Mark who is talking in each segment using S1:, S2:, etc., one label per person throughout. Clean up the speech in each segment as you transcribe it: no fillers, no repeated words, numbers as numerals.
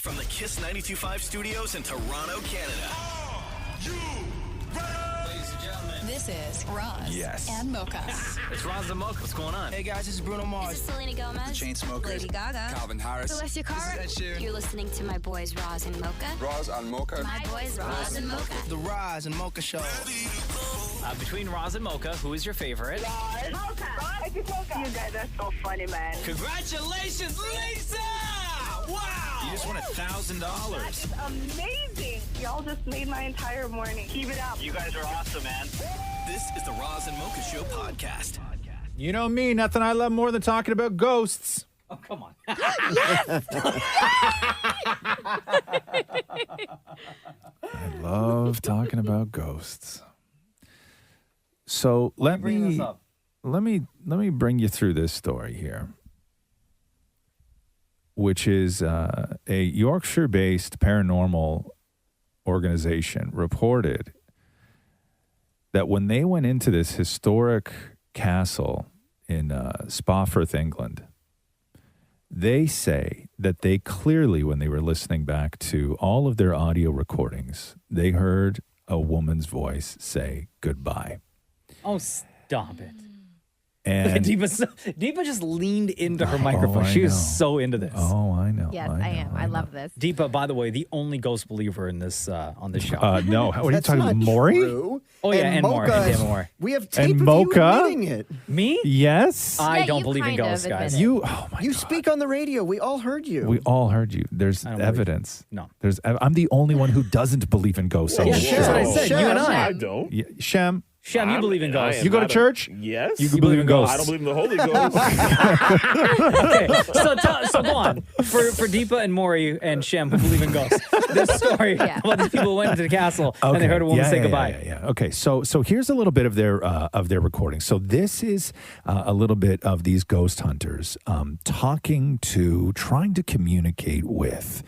S1: From the Kiss 92.5 studios in Toronto, Canada.
S2: Ladies and gentlemen,
S3: This is Roz and Mocha.
S2: it's Roz and Mocha. What's going on?
S4: Hey guys, this is Bruno Mars.
S5: This is Selena Gomez.
S4: Chainsmokers.
S5: Lady Gaga.
S4: Calvin Harris.
S5: Celestia Cara.
S4: This is Ed Sheeran.
S5: You're listening to my boys Roz and Mocha.
S6: Roz and Mocha.
S5: My boys Roz and Mocha.
S4: The Roz and Mocha Show.
S2: Between Roz and Mocha, who is your favorite?
S7: Mocha. You guys are so funny, man.
S2: Congratulations, Lisa! Wow!
S1: You just won $1,000.
S7: Amazing. Y'all just made my entire morning. Keep it up.
S2: You guys are awesome, man.
S1: This is the Roz and Mocha Show podcast.
S8: You know me, nothing I love more than talking about ghosts.
S2: Oh, come on.
S8: I love talking about ghosts. So let me bring you through this story here, which is a Yorkshire-based paranormal organization reported that when they went into this historic castle in Spofford, England, they say that they clearly, when they were listening back to all of their audio recordings, they heard a woman's voice say goodbye.
S2: Oh, stop it.
S8: And
S2: Deepa just leaned into her microphone. She was so into this.
S8: Oh, I know.
S9: Yes, I am. I love this.
S2: Deepa, by the way, the only ghost believer in this on this show.
S8: No, what are you talking about, Maury?
S9: True.
S2: Oh, yeah, and more.
S9: Mocha,
S2: And more.
S9: We have
S8: And
S9: tape of you
S8: Mocha?
S9: admitting it.
S2: Me?
S8: Yes.
S2: I
S9: Yeah,
S2: don't
S9: you
S2: believe in
S9: kind of
S2: ghosts, guys.
S9: admitted.
S8: Oh my
S9: You
S8: God.
S9: speak on the radio. We all heard you.
S8: We all heard you. There's
S2: I don't believe
S8: evidence.
S2: No.
S8: I'm the only one who doesn't believe in ghosts.
S2: Yeah, that's what I said. You and I.
S10: I don't.
S8: Yeah, Shem,
S2: Shem, you believe in ghosts.
S8: you go to church?
S10: Yes.
S8: You believe in ghosts.
S10: I don't believe in the Holy Ghost.
S2: Okay, so go on. For Deepa and Maury and Shem who believe in ghosts, this story about these people who went into the castle and they heard a woman say goodbye.
S8: Yeah. Okay, so here's a little bit of their recording. So this is a little bit of these ghost hunters trying to communicate with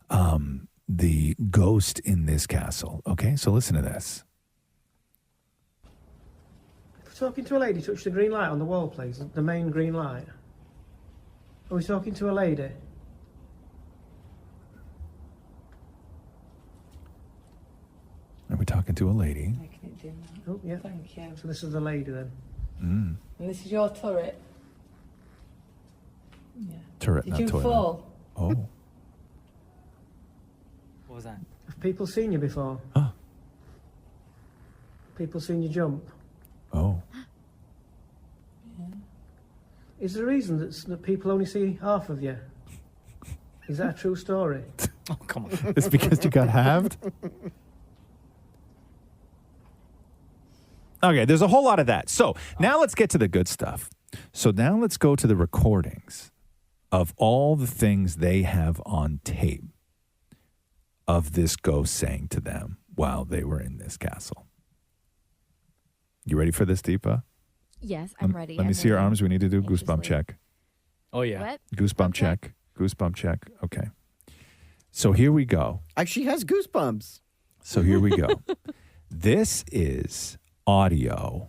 S8: the ghost in this castle. Okay, so listen to this.
S11: Talking to a lady, touch the green light on the wall, please. The main green light. Are we talking to a lady?
S8: Are we talking to a lady?
S11: Oh, yeah.
S12: Thank you.
S11: So this is the lady then.
S8: Mm.
S12: And this is your turret. Yeah.
S8: Turret,
S12: Did
S8: not
S12: you
S8: toilet.
S12: fall?
S8: Oh.
S2: What was that?
S11: Have people seen you before?
S8: Huh.
S11: People seen you jump?
S8: Oh.
S11: Is there a reason that people only see half of you? Is that a true story?
S2: Oh, come on.
S8: It's because you got halved? Okay, there's a whole lot of that. So now let's get to the good stuff. So now let's go to the recordings of all the things they have on tape of this ghost saying to them while they were in this castle. You ready for this, Deepa?
S9: Yes, I'm ready.
S8: Let me see your arms. We need to do goosebump check.
S2: Oh, yeah.
S9: What?
S8: Goosebump check. Goosebump check. Okay. So here we go.
S9: She has goosebumps.
S8: So here we go. This is audio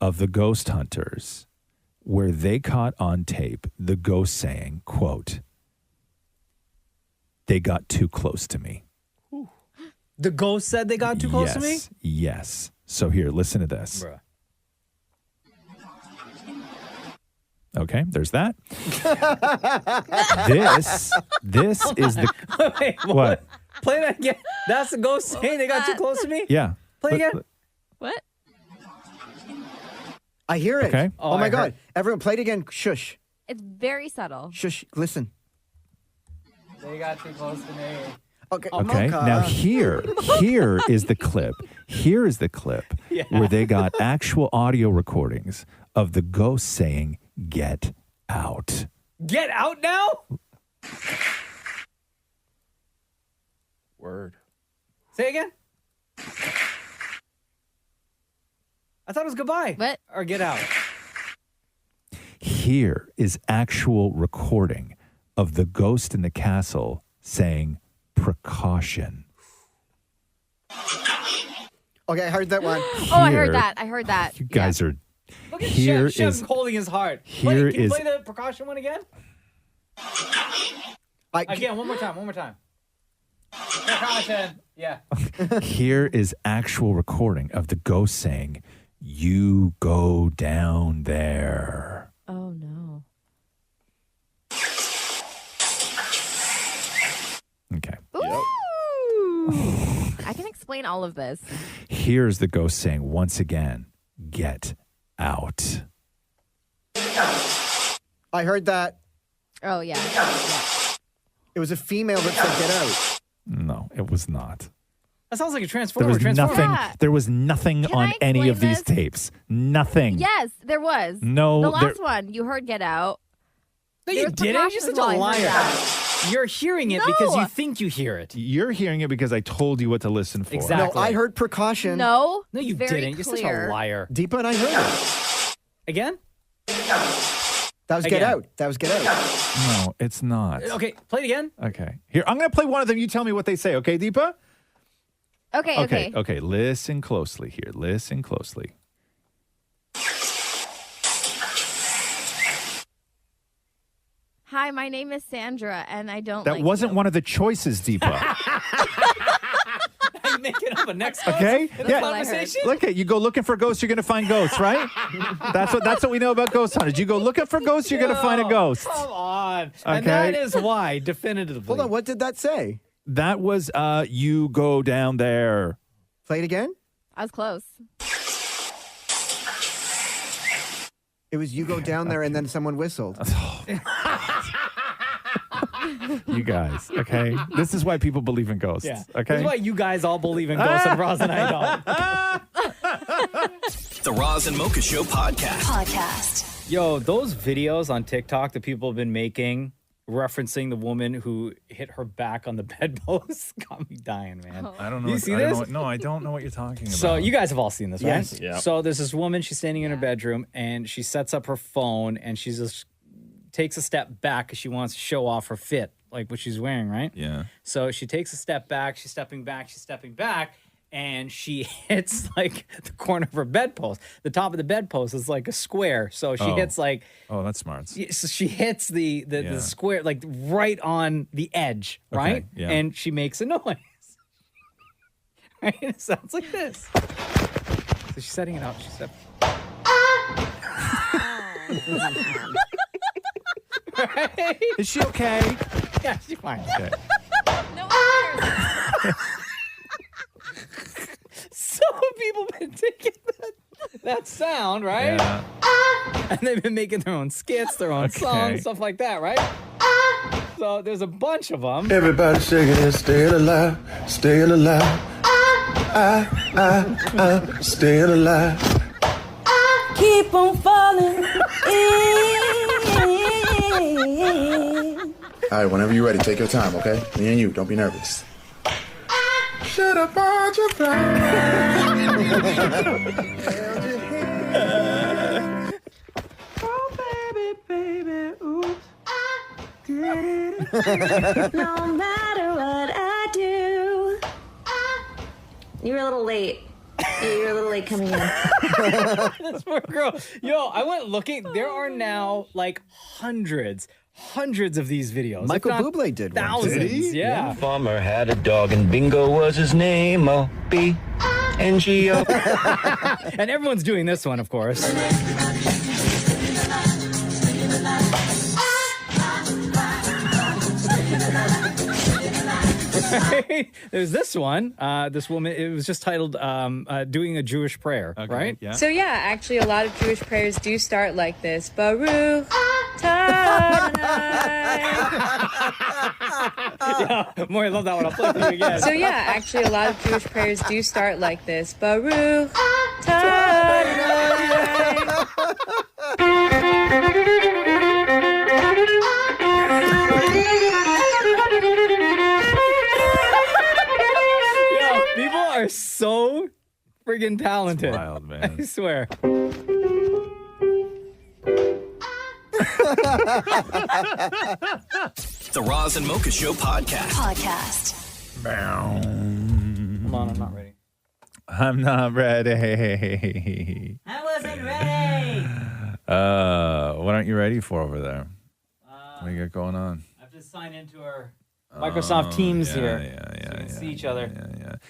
S8: of the ghost hunters where they caught on tape the ghost saying, quote, "They got too close to me."
S2: The ghost said they got too close to me?
S8: Yes. So here, listen to this.
S2: Bruh.
S8: Okay, there's that. This is the...
S2: Wait, what? Play that again. That's the ghost saying they got too close to me?
S8: Yeah.
S2: Play again.
S9: What? I hear it.
S8: Okay.
S9: Oh, my God. Everyone, play it again. Shush. It's very subtle. Shush. Listen.
S2: They got too close to me.
S9: Okay.
S8: Okay.
S9: Mocha.
S8: Now here is the clip. Here is the clip where they got actual audio recordings of the ghost saying, "Get out."
S2: Get out now?
S10: Word.
S2: Say again. I thought it was goodbye.
S9: What?
S2: Or get out.
S8: Here is actual recording of the ghost in the castle saying, "Precaution."
S9: Okay, I heard that one. I heard that. I heard that.
S8: You guys are...
S2: Look at
S8: Here
S2: Shem
S8: is-
S2: holding his heart.
S8: here
S2: Can you
S8: is-
S2: play the precaution one again? Again, one more time. Precaution. Yeah.
S8: Here is actual recording of the ghost saying, "You go down there."
S6: Oh, no.
S8: Okay.
S6: Ooh. I can explain all of this.
S8: Here's the ghost saying once again, "Get out."
S9: I heard that.
S6: Oh, yeah.
S9: It was a female that said get out.
S8: No, it was not.
S2: That sounds like a transformer.
S8: There was nothing.
S6: Yeah.
S8: There was nothing
S6: Can
S8: on
S6: I
S8: any of
S6: explain
S8: these
S6: this?
S8: tapes. Nothing.
S6: Yes, there was.
S8: No,
S6: The
S8: there-
S6: last one, you heard get out.
S2: No,
S6: There
S2: you
S6: was
S2: didn't. You're
S6: precautions
S2: such a
S6: while I heard
S2: liar.
S6: that.
S2: You're hearing it because you think you hear it.
S8: You're hearing it because I told you what to listen for.
S2: Exactly.
S9: No, I heard precaution.
S6: No.
S2: No, you
S6: very
S2: didn't. You're such a
S6: clear.
S2: liar.
S9: Deepa and I heard it.
S2: Again?
S9: That was get out. That was get out.
S8: No, it's not.
S2: Okay, play it again.
S8: Okay. Here, I'm going to play one of them. You tell me what they say. Okay, Deepa?
S6: Okay.
S8: Okay. Listen closely here. Listen closely.
S6: Hi, my name is Sandra, and I don't
S8: That
S6: like
S8: wasn't
S6: you.
S8: one of the choices, Deepa.
S2: Are you making up a next one?
S8: Okay?
S2: This
S8: Yeah.
S2: conversation?
S8: Look at you go looking for ghosts, you're going to find ghosts, right? That's what we know about ghost hunters. You go looking for ghosts, you're going to find a ghost.
S2: Come on. And
S8: Okay.
S2: that is why, definitively.
S9: Hold on, what did that say?
S8: That was you go down there.
S9: Play it again?
S6: I was close.
S9: It was you go down there and then someone whistled.
S8: You guys, okay? This is why people believe in ghosts.
S2: Yeah.
S8: Okay.
S2: This is why you guys all believe in ghosts and Roz and I don't.
S1: The Roz and Mocha Show podcast.
S2: Yo, those videos on TikTok that people have been making referencing the woman who hit her back on the bedpost got me dying, man.
S8: I don't know.
S2: You see this?
S8: No, I don't know what you're talking about.
S2: So you guys have all seen this, right?
S9: Yes.
S8: Yeah.
S2: So there's this woman, she's standing in her bedroom and she sets up her phone and she just takes a step back because she wants to show off her fit, like what she's wearing, right?
S8: Yeah.
S2: So she takes a step back, she's stepping back, and she hits like the corner of her bedpost. The top of the bedpost is like a square. So she hits like
S8: Oh, that's smart.
S2: so she hits the square like right on the edge, right?
S8: yeah.
S2: And she makes a noise. Right? It sounds like this. So she's setting it up. She said, right?
S8: Is she okay?
S2: Yeah, she's fine.
S8: Okay.
S6: No one cares.
S2: Some people been taking that sound, right?
S8: Yeah.
S2: And they've been making their own skits, their own songs, stuff like that, right? So there's a bunch of them.
S10: Everybody shaking it, staying alive, staying alive. I'm staying alive.
S12: Keep on falling
S10: All right, whenever you're ready, take your time, okay? Me and you, don't be nervous. Should have bought your
S12: Oh, baby, baby, oops. No matter what I do. You were a little late. You were a little late coming in.
S2: This poor girl. Yo, I went looking. There are now like hundreds of these videos.
S9: Michael
S2: if not
S9: Bublé did one.
S2: thousands.
S9: Did he?
S2: Yeah.
S13: Farmer had a dog and Bingo was his name. O-B-N-G-O.
S2: And everyone's doing this one, of course. There's this one. This woman, it was just titled Doing a Jewish Prayer, right?
S8: Yeah.
S14: So yeah, actually a lot of Jewish prayers do start like this. Baruch Tanai.
S2: Yeah, more, I love that one. I'll play it for you again.
S14: So yeah, actually a lot of Jewish prayers do start like this. Baruch
S2: Yo, people are so friggin' talented.
S8: Wild, man.
S2: I swear.
S1: The Roz and Mocha Show podcast.
S2: Hold on, I'm not ready.
S8: I'm not ready.
S12: I wasn't ready.
S8: What aren't you ready for over there? What do you got going on?
S2: I have to sign into our Microsoft Teams here. So we can see each other.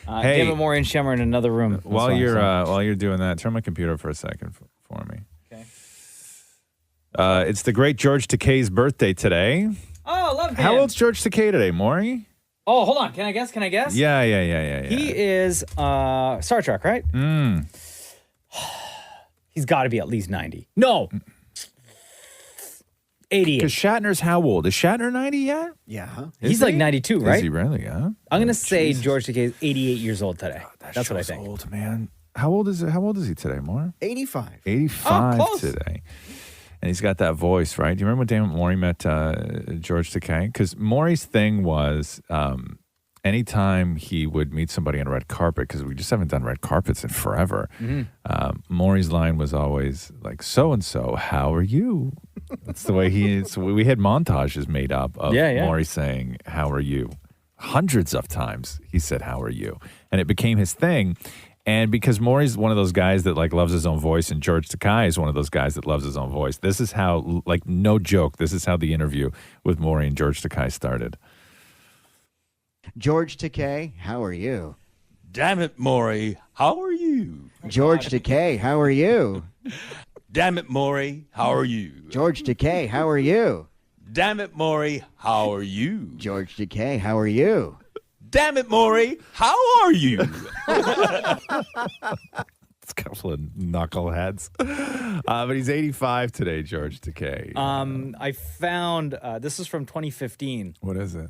S8: Hey,
S2: David Moore and Shem are in another room.
S8: While you're doing that, turn my computer for a second for me.
S2: Okay.
S8: It's the great George Takei's birthday today.
S2: Oh, love him.
S8: How old's George Takei today, Maury?
S2: Oh, hold on. Can I guess?
S8: Yeah.
S2: He is Star Trek, right? He's got to be at least 90. No. 88.
S8: Because Shatner's how old? Is Shatner 90 yet?
S9: Yeah.
S2: He's like 92, right?
S8: Is he really? Yeah.
S2: I'm going to say George Takei is 88 years old today. That's what I think.
S8: Old, man. How old is he today, Maury?
S9: 85.
S8: 85 today. And he's got that voice, right? Do you remember when Maury met George Takei? Because Maury's thing was anytime he would meet somebody on a red carpet, because we just haven't done red carpets in forever, Maury's line was always like, so-and-so, how are you? That's the way he is. We had montages made up of Maury saying, how are you? Hundreds of times he said, how are you? And it became his thing. And because Maury's one of those guys that like loves his own voice, and George Takei is one of those guys that loves his own voice, this is how, like, no joke, this is how the interview with Maury and George Takei started.
S9: George Takei, how are you?
S15: Damn it, Maury, how are you?
S9: George Takei, how are you?
S15: Damn it, Maury, how are you?
S9: George Takei, how are you?
S15: Damn it, Maury, how are you?
S9: George Takei, how are you?
S15: Damn it, Maury, how are you?
S8: It's a couple of knuckleheads. But he's 85 today, George Takei.
S2: I found, this is from 2015.
S8: What is it?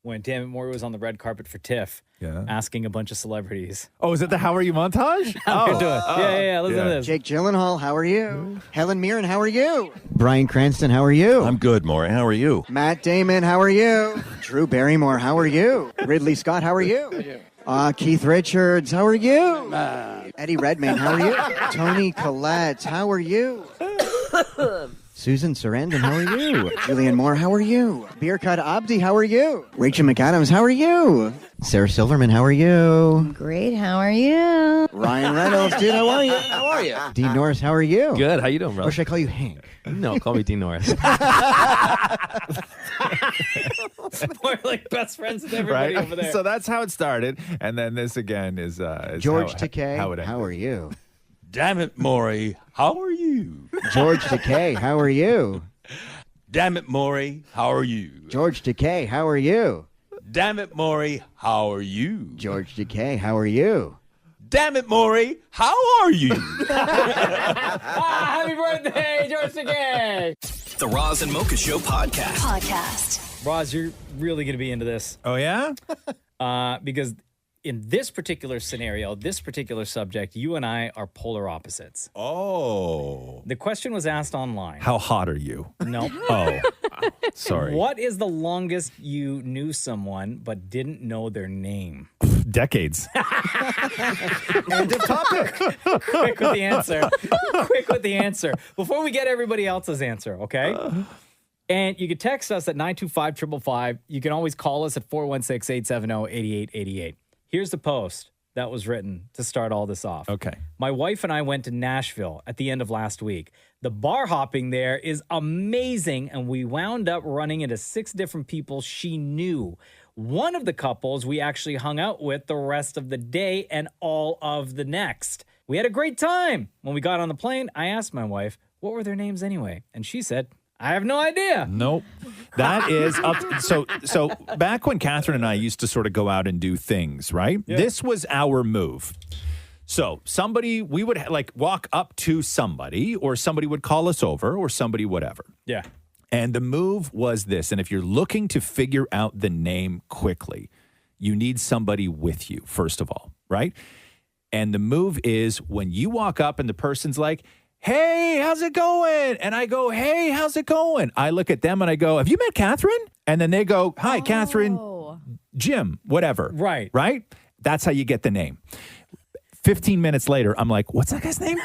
S2: When Damn It Maury was on the red carpet for TIFF, asking a bunch of celebrities.
S8: Oh, is it the How Are You montage?
S2: How you doing? Yeah, listen to this.
S9: Jake Gyllenhaal, how are you? Helen Mirren, how are you? Bryan Cranston, how are you?
S15: I'm good, Maury, how are you?
S9: Matt Damon, how are you? Drew Barrymore, how are you? Ridley Scott, how are you? Keith Richards, how are you? Eddie Redmayne, how are you? Toni Collette, how are you? Susan Sarandon, how are you? Julianne Moore, how are you? Birkat Abdi, how are you? Rachel McAdams, how are you? Sarah Silverman, how are you?
S6: Great, how are you?
S9: Ryan Reynolds, dude, how are you?
S16: How are you?
S9: Dean Norris, how are you?
S16: Good. How you doing, bro?
S9: Or should I call you Hank?
S16: No, call me Dean Norris.
S2: We're like best friends with everybody over there.
S8: So that's how it started. And then this again is
S9: George Takei,
S8: how
S9: are you?
S15: Damn it, Maury, how are you?
S9: George Takei, how are you?
S15: Damn it, Maury, how are you?
S9: George Takei, how are you?
S15: Damn it, Maury, how are you?
S9: George Takei, how are you?
S15: Damn it, Maury, how are you?
S2: Happy birthday, George Takei!
S1: The Roz and Mocha Show podcast.
S2: Roz, you're really going to be into this.
S8: Oh, yeah?
S2: Because in this particular scenario, this particular subject, you and I are polar opposites.
S8: Oh.
S2: The question was asked online.
S8: How hot are you?
S2: No.
S8: Oh. Sorry.
S2: What is the longest you knew someone but didn't know their name?
S8: Decades.
S9: End of topic.
S2: Quick with the answer. Quick with the answer. Before we get everybody else's answer, okay? And you can text us at 925-555. You can always call us at 416-870-8888. Here's the post that was written to start all this off.
S8: Okay.
S2: My wife and I went to Nashville at the end of last week. The bar hopping there is amazing, and we wound up running into 6 different people she knew. One of the couples we actually hung out with the rest of the day and all of the next. We had a great time. When we got on the plane, I asked my wife, what were their names anyway? And she said, I have no idea.
S8: Nope. That is up. So back when Catherine and I used to sort of go out and do things, right?
S2: Yeah.
S8: This was our move. So we would like walk up to somebody, or somebody would call us over, or somebody whatever.
S2: Yeah.
S8: And the move was this. And if you're looking to figure out the name quickly, you need somebody with you, first of all, right? And the move is when you walk up and the person's like, hey, how's it going? And I go, hey, how's it going? I look at them and I go, have you met Catherine? And then they go, hi, Catherine, Jim, whatever.
S2: Right.
S8: Right? That's how you get the name. 15 minutes later, I'm like, what's that guy's name?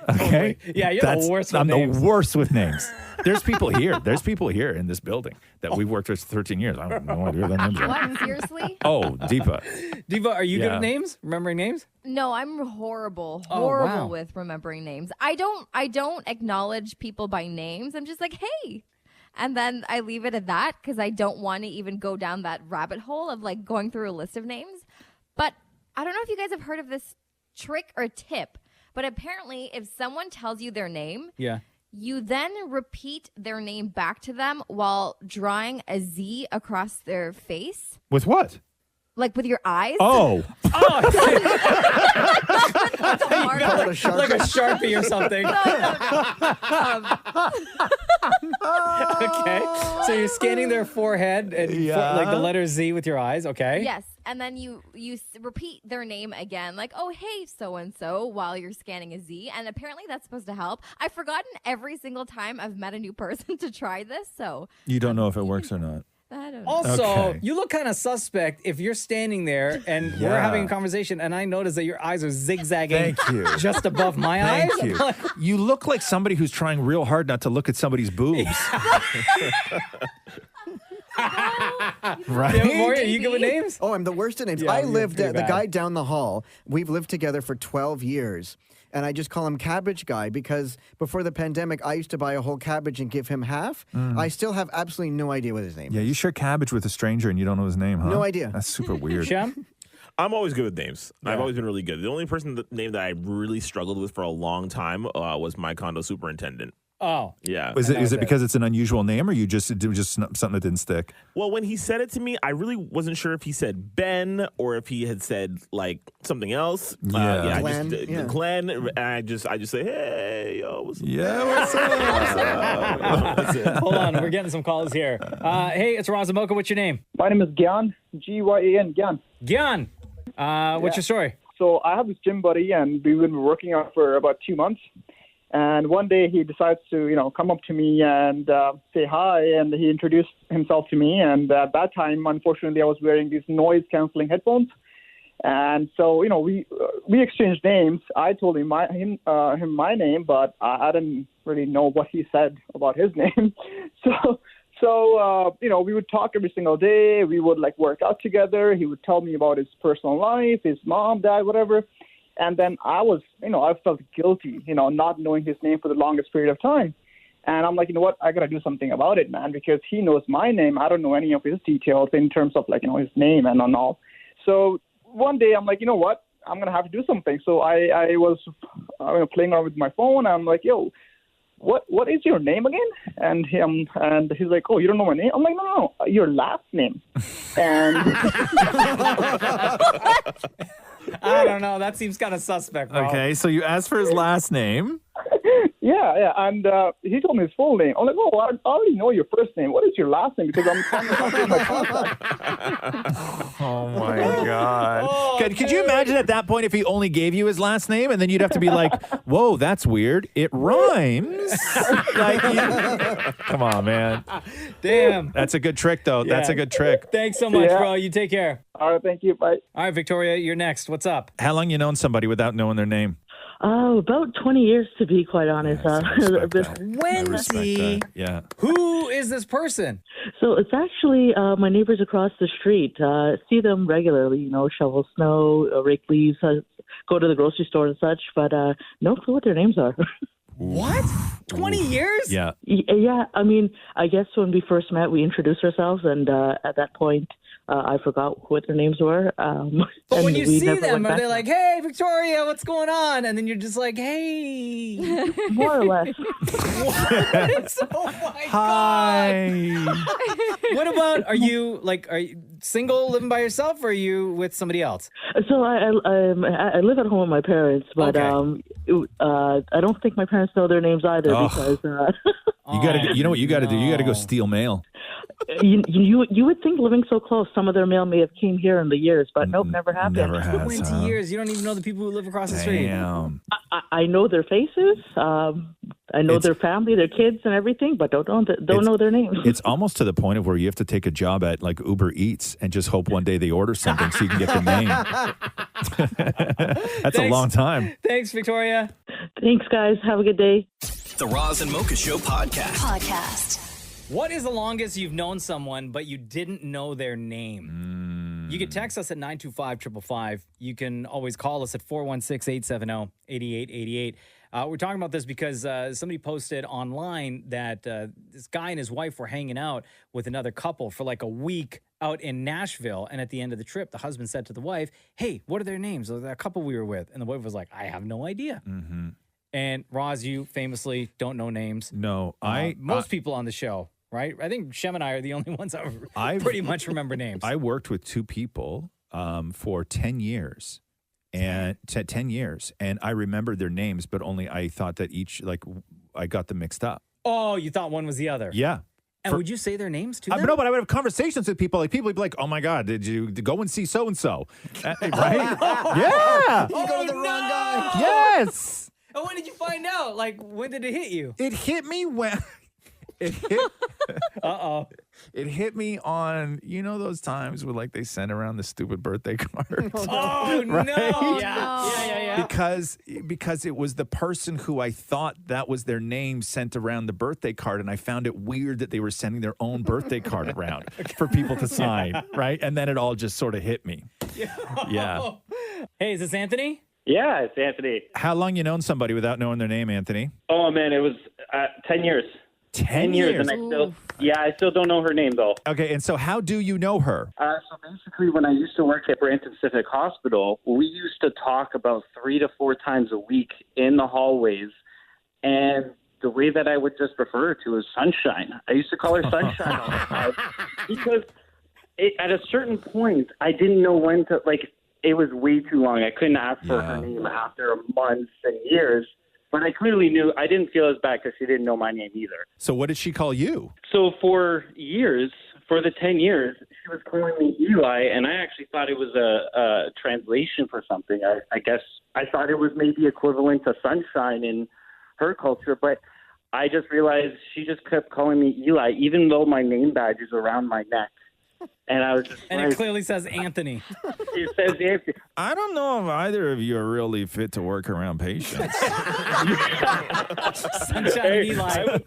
S8: Okay.
S2: Yeah, you're the worst with names.
S8: I'm the worst with names. There's people here. There's people here in this building that we've worked with for 13 years. I have no idea what their names are.
S6: What? Seriously?
S8: Oh, Deepa.
S2: Deepa, are you good at names? Remembering names?
S6: No, I'm horrible
S2: Oh, wow.
S6: with remembering names. I don't acknowledge people by names. I'm just like, hey, And then I leave it at that because I don't want to even go down that rabbit hole of like going through a list of names. But I don't know if you guys have heard of this trick or tip, but apparently if someone tells you their name, you then repeat their name back to them while drawing a Z across their face.
S8: With what?
S6: Like with your eyes.
S8: Oh.
S2: Like a Sharpie or something. Okay. So you're scanning their forehead and like the letter Z with your eyes. Okay.
S6: Yes. And then you repeat their name again, like, oh, hey, so-and-so, while you're scanning a Z. And apparently that's supposed to help. I've forgotten every single time I've met a new person to try this. So
S8: You don't know if it works or not.
S6: I don't know.
S2: Also, you look kind of suspect if you're standing there and we're having a conversation and I notice that your eyes are zigzagging just above my eyes.
S8: Thank you. You look like somebody who's trying real hard not to look at somebody's boobs. Right?
S2: Maureen, are you good with names?
S9: Oh, I'm the worst at names.
S2: Yeah,
S9: I
S2: you're
S9: lived,
S2: pretty
S9: the
S2: bad.
S9: guy down the hall, we've lived together for 12 years. And I just call him Cabbage Guy because before the pandemic, I used to buy a whole cabbage and give him half. I still have absolutely no idea what his name
S8: Yeah, you share cabbage with a stranger and you don't know his name, huh?
S9: No idea.
S8: That's super weird.
S2: Shem?
S16: I'm always good with names. I've always been really good. The only name that I really struggled with for a long time was my condo superintendent.
S2: Oh.
S16: Yeah.
S8: Is it because it's an unusual name or it was just something that didn't stick?
S16: Well, when he said it to me, I really wasn't sure if he said Ben or if he had said like something else.
S9: Glenn.
S16: Glenn. And I just say, hey, yo, what's up?
S8: Yeah, what's up?
S16: That's it.
S2: Hold on, we're getting some calls here. Hey, it's Roz and Mocha. What's your name?
S17: My name is Gyan, Gyan, Gyan.
S2: Gyan, what's your story?
S17: So I have this gym buddy, and we've been working out for about 2 months. And one day he decides to, come up to me and say hi, and he introduced himself to me. And at that time, unfortunately, I was wearing these noise-canceling headphones. And so, we exchanged names. I told him my name, but I didn't really know what he said about his name. So, we would talk every single day. We would work out together. He would tell me about his personal life, his mom, dad, whatever. And then I felt guilty, not knowing his name for the longest period of time. And I'm like, you know what? I got to do something about it, man, because he knows my name. I don't know any of his details in terms of his name and all. So one day I'm like, you know what? I'm going to have to do something. So I was playing around with my phone. And I'm like, yo, what is your name again? And he's like, oh, you don't know my name? I'm like, no, your last name. And
S2: I don't know. That seems kind of suspect, bro.
S8: Okay, so you asked for his last name.
S17: Yeah, and he told me his full name. I'm like, oh, I already know your first name. What is your last name? Because I'm trying to get my contact.
S8: Oh my God! Could you imagine at that point if he only gave you his last name and then you'd have to be like, "Whoa, that's weird. It rhymes." Come on, man.
S2: Damn.
S8: That's a good trick, though.
S2: Yeah.
S8: That's a good trick.
S2: Thanks so much, bro. You take care.
S17: All right, thank you. Bye.
S2: All right, Victoria, you're next. What's up?
S8: How long you known somebody without knowing their name?
S18: Oh, about 20 years to be quite honest.
S2: Wendy.
S8: Yeah.
S2: Who is this person?
S18: So it's actually my neighbors across the street. See them regularly, shovel snow, rake leaves, go to the grocery store and such, but no clue what their names are.
S2: What? 20 years?
S8: Yeah.
S18: Yeah, I mean, I guess when we first met, we introduced ourselves, and at that point, I forgot what their names were.
S2: But when you see them, are they like, hey, Victoria, what's going on? And then you're just like, hey.
S18: More or less.
S2: What? Oh, my
S8: Hi.
S2: God. What about, are you single, living by yourself, or are you with somebody else?
S18: So I live at home with my parents, but I don't think my parents know their names either because
S8: you gotta. You know what you got to do? You got to go steal mail.
S18: You would think living so close, some of their mail may have came here in the years, but nope, never happened.
S8: Never has.
S2: 20 years. You don't even know the people who live across the street.
S8: Damn.
S18: I know their faces. I know their family, their kids, and everything, but don't know their names.
S8: It's almost to the point of where you have to take a job at Uber Eats and just hope one day they order something so you can get the name. That's a long time.
S2: Thanks, Victoria.
S18: Thanks, guys. Have a good day.
S1: The Roz and Mocha Show podcast.
S2: What is the longest you've known someone, but you didn't know their name? You can text us at 925-555. You can always call us at 416-870-8888. We're talking about this because somebody posted online that this guy and his wife were hanging out with another couple for like a week out in Nashville. And at the end of the trip, the husband said to the wife, hey, what are their names? That couple we were with. And the wife was like, I have no idea.
S8: Mm-hmm.
S2: And Roz, you famously don't know names.
S8: No,
S2: most people on the show, right? I think Shem and I are the only ones that pretty much remember names.
S8: I worked with two people for 10 years. And 10 years. And I remembered their names, but only I thought that each, like, I got them mixed up.
S2: Oh, you thought one was the other.
S8: Yeah.
S2: And would you say their names to them?
S8: No, but I would have conversations with people. Like, people would be like, oh my God, did you go and see so-and-so? Right? Yeah.
S9: You go to the wrong guy.
S8: Yes.
S2: And when did you find out? Like, when did it hit you?
S8: It hit me when... It hit...
S2: Uh-oh.
S8: It hit me on, you know, those times where like they send around the stupid birthday cards.
S2: Oh,
S8: Right?
S2: no. Yeah.
S8: Because it was the person who I thought that was their name sent around the birthday card, and I found it weird that they were sending their own birthday card around for people to sign, right? And then it all just sort of hit me. Yeah.
S2: Hey, is this Anthony?
S19: Yeah, it's Anthony.
S8: How long you known somebody without knowing their name, Anthony?
S19: Oh, man, it was 10 years.
S8: 10 years?
S19: And I still don't know her name, though.
S8: Okay, and so how do you know her?
S19: So basically, when I used to work at Brampton Pacific Hospital, we used to talk about 3 to 4 times a week in the hallways. And the way that I would just refer her to is Sunshine. I used to call her Sunshine all the time because at a certain point, I didn't know when to, like, it was way too long. I couldn't ask for her name after months and years. But I clearly knew I didn't feel as bad because she didn't know my name either.
S8: So what did she call you?
S19: So for years, for the 10 years, she was calling me Eli, and I actually thought it was a translation for something. I guess I thought it was maybe equivalent to Sunshine in her culture, but I just realized she just kept calling me Eli, even though my name badge is around my neck. And I was just
S2: it clearly says Anthony.
S19: It says Anthony.
S8: I don't know if either of you are really fit to work around patients.
S2: Sunshine and Eli.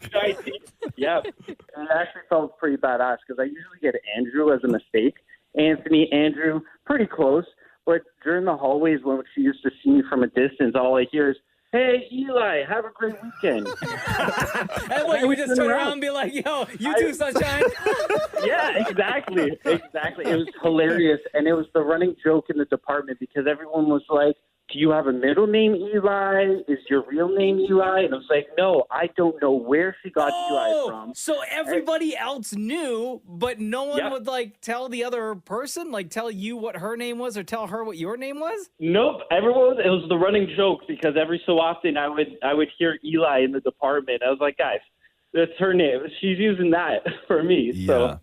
S19: Yeah. And it actually felt pretty badass because I usually get Andrew as a mistake. Anthony, Andrew, pretty close. But during the hallways when she used to see me from a distance, all I hear is, hey, Eli, have a great weekend.
S2: And what, you would just turn around and be like, yo, you too, Sunshine?
S19: Yeah, exactly. It was hilarious. And it was the running joke in the department because everyone was like, do you have a middle name, Eli? Is your real name Eli? And I was like, no, I don't know where she got Eli from.
S2: So everybody else knew, but no one would like tell the other person, like tell you what her name was or tell her what your name was?
S19: Nope. It was the running joke because every so often I would hear Eli in the department. I was like, guys, that's her name. She's using that for me.
S8: Yeah.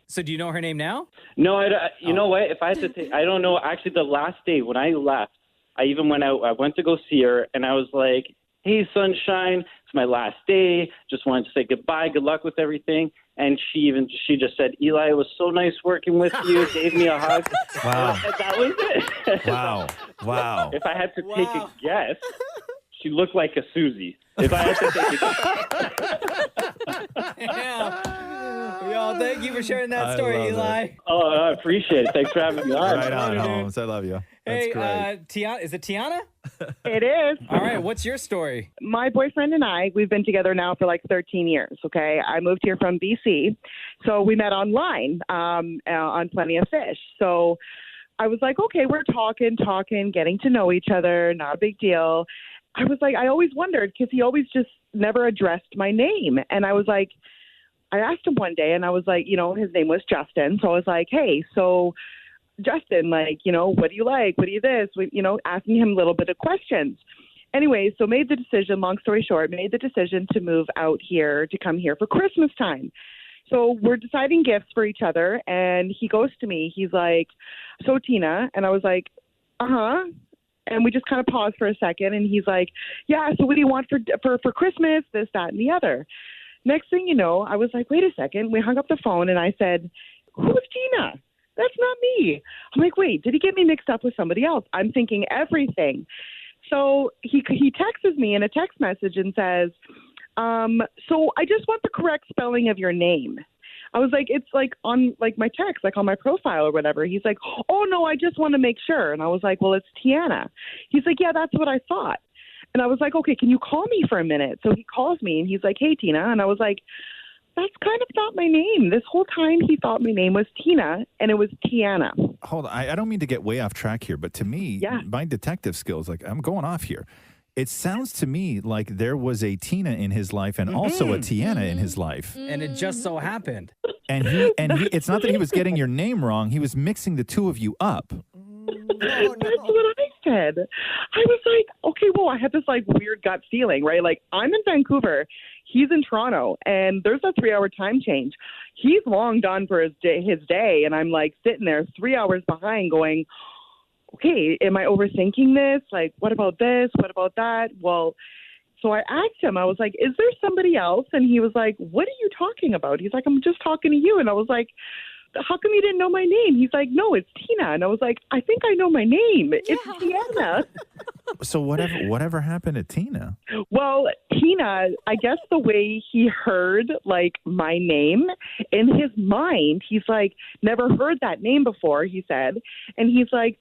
S2: So do you know her name now?
S19: No, you know what? If I had to take, I don't know. Actually, the last day when I left, I even went out, I went to go see her, and I was like, hey, Sunshine, it's my last day. Just wanted to say goodbye. Good luck with everything. And she just said, Eli, it was so nice working with you. Gave me a hug.
S8: Wow.
S19: And that was it.
S8: Wow.
S19: If I had to take a guess, she looked like a Susie. If I had to take a guess.
S2: Yeah. Yo, thank you for sharing that story, Eli.
S19: Oh, I appreciate it. Thanks for having me on.
S8: Right on, Holmes. I love you. That's
S2: Hey,
S8: great.
S2: Tiana, is it Tiana?
S20: It is.
S2: All right, what's your story?
S20: My boyfriend and I, we've been together now for like 13 years, okay? I moved here from BC, so we met online on Plenty of Fish. So I was like, okay, we're talking, getting to know each other, not a big deal. I was like, I always wondered because he always just never addressed my name. And I was like, I asked him one day and I was like, you know, his name was Justin. So I was like, hey, so Justin, like, you know, what do you like? What do you this? You know, asking him a little bit of questions. Anyway, so made the decision, long story short, made the decision to move out here, to come here for Christmas time. So we're deciding gifts for each other. And he goes to me, he's like, so Tina, and I was like, uh-huh. And we just kind of paused for a second. And he's like, yeah, so what do you want for Christmas? This, that, and the other. Next thing you know, I was like, wait a second. We hung up the phone and I said, who's Tina? That's not me. I'm like, wait, did he get me mixed up with somebody else? I'm thinking everything. So he texts me in a text message and says, so I just want the correct spelling of your name. I was like, it's like on like my text, like on my profile or whatever. He's like, oh no, I just want to make sure. And I was like, well, it's Tiana. He's like, yeah, that's what I thought. And I was like, okay, can you call me for a minute? So he calls me and he's like, hey, Tina. And I was like, that's kind of not my name. This whole time he thought my name was Tina, and it was Tiana.
S8: Hold on. I don't mean to get way off track here, but to me, my detective skills, like I'm going off here. It sounds to me like there was a Tina in his life and also a Tiana in his life.
S2: And it just so happened.
S8: And he it's not that he was getting your name wrong. He was mixing the two of you up.
S20: That's what I said. I was like, okay, well, I had this like weird gut feeling, right? Like I'm in Vancouver, he's in Toronto, and there's a 3-hour time change. He's long done for his day, and I'm like sitting there 3 hours behind going, okay, am I overthinking this? Like, what about this? What about that? Well, so I asked him, I was like, is there somebody else? And he was like, what are you talking about? He's like, I'm just talking to you. And I was like, how come you didn't know my name? He's like, no, it's Tina. And I was like, I think I know my name. It's Tiana.
S8: So whatever happened to Tina?
S20: Well, Tina, I guess the way he heard like my name in his mind, he's like, never heard that name before, he said. And he's like,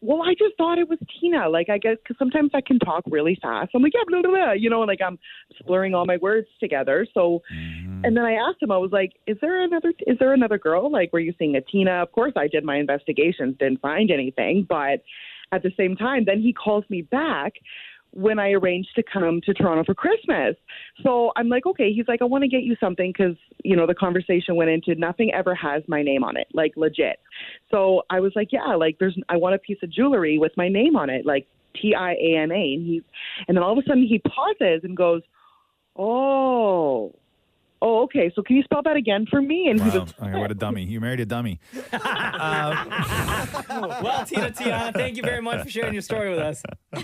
S20: well, I just thought it was Tina. Like, I guess, because sometimes I can talk really fast. I'm like, yeah, blah, blah, blah. You know, like I'm slurring all my words together. So, and then I asked him, I was like, is there another girl? Like, were you seeing a Tina? Of course, I did my investigations, didn't find anything. But at the same time, then he calls me back when I arranged to come to Toronto for Christmas. So I'm like, okay, he's like, I want to get you something because, you know, the conversation went into nothing ever has my name on it, like legit. So I was like, yeah, like I want a piece of jewelry with my name on it, like Tiana. And then all of a sudden he pauses and goes, oh, okay. So can you spell that again for me? And he was,
S8: okay, what a dummy. You married a dummy.
S2: Well, Tiana, thank you very much for sharing your story with us.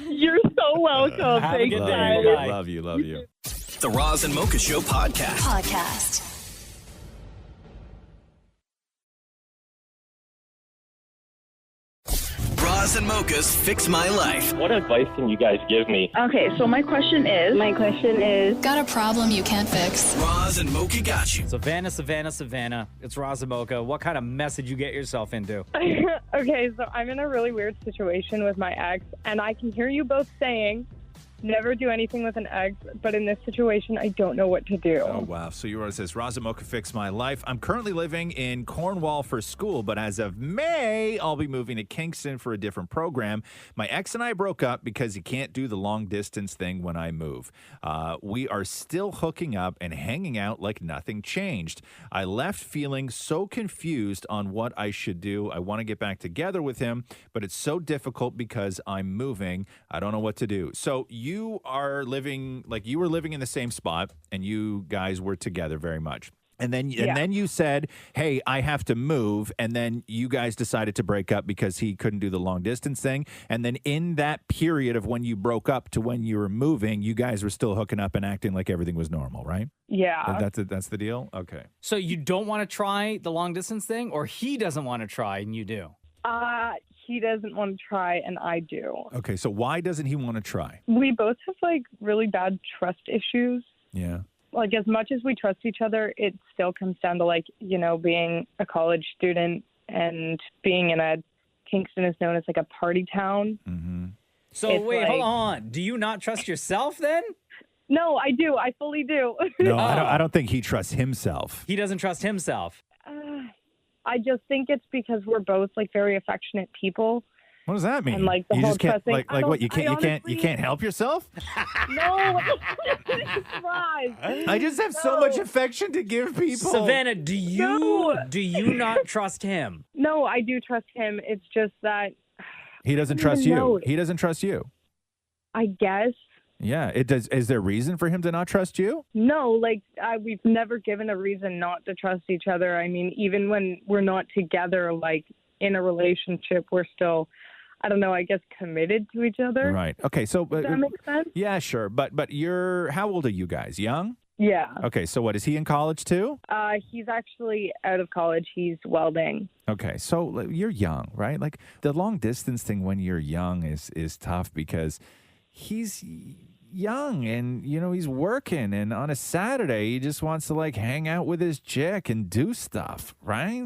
S20: You're so welcome.
S2: Have a good day.
S8: Bye. Love you.
S1: The Roz and Mocha Show podcast. Roz and Mocha's Fix My Life.
S13: What advice can you guys give me?
S7: Okay, so my question is,
S3: Got a problem you can't fix?
S1: Roz and Mocha got you.
S2: Savannah. It's Roz and Mocha. What kind of mess did you get yourself into?
S21: Okay, so I'm in a really weird situation with my ex, and I can hear you both saying, never do anything with an ex, but in this situation, I don't know what to do.
S8: Oh, wow. So you wrote, it says, Roz and Mocha Fix My Life. I'm currently living in Cornwall for school, but as of May, I'll be moving to Kingston for a different program. My ex and I broke up because he can't do the long distance thing when I move. We are still hooking up and hanging out like nothing changed. I left feeling so confused on what I should do. I want to get back together with him, but it's so difficult because I'm moving. I don't know what to do. So you are living, like you were living in the same spot and you guys were together very much. And then you said, hey, I have to move. And then you guys decided to break up because he couldn't do the long distance thing. And then in that period of when you broke up to when you were moving, you guys were still hooking up and acting like everything was normal, right?
S21: Yeah.
S8: That's the deal? Okay.
S2: So you don't want to try the long distance thing, or he doesn't want to try and you do?
S21: He doesn't want to try, and I do.
S8: Okay, so why doesn't he want to try?
S21: We both have, like, really bad trust issues.
S8: Yeah.
S21: Like, as much as we trust each other, it still comes down to, like, you know, being a college student and being in Kingston is known as, like, a party town.
S8: Mm-hmm.
S2: So, wait, hold on. Do you not trust yourself, then?
S21: No, I do. I fully do.
S8: No, I don't think he trusts himself.
S2: He doesn't trust himself.
S21: I just think it's because we're both like very affectionate people.
S8: What does that mean?
S21: And like the
S8: you
S21: whole
S8: just can't,
S21: trusting.
S8: like what? You can't help yourself?
S21: No,
S8: I just have so much affection to give people.
S2: Savannah, do you not trust him?
S21: No, I do trust him. It's just that
S8: he doesn't trust you. He doesn't trust you.
S21: I guess.
S8: Yeah, it does. Is there reason for him to not trust you?
S21: No, like we've never given a reason not to trust each other. I mean, even when we're not together, like in a relationship, we're still, I don't know, I guess committed to each other.
S8: Right. Okay. So
S21: does that make sense?
S8: Yeah, sure. But how old are you guys? Young?
S21: Yeah.
S8: Okay. So what, is he in college too?
S21: He's actually out of college. He's welding.
S8: Okay. So you're young, right? Like the long distance thing when you're young is tough because young and, he's working. And on a Saturday, he just wants to like hang out with his chick and do stuff, right?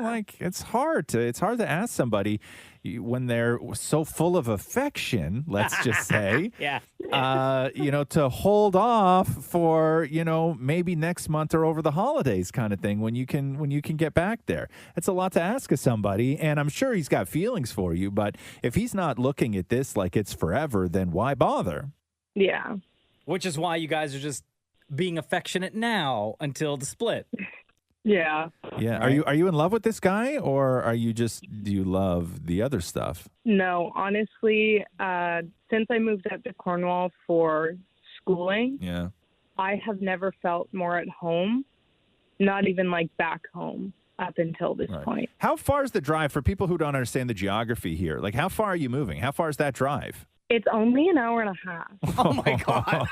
S8: Like it's hard to ask somebody when they're so full of affection, let's just say, to hold off for, maybe next month or over the holidays kind of thing when you can get back there. It's a lot to ask of somebody, and I'm sure he's got feelings for you, but if he's not looking at this like it's forever, then why bother?
S21: Yeah.
S2: Which is why you guys are just being affectionate now until the split.
S21: Yeah.
S8: Yeah. Are you in love with this guy, or do you love the other stuff?
S21: No, honestly, since I moved up to Cornwall for schooling,
S8: Yeah.
S21: I have never felt more at home, not even like back home up until this point.
S8: How far is the drive for people who don't understand the geography here? Like, how far are you moving? How far is that drive?
S21: It's only an hour and a half.
S2: Oh, my God.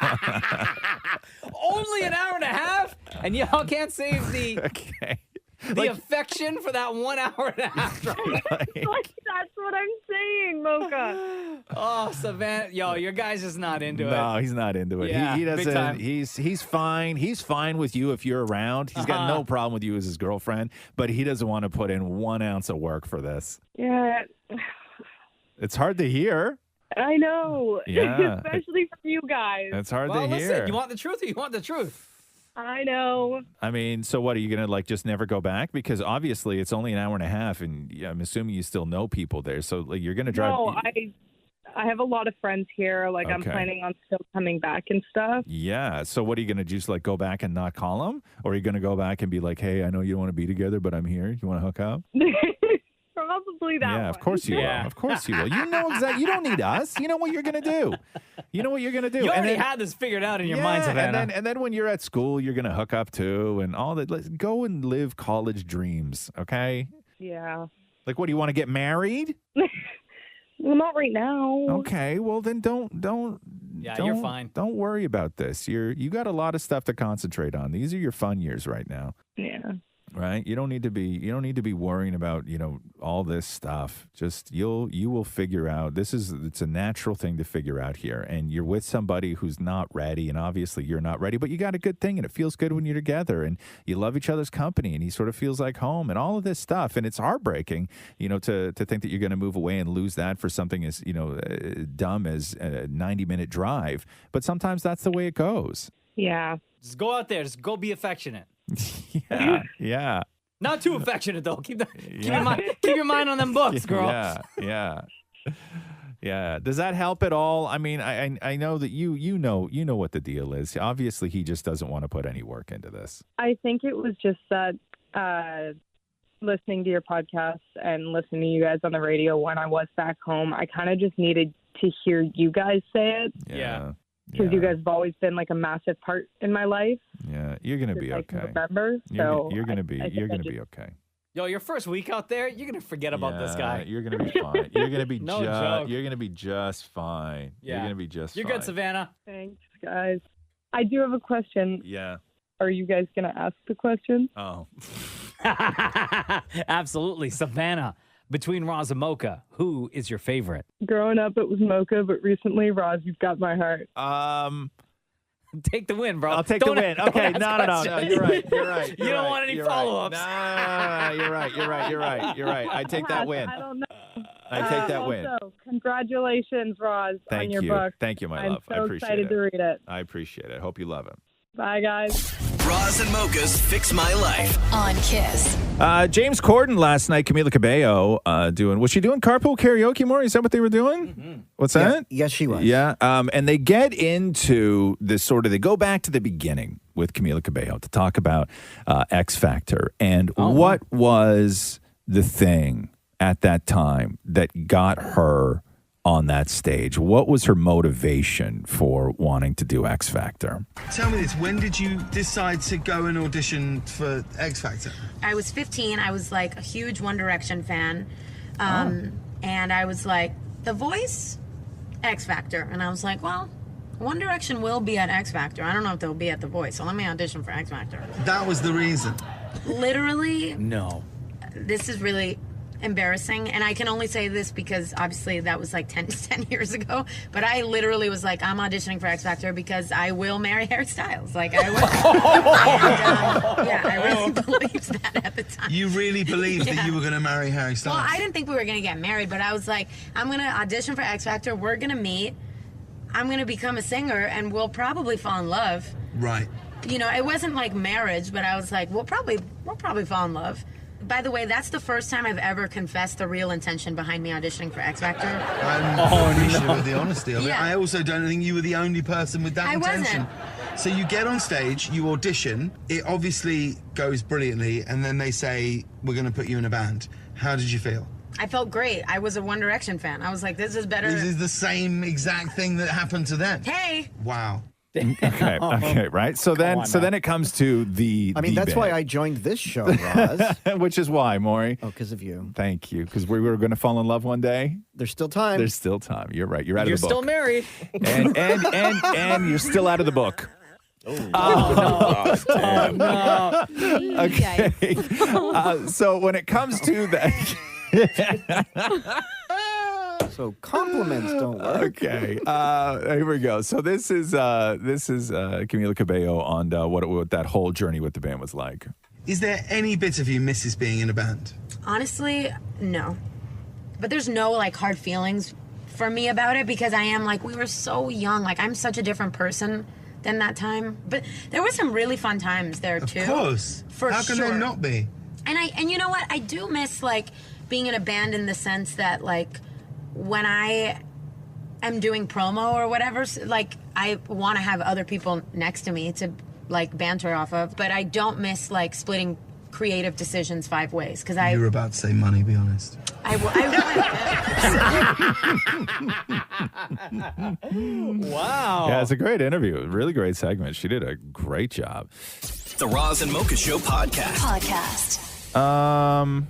S2: Only an hour and a half? And y'all can't save the affection for that 1 hour and a half drive?
S21: That's what I'm saying, Mocha.
S2: Oh, Savannah. Yo, your guy's just not into it.
S8: No, he's not into it.
S2: Yeah,
S8: he
S2: big
S8: doesn't.
S2: time.
S8: He's fine. He's fine with you if you're around. He's got no problem with you as his girlfriend, but he doesn't want to put in 1 ounce of work for this.
S21: Yeah.
S8: It's hard to hear.
S21: I know.
S8: Yeah.
S21: Especially from you guys.
S8: It's hard to
S2: Listen,
S8: hear.
S2: you want the truth or you want the truth?
S21: I know.
S8: I mean, so what, are you going to like just never go back? Because obviously it's only an hour and a half, and I'm assuming you still know people there. So like, you're going to drive.
S21: No, I have a lot of friends here. Like, I'm
S8: Okay.
S21: planning on still coming back and stuff.
S8: Yeah. So what are you going to just like go back and not call him? Or are you going to go back and be like, hey, I know you don't want to be together, but I'm here. You want to hook up?
S21: Probably that
S8: Yeah,
S21: one.
S8: of course you will. Of course you will. You know exactly. You don't need us. You know what you're going to do. You know what you're going to do.
S2: You
S8: And
S2: already
S8: then-
S2: had this figured out in your mind, Savannah.
S8: and then when you're at school, you're going to hook up too and all that. Let's go and live college dreams, okay?
S21: Yeah.
S8: Like, what, do you want to get married?
S21: Well, not right now.
S8: Okay, well then don't.
S2: Yeah, you're fine.
S8: Don't worry about this. You got a lot of stuff to concentrate on. These are your fun years right now.
S21: Yeah.
S8: Right? You don't need to be worrying about, all this stuff. Just you will figure out. It's a natural thing to figure out here. And you're with somebody who's not ready, and obviously you're not ready, but you got a good thing and it feels good when you're together and you love each other's company and he sort of feels like home and all of this stuff. And it's heartbreaking, to think that you're going to move away and lose that for something as, dumb as a 90-minute drive. But sometimes that's the way it goes.
S21: Yeah.
S2: Just go out there. Just go be affectionate.
S8: Yeah.
S2: Not too affectionate, though. Keep your mind on them books, girl.
S8: Yeah. Does that help at all? I mean, I know that you know what the deal is. Obviously, he just doesn't want to put any work into this.
S21: I think it was just that listening to your podcast and listening to you guys on the radio when I was back home, I kind of just needed to hear you guys say it.
S2: Yeah.
S21: Because you guys have always been like a massive part in my life.
S8: Yeah, you're gonna be
S21: since I
S8: okay.
S21: can remember.
S8: You're gonna be okay.
S2: Yo, your first week out there, you're gonna forget about this guy.
S8: You're gonna be fine. You're gonna be
S2: No joke.
S8: You're gonna be just fine.
S2: Yeah.
S8: You're gonna be just
S2: You're
S8: fine.
S2: good, Savannah.
S21: Thanks, guys. I do have a question.
S8: Yeah.
S21: Are you guys going to ask the question?
S8: Oh.
S2: Absolutely. Savannah, between Roz and Mocha, who is your favorite?
S21: Growing up, it was Mocha, but recently, Roz, you've got my heart.
S2: Take the win, bro.
S8: I'll take the win. Okay, no. You're right.
S2: You don't want any follow-ups.
S8: No, you're right. I take that win.
S21: I don't know.
S8: I take that win.
S21: Also, congratulations, Roz,
S8: Thank
S21: on your
S8: you.
S21: book.
S8: Thank you, my
S21: I'm
S8: love. I
S21: so
S8: appreciate
S21: excited
S8: it.
S21: to read it.
S8: I appreciate it. Hope you love it.
S21: Bye, guys.
S1: Roz and Mocha's Fix My Life.
S3: On Kiss.
S8: James Corden last night, Camila Cabello was she doing carpool karaoke more? Is that what they were doing?
S2: Mm-hmm.
S8: What's that?
S9: Yes, she was.
S8: Yeah. And they get into this they go back to the beginning with Camila Cabello to talk about X Factor and what was the thing at that time that got her on that stage. What was her motivation for wanting to do X Factor?
S5: Tell me this, when did you decide to go and audition for X Factor?
S22: I was 15. I was like a huge One Direction fan. And I was like, The Voice, X Factor. And I was like, well, One Direction will be at X Factor. I don't know if they'll be at The Voice, so let me audition for X Factor.
S5: That was the reason?
S22: Literally,
S2: no.
S22: This is really embarrassing. And I can only say this because obviously that was like 10 years ago. But I literally was like, I'm auditioning for X Factor because I will marry Harry Styles. Like, I will. Yeah, I really believed that at the time.
S5: You really believed that you were going to marry Harry Styles?
S22: Well, I didn't think we were going to get married, but I was like, I'm going to audition for X Factor. We're going to meet. I'm going to become a singer, and we'll probably fall in love.
S5: Right.
S22: You know, it wasn't like marriage, but I was like, we'll probably fall in love. By the way, that's the first time I've ever confessed the real intention behind me auditioning for X Factor.
S5: I'm appreciative of the honesty of it. I also don't think you were the only person with that intention.
S22: Wasn't.
S5: So you get on stage, you audition, it obviously goes brilliantly, and then they say, we're going to put you in a band. How did you feel?
S22: I felt great. I was a One Direction fan. I was like, this is better.
S5: This is the same exact thing that happened to them.
S22: Hey!
S5: Wow.
S8: Okay, right. So then it comes to the.
S9: I mean, that's why I joined this show, Roz.
S8: Which is why, Maury.
S9: Oh, because of you.
S8: Thank you. Because we were going to fall in love one day.
S9: There's still time.
S8: There's still time. You're right. You're out
S2: You're
S8: of the book.
S2: still married.
S8: And you're still out of the book.
S2: Oh, no.
S8: Okay. So when it comes to that.
S9: So compliments don't work.
S8: Okay. Here we go. So this is Camila Cabello on what that whole journey with the band was like.
S5: Is there any bit of you misses being in a band?
S22: Honestly, no. But there's no, like, hard feelings for me about it because I am, like, we were so young. Like, I'm such a different person than that time. But there were some really fun times there, too.
S5: Of course. How can there not be?
S22: And you know what? I do miss, like, being in a band in the sense that, like, when I am doing promo or whatever, like, I want to have other people next to me to, like, banter off of. But I don't miss, like, splitting creative decisions 5 ways. Because
S5: You were about to say money, be honest.
S2: Wow.
S8: Yeah, it's a great interview. Really great segment. She did a great job.
S1: The Roz and Mocha Show podcast.
S9: Oh,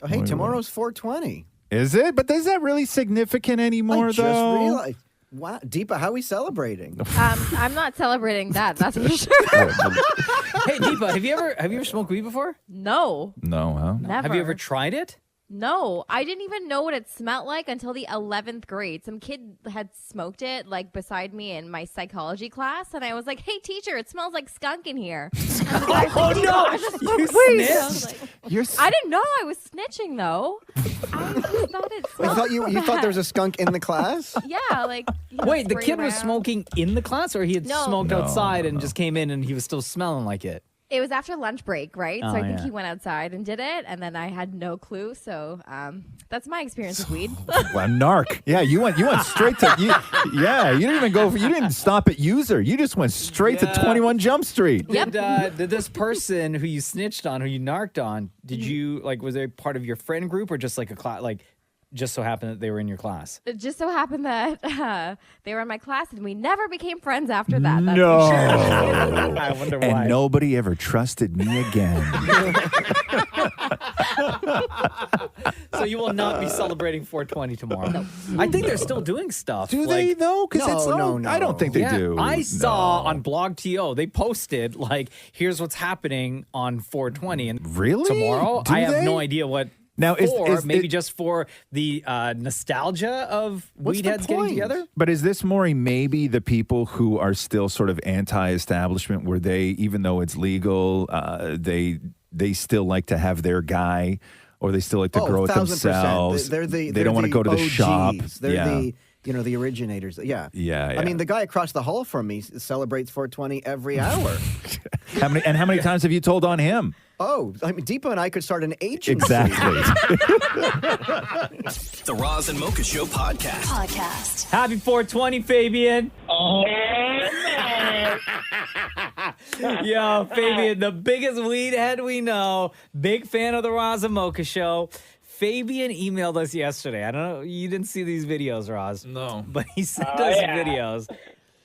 S9: hey, tomorrow's 420.
S8: Is it? But is that really significant anymore,
S9: I just
S8: though?
S9: realized. Wow, Deepa, how are we celebrating?
S6: I'm not celebrating that. That's for sure.
S2: Hey, Deepa, have you ever smoked weed before?
S6: No.
S8: No, huh?
S6: Never.
S2: Have you ever tried it?
S6: No, I didn't even know what it smelled like until the 11th grade. Some kid had smoked it like beside me in my psychology class, and I was like, "Hey, teacher, it smells like skunk in here."
S2: Oh no! You snitched.
S6: I didn't know I was snitching though. I just thought it
S9: I
S6: smelled
S9: thought you thought
S6: bad.
S9: there was a skunk in the class?
S6: Yeah, like.
S2: Wait, the
S6: spray
S2: kid was
S6: around.
S2: smoking in the class, or he had
S6: No.
S2: smoked
S8: No,
S2: outside and just came in and he was still smelling like it?
S6: It was after lunch break, right?
S2: Oh,
S6: So I think
S2: yeah.
S6: he went outside and did it, and then I had no clue. So that's my experience with weed.
S8: Well, narc. Yeah, you went straight to you didn't even you didn't stop at user. You just went straight to 21 Jump Street.
S2: Did this person who you snitched on, who you narked on, did you was they part of your friend group or just like a class, like just so happened that they were in your class?
S6: It just so happened that they were in my class, and we never became friends after that. That's
S8: No.
S6: for sure.
S2: I wonder why.
S8: And nobody ever trusted me again.
S2: So you will not be celebrating 420 tomorrow. I think they're still doing stuff.
S8: Do they though? Because
S9: No, no.
S8: I don't think they do.
S2: I saw
S8: No.
S2: on BlogTO they posted like, here's what's happening on 420, and
S8: Really?
S2: tomorrow
S8: Do
S2: I have
S8: they?
S2: no idea what.
S8: Now, is
S2: maybe
S8: it-
S2: just for the nostalgia of
S9: What's
S2: weed
S9: the
S2: heads getting
S9: point?
S2: together.
S8: But is this, Maury, maybe the people who are still sort of anti-establishment, where they, even though it's legal, they still like to have their guy, or they still like to grow it
S9: 1000%.
S8: themselves.
S9: They
S8: don't want to go to the
S9: OGs.
S8: shop.
S9: They're the originators. Yeah.
S8: Yeah.
S9: I mean, the guy across the hall from me celebrates 420 every hour.
S8: how many times have you told on him?
S9: Oh, I mean, Deepa and I could start an agency.
S8: Exactly.
S1: The Roz and Mocha Show podcast.
S2: Happy 420, Fabian. Yo, Fabian, the biggest weed head we know. Big fan of the Roz and Mocha Show. Fabian emailed us yesterday. I don't know. You didn't see these videos, Roz.
S16: No.
S2: But he sent us videos.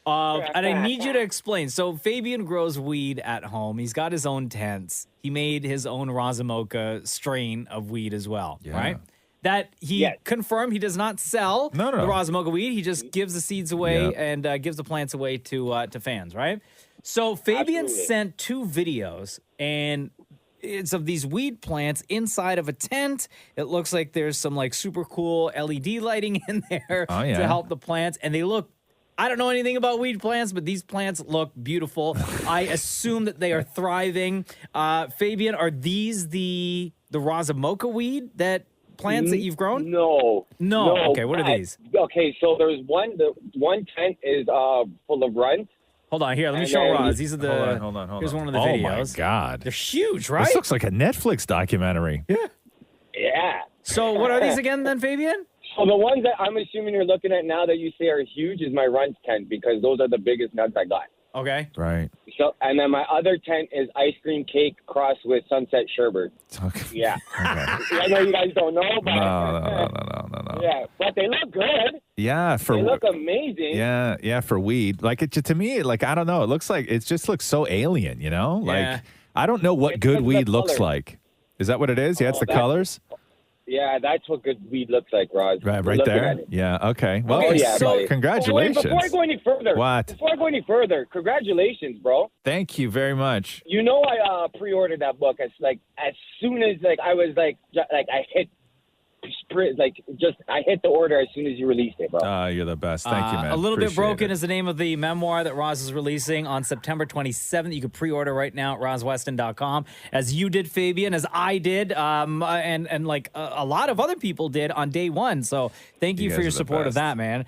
S2: And I need you to explain. So Fabian grows weed at home. He's got his own tents. He made his own Razamoka strain of weed as well, right? That he confirmed he does not sell the Razamoka weed. He just gives the seeds away and gives the plants away to fans, right? So Fabian sent 2 videos, and It's of these weed plants inside of a tent. It looks like there's some like super cool LED lighting in there to help the plants. And they look, I don't know anything about weed plants, but these plants look beautiful. I assume that they are thriving. Fabian, are these the Razamoka weed plants that you've grown?
S4: No.
S2: Okay, what are these?
S4: Okay, so there's one. The one tent is full of runs.
S2: Hold on, here. Let me show Roz. These are the.
S8: Hold on.
S2: Here's one of the
S8: oh
S2: videos.
S8: My God,
S2: they're huge, right?
S8: This looks like a Netflix documentary.
S4: Yeah.
S2: So what are these again, then, Fabian?
S4: So the ones that I'm assuming you're looking at now that you say are huge is my runs tent because those are the biggest nuts I got.
S2: Okay.
S8: Right.
S4: So and then my other tent is ice cream cake crossed with sunset sherbet. Yeah. I know you guys don't know, but
S8: No.
S4: Yeah, but they look good.
S8: Yeah,
S4: They look amazing.
S8: Yeah, for weed. Like to me, like I don't know. It just looks so alien, you know? Like I don't know what good weed looks like. Is that what it is? Yeah, it's the colors.
S4: Yeah, that's what good weed looks like, Roz.
S8: Right
S4: Looking
S8: there.
S4: at it.
S8: Yeah. Okay. Well,
S4: buddy.
S8: congratulations.
S4: Before I go any further, congratulations, bro.
S8: Thank you very much.
S4: You know, I pre-ordered that book as soon as I was I hit. I hit the order as soon as you released it, bro.
S8: You're the best. Thank you, man.
S2: A Little Bit
S8: Appreciate
S2: Broken
S8: it.
S2: is the name of the memoir that Roz is releasing on September 27th. You can pre-order right now at rozweston.com, as you did, Fabian, as I did, and like a lot of other people did on day one. So thank you for
S4: guys
S2: your
S4: are the
S2: support of
S4: best.
S2: that, man.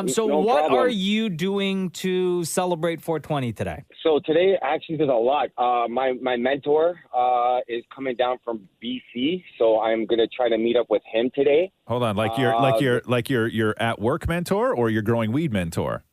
S2: So
S4: No
S2: what
S4: problem.
S2: are you doing to celebrate 420 today?
S4: So today, actually, there's a lot. My mentor is coming down from BC, so I'm gonna try to meet up with him today.
S8: Hold on, like your at work mentor or your growing weed mentor?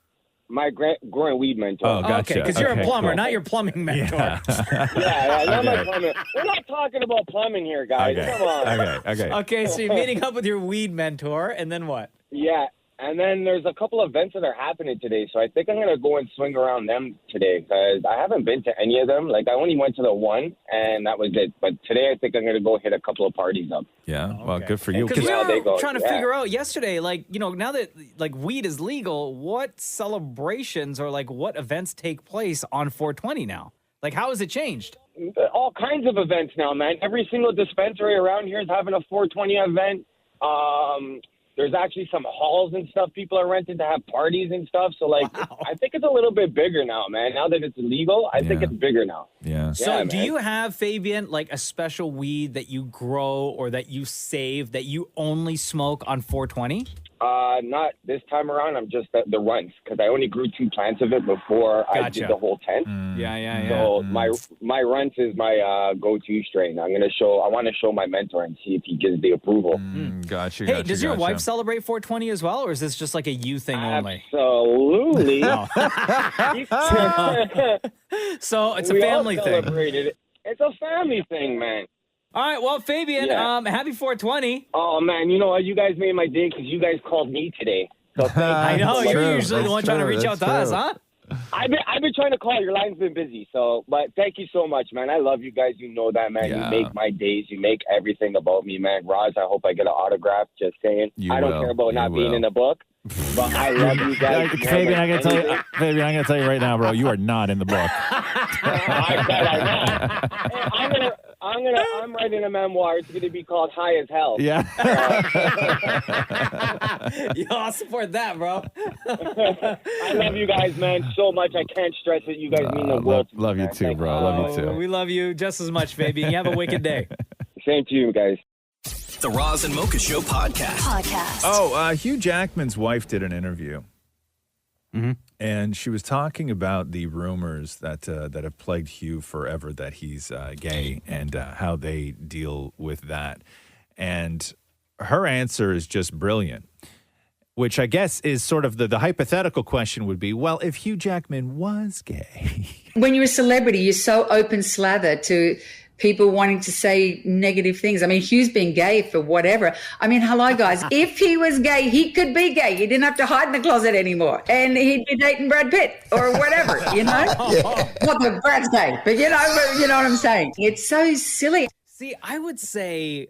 S4: My growing weed mentor.
S8: Oh, gotcha.
S2: Okay, because you're a plumber,
S8: cool.
S2: not your plumbing mentor.
S4: Yeah, not my plumber. We're not talking about plumbing here, guys.
S8: Okay.
S4: Come on.
S2: Okay, so you're meeting up with your weed mentor, and then what?
S4: Yeah, and then there's a couple of events that are happening today, so I think I'm going to go and swing around them today because I haven't been to any of them. Like, I only went to the one, and that was it. But today I think I'm going to go hit a couple of parties up.
S8: Yeah, well, good for you.
S2: Because we were trying to
S4: Yeah.
S2: figure out yesterday, like, you know, now that like weed is legal, what celebrations or like what events take place on 420 now? Like, how has it changed?
S4: All kinds of events now, man. Every single dispensary around here is having a 420 event. There's actually some halls and stuff people are renting to have parties and stuff. So, like, I think it's a little bit bigger now, man. Now that it's illegal, I think it's bigger now.
S8: Yeah.
S2: So do you have, Fabian, like a special weed that you grow or that you save that you only smoke on 420?
S4: Not this time around. I'm just the runs because I only grew 2 plants of it before I
S2: Gotcha.
S4: did the whole tent.
S2: Yeah.
S4: So my runs is my go-to strain. I want to show my mentor and see if he gives the approval.
S8: Gotcha.
S2: Hey, does your wife celebrate 420 as well, or is this just like a you thing only?
S4: Absolutely.
S2: So it's a
S4: We all
S2: family thing.
S4: celebrated it. It's a family thing, man.
S2: All right, well, Fabian, happy 420.
S4: Oh, man, you know what? You guys made my day because you guys called me today. So thank
S2: I
S4: you.
S2: know, you're usually the one trying to reach out to us, huh?
S4: I've been trying to call. Your line's been busy. But thank you so much, man. I love you guys. You know that, man.
S8: Yeah.
S4: You make my days. You make everything about me, man. Roz, I hope I get an autograph. Just saying. I don't care about not being in the book, but I love you guys.
S8: Fabian, I'm gonna tell you right now, bro. You are not in the book.
S4: I'm writing a memoir. It's going to be called High as Hell.
S8: Yeah.
S2: Yo, I'll support that, bro.
S4: I love you guys, man, so much. I can't stress it. You guys mean the world to me,
S8: Love you
S4: man.
S8: too,
S4: Thank
S8: bro. Love you too.
S2: We love you just as much, Fabian. You have a wicked day.
S4: Same to you guys.
S1: The Roz and Mocha Show podcast.
S8: Oh, Hugh Jackman's wife did an interview. And she was talking about the rumors that have plagued Hugh forever that he's gay and how they deal with that. And her answer is just brilliant, which I guess is sort of the hypothetical question would be, well, if Hugh Jackman was gay.
S11: When you're a celebrity, you're so open slather to people wanting to say negative things. I mean, Hugh's been gay for whatever. I mean, hello, guys. If he was gay, he could be gay. He didn't have to hide in the closet anymore. And he'd be dating Brad Pitt or whatever, you know? Not that Brad's gay, but you know what I'm saying? It's so silly.
S2: See, I would say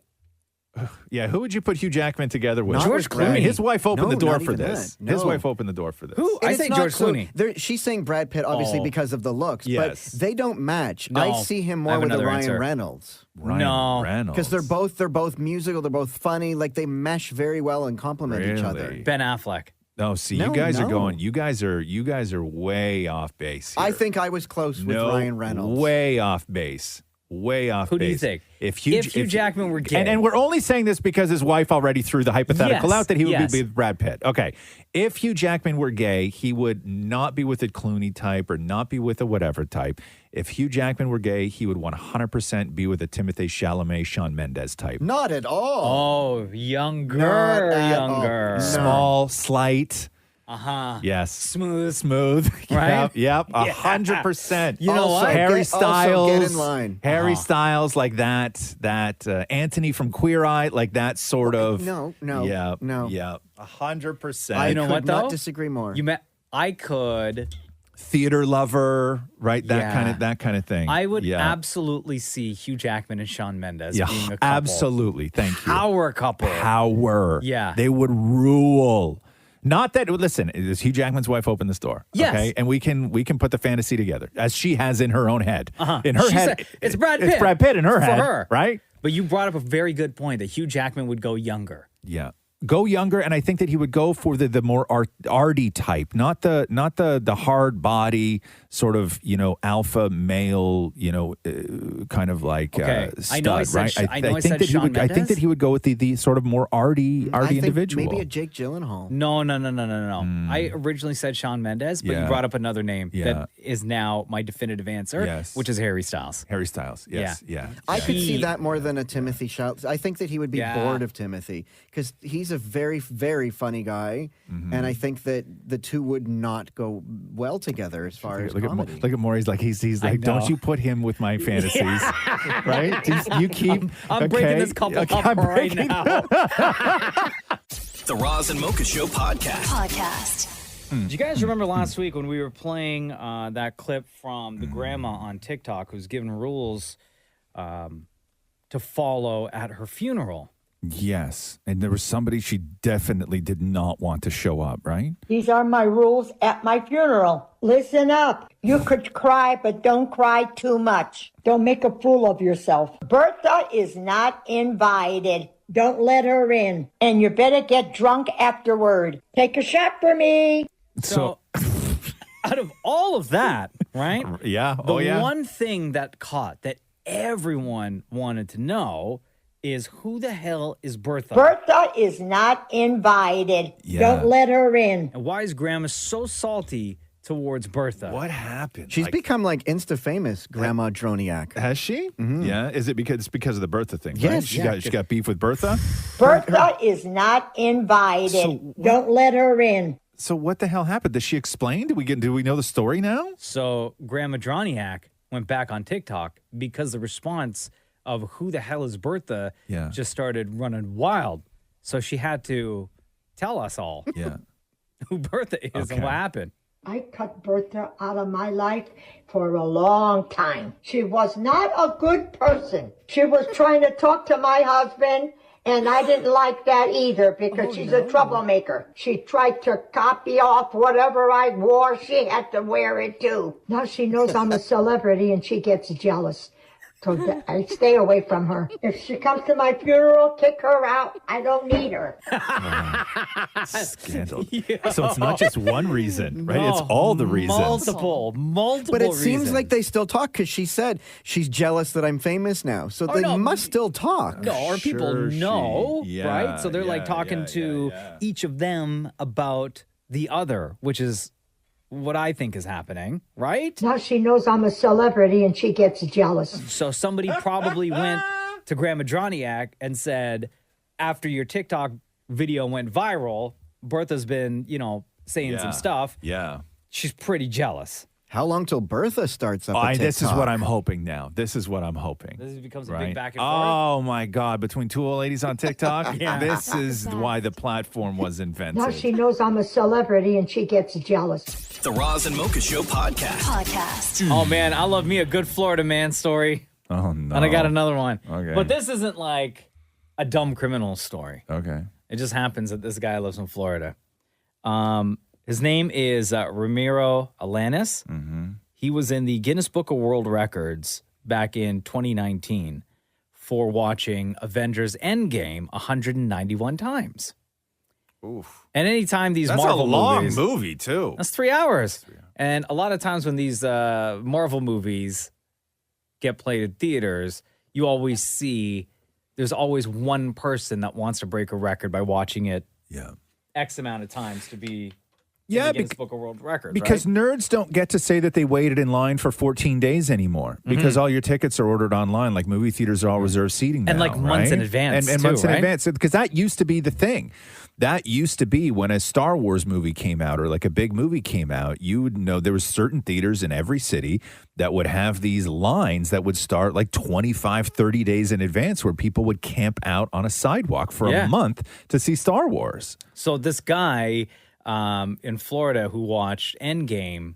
S8: Yeah, who would you put Hugh Jackman together with?
S9: Not
S2: George
S9: with Brad.
S2: Clooney.
S8: His wife opened
S9: No,
S8: the door
S9: not
S8: for
S9: even
S8: this.
S9: that.
S8: His
S9: No.
S8: wife opened the door for this.
S2: Who?
S9: And
S2: I
S9: it's
S2: say
S9: not
S2: George
S9: Clo-
S2: Clooney.
S9: She's saying Brad Pitt, obviously,
S8: Oh.
S9: because of the looks.
S8: Yes.
S9: But they don't match.
S2: No.
S9: I see him
S2: I
S9: more
S2: have
S9: with a
S2: another
S9: Ryan
S2: answer.
S9: Reynolds.
S2: No.
S8: Reynolds.
S9: Because they're both musical, they're both funny, like they mesh very well and complement each other.
S8: Really?
S2: Ben Affleck.
S8: No, see,
S9: No,
S8: you guys are
S9: no.
S8: going. You guys are way off base. Here.
S9: I think I was close with
S8: No,
S9: Ryan Reynolds.
S8: way off base. Way off
S2: Who
S8: base.
S2: do you think?
S8: If Hugh
S2: Jackman were gay.
S8: and we're only saying this because his wife already threw the hypothetical
S2: Yes,
S8: out that he would
S2: yes.
S8: be with Brad Pitt. Okay. If Hugh Jackman were gay, he would not be with a Clooney type or not be with a whatever type. If Hugh Jackman were gay, he would 100% be with a Timothée Chalamet, Shawn Mendes type.
S9: Not at all.
S2: Oh, younger.
S9: Not at all.
S2: Younger.
S9: No.
S8: Small, slight.
S2: Uh-huh.
S8: Yes.
S2: Smooth.
S8: Yep.
S2: Right?
S8: Yep.
S2: Yeah.
S8: 100%.
S2: You know what?
S8: Harry
S9: Also
S8: Styles.
S9: get in line.
S8: Harry
S2: Uh-huh.
S8: Styles, like that. Anthony from Queer Eye, like that sort of.
S9: No.
S8: Yeah.
S9: No.
S8: Yeah. 100%.
S9: I
S2: You know
S9: could
S2: what,
S9: not
S2: though?
S9: disagree more.
S2: I could.
S8: Theater lover, right? That
S2: Yeah.
S8: kind of thing.
S2: I would
S8: yeah.
S2: absolutely see Hugh Jackman and Shawn Mendes
S8: Yeah,
S2: being a couple.
S8: absolutely. Thank you.
S2: Power couple.
S8: Power.
S2: Yeah.
S8: They would rule. Not that. Listen, is Hugh Jackman's wife open this door?
S2: Yes.
S8: Okay, and we can put the fantasy together as she has in her own head.
S2: Uh-huh.
S8: In her
S2: She
S8: head,
S2: said- it's Brad Pitt.
S8: It's Brad Pitt in her
S2: For
S8: head,
S2: her.
S8: right?
S2: But you brought up a very good point that Hugh Jackman would go younger.
S8: Yeah. Go younger, and I think that he would go for the more arty type, not the hard body sort of alpha male kind of like
S2: Okay.
S8: stud,
S2: I know I said
S8: right?
S2: Sh- I know I said
S8: that he
S2: Shawn
S8: would. I think
S2: Mendes.
S8: that he would go with the sort of more arty
S9: I think
S8: individual.
S9: maybe a Jake Gyllenhaal.
S2: No. I originally said Shawn Mendes, but
S8: Yeah.
S2: you brought up another name
S8: Yeah.
S2: that is now my definitive answer,
S8: Yes.
S2: which is Harry Styles.
S8: Harry Styles, yes, yeah.
S9: I could see
S2: He-
S9: that more than a Timothy Chalamet. I think that he would be
S2: Yeah.
S9: bored of Timothy because he's a very, very funny guy,
S8: Mm-hmm.
S9: and I think that the two would not go well together as far as
S8: Look
S9: comedy.
S8: at Maury's like he's
S2: I
S8: like, don't
S2: know.
S8: you put him with my fantasies, right? You keep.
S2: I'm breaking this couple
S8: Okay,
S2: up
S8: I'm
S2: right
S8: breaking-
S2: now.
S1: The Roz and Mocha Show podcast.
S2: Did you guys remember last week when we were playing that clip from the grandma on TikTok who's given rules to follow at her funeral?
S8: Yes, and there was somebody she definitely did not want to show up, right?
S10: These are my rules at my funeral. Listen up. You could cry, but don't cry too much. Don't make a fool of yourself. Bertha is not invited. Don't let her in. And you better get drunk afterward. Take a shot for me.
S2: So out of all of that, right?
S8: Yeah.
S2: The
S8: Oh, yeah.
S2: one thing that caught that everyone wanted to know is who the hell is Bertha?
S10: Bertha is not invited.
S8: Yeah.
S10: Don't let her in.
S2: And why is Grandma so salty towards Bertha?
S8: What happened?
S9: She's become like Insta famous, Grandma Droniak.
S8: Has she? Yeah. Is it because of the Bertha thing? Right?
S9: Yes,
S8: She
S9: yeah.
S8: got beef with Bertha.
S10: Bertha is not invited.
S8: So-
S10: Don't let her in.
S8: So what the hell happened? Does she explain? Do we know the story now?
S2: So Grandma Droniak went back on TikTok because the response of who the hell is Bertha
S8: Yeah.
S2: just started running wild. So she had to tell us all
S8: Yeah.
S2: who Bertha is
S8: Okay.
S2: and what happened.
S10: I cut Bertha out of my life for a long time. She was not a good person. She was trying to talk to my husband, and I didn't like that either because she's a troublemaker. She tried to copy off whatever I wore. She had to wear it too. Now she knows I'm a celebrity and she gets jealous. So I stay away from her. If she comes to my funeral, kick her out. I don't need her.
S8: Scandal. So it's not just one reason, right? It's
S2: No,
S8: all the reasons.
S2: Multiple
S9: But it seems
S2: reasons.
S9: like they still talk because she said she's jealous that I'm famous now. So they
S2: no.
S9: must still talk.
S2: No, or people know,
S8: Yeah,
S2: right? So they're like talking to each of them about the other, which is what I think is happening, right?
S10: Now she knows I'm a celebrity and she gets jealous.
S2: So somebody probably went to Grandma Droniak and said, after your TikTok video went viral, Bertha's been, saying some stuff.
S8: Yeah.
S2: She's pretty jealous.
S9: How long till Bertha starts up? a
S8: This is
S9: TikTok?
S8: what I'm hoping now. This is what I'm hoping.
S2: This becomes a
S8: Right?
S2: big back and forth.
S8: Oh my God! Between two old ladies on TikTok,
S2: Yeah.
S8: this is why the platform was invented.
S10: Now she knows I'm a celebrity and she gets jealous.
S1: The Roz and Mocha Show podcast.
S2: Oh man, I love me a good Florida man story.
S8: Oh no!
S2: And I got another one.
S8: Okay.
S2: But this isn't like a dumb criminal story.
S8: Okay.
S2: It just happens that this guy lives in Florida. His name is Ramiro Alanis.
S8: Mm-hmm.
S2: He was in the Guinness Book of World Records back in 2019 for watching Avengers Endgame 191 times.
S8: Oof.
S2: And anytime these
S8: That's
S2: Marvel
S8: a long
S2: movies,
S8: movie, too.
S2: That's 3 hours. And a lot of times when these Marvel movies get played in theaters, you always see there's always one person that wants to break a record by watching it X amount of times to be in the Guinness Book of World Records.
S8: Because
S2: right?
S8: nerds don't get to say that they waited in line for 14 days anymore because all your tickets are ordered online. Like movie theaters are all reserved seating now,
S2: And like months in
S8: right?
S2: advance,
S8: And
S2: too,
S8: months in
S2: right?
S8: advance. Because that used to be the thing. That used to be when a Star Wars movie came out or like a big movie came out, you would know there was certain theaters in every city that would have these lines that would start like 25, 30 days in advance where people would camp out on a sidewalk for a month to see Star Wars.
S2: So this guy in Florida who watched Endgame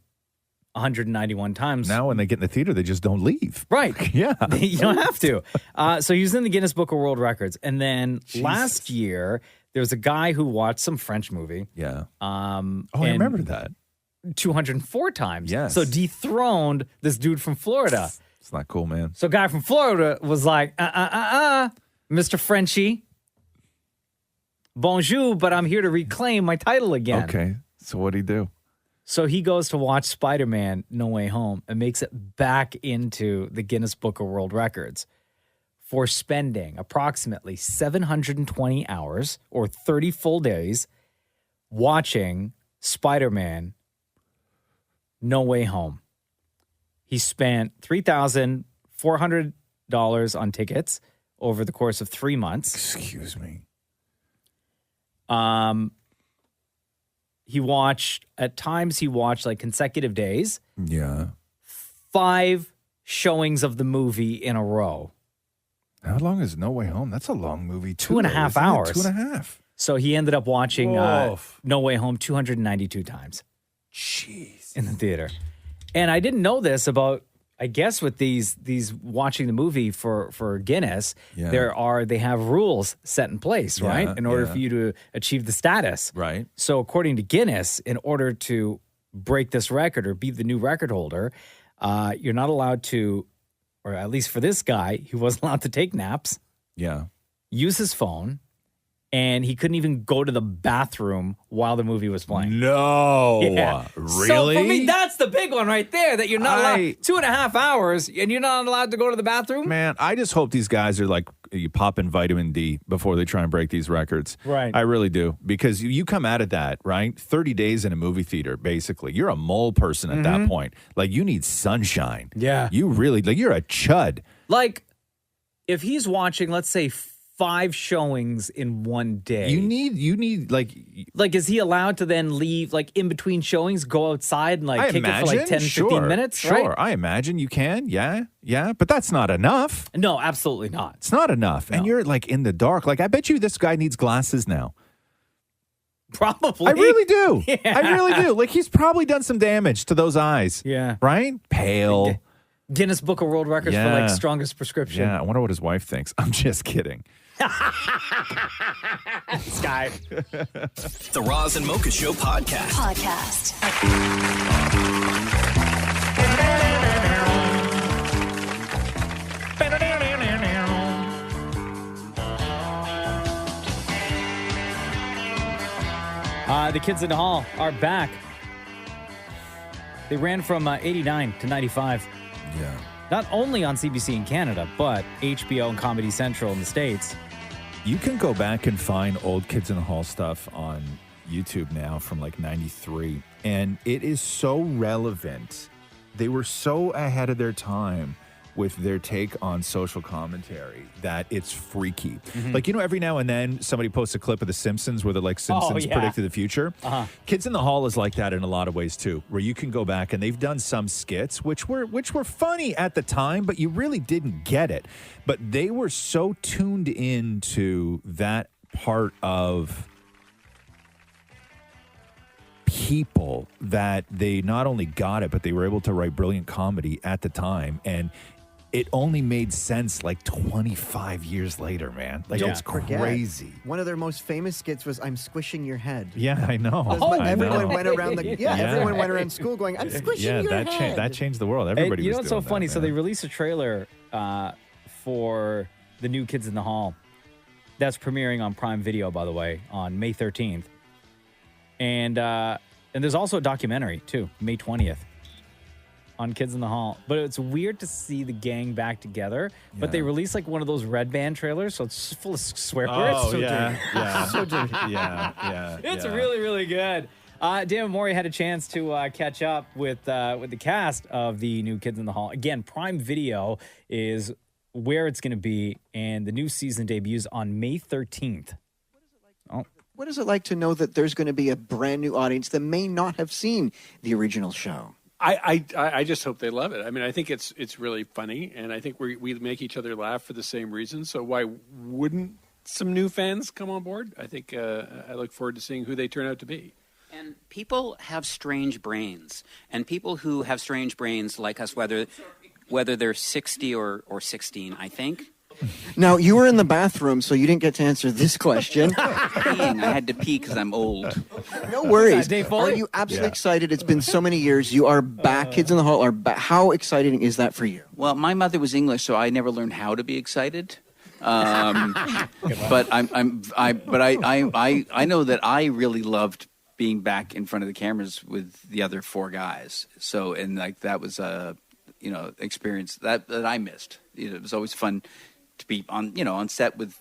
S2: 191 times.
S8: Now when they get in the theater, they just don't leave.
S2: Right.
S8: Yeah.
S2: You don't have to. So he was in the Guinness Book of World Records. And then last year, there was a guy who watched some French movie.
S8: Yeah.
S2: I
S8: remember that.
S2: 204 times.
S8: Yes.
S2: So dethroned this dude from Florida.
S8: It's not cool, man.
S2: So guy from Florida was like, Mr. Frenchie, bonjour, but I'm here to reclaim my title again.
S8: Okay. So what'd he do?
S2: So he goes to watch Spider-Man No Way Home and makes it back into the Guinness Book of World Records for spending approximately 720 hours or 30 full days watching Spider-Man No Way Home. He spent $3,400 on tickets over the course of 3 months.
S8: Excuse me.
S2: He watched like consecutive days.
S8: Yeah.
S2: 5 showings of the movie in a row.
S8: How long is No Way Home? That's a long movie, too.
S2: 2.5
S8: isn't it?
S2: hours.
S8: 2.5.
S2: So he ended up watching
S8: Woof.
S2: No Way Home 292 times.
S8: Jeez.
S2: In the theater. And I didn't know this about, I guess with these watching the movie for Guinness,
S8: Yeah.
S2: they have rules set in place,
S8: Yeah,
S2: right? In order
S8: yeah.
S2: for you to achieve the status.
S8: Right.
S2: So according to Guinness, in order to break this record or be the new record holder, you're not allowed to, or at least for this guy, he wasn't allowed to take naps.
S8: Yeah.
S2: Use his phone, and he couldn't even go to the bathroom while the movie was playing.
S8: No.
S2: Yeah.
S8: Really?
S2: So for me, that's the big one right there, that you're not allowed 2.5 hours and you're not allowed to go to the bathroom.
S8: Man, I just hope these guys are like, you pop in vitamin D before they try and break these records.
S2: Right.
S8: I really do. Because you come out of that, right? 30 days in a movie theater, basically. You're a mole person at that point. Like, you need sunshine.
S2: Yeah.
S8: You really, like, you're a chud.
S2: Like, if he's watching, let's say, 5 showings in one day.
S8: You need
S2: like, is he allowed to then leave, like, in between showings, go outside and, like,
S8: I
S2: kick
S8: imagine,
S2: it for, like, 10, 15 minutes?
S8: Sure,
S2: Right?
S8: I imagine you can. Yeah, but that's not enough.
S2: No, absolutely not.
S8: It's not enough. And you're, like, in the dark. Like, I bet you this guy needs glasses now.
S2: Probably.
S8: I really do.
S2: Yeah.
S8: I really do. Like, he's probably done some damage to those eyes.
S2: Yeah.
S8: Right? Pale.
S2: Guinness Book of World Records for, like, strongest prescription.
S8: Yeah, I wonder what his wife thinks. I'm just kidding.
S2: This guy.
S1: The Roz and Mocha Show podcast.
S2: The kids in the hall are back. They ran from 89 to 95.
S8: Yeah.
S2: Not only on CBC in Canada, but HBO and Comedy Central in the States.
S8: You can go back and find old Kids in the Hall stuff on YouTube now from like 93. And it is so relevant. They were so ahead of their time with their take on social commentary that it's freaky. Like, you know, every now and then somebody posts a clip of The Simpsons where they're like, Simpsons predicted the future. Kids in the Hall is like that in a lot of ways too, where you can go back and they've done some skits which were funny at the time, but you really didn't get it. But they were so tuned into that part of people that they not only got it, but they were able to write brilliant comedy at the time. And it only made sense like 25 years later, man. Like, it's
S9: Forget.
S8: crazy.
S9: One of their most famous skits was "I'm squishing your head."
S8: Yeah, I know.
S9: Everyone went around everyone went around school going, "I'm squishing your
S8: that
S9: head."
S8: that changed the world. Everybody
S2: You
S8: was
S2: know what's so
S8: doing
S2: funny?
S8: that,
S2: So they
S8: man.
S2: released a trailer for the new Kids in the Hall. That's premiering on Prime Video, by the way, on May 13th. And there's also a documentary, too, May 20th, on Kids in the Hall. But it's weird to see the gang back together. But they released like one of those red band trailers, so it's full of swear words.
S8: Oh,
S2: So
S8: yeah,
S2: dirty.
S8: yeah.
S2: So dirty.
S8: Yeah.
S2: It's really, really good. Dan Mori had a chance to catch up with the cast of the new Kids in the Hall. Again, Prime Video is where it's going to be, and the new season debuts on May 13th.
S9: What is it like to know that there's going to be a brand new audience that may not have seen the original show?
S12: I just hope they love it. I mean, I think it's really funny, and I think we make each other laugh for the same reason. So why wouldn't some new fans come on board? I think I look forward to seeing who they turn out to be.
S14: And people have strange brains, and people who have strange brains like us, whether they're 60 or 16, I think.
S9: Now, you were in the bathroom, so you didn't get to answer this question.
S14: I had to pee because I'm old.
S9: No worries.
S14: Is that Dave Foley?
S9: Are you absolutely
S14: Yeah.
S9: excited? It's been so many years. You are back. Kids in the Hall are back. How exciting is that for you?
S14: Well, my mother was English, so I never learned how to be excited. But I know that I really loved being back in front of the cameras with the other four guys. So, and like that was a, experience that I missed. It was always fun to be on set with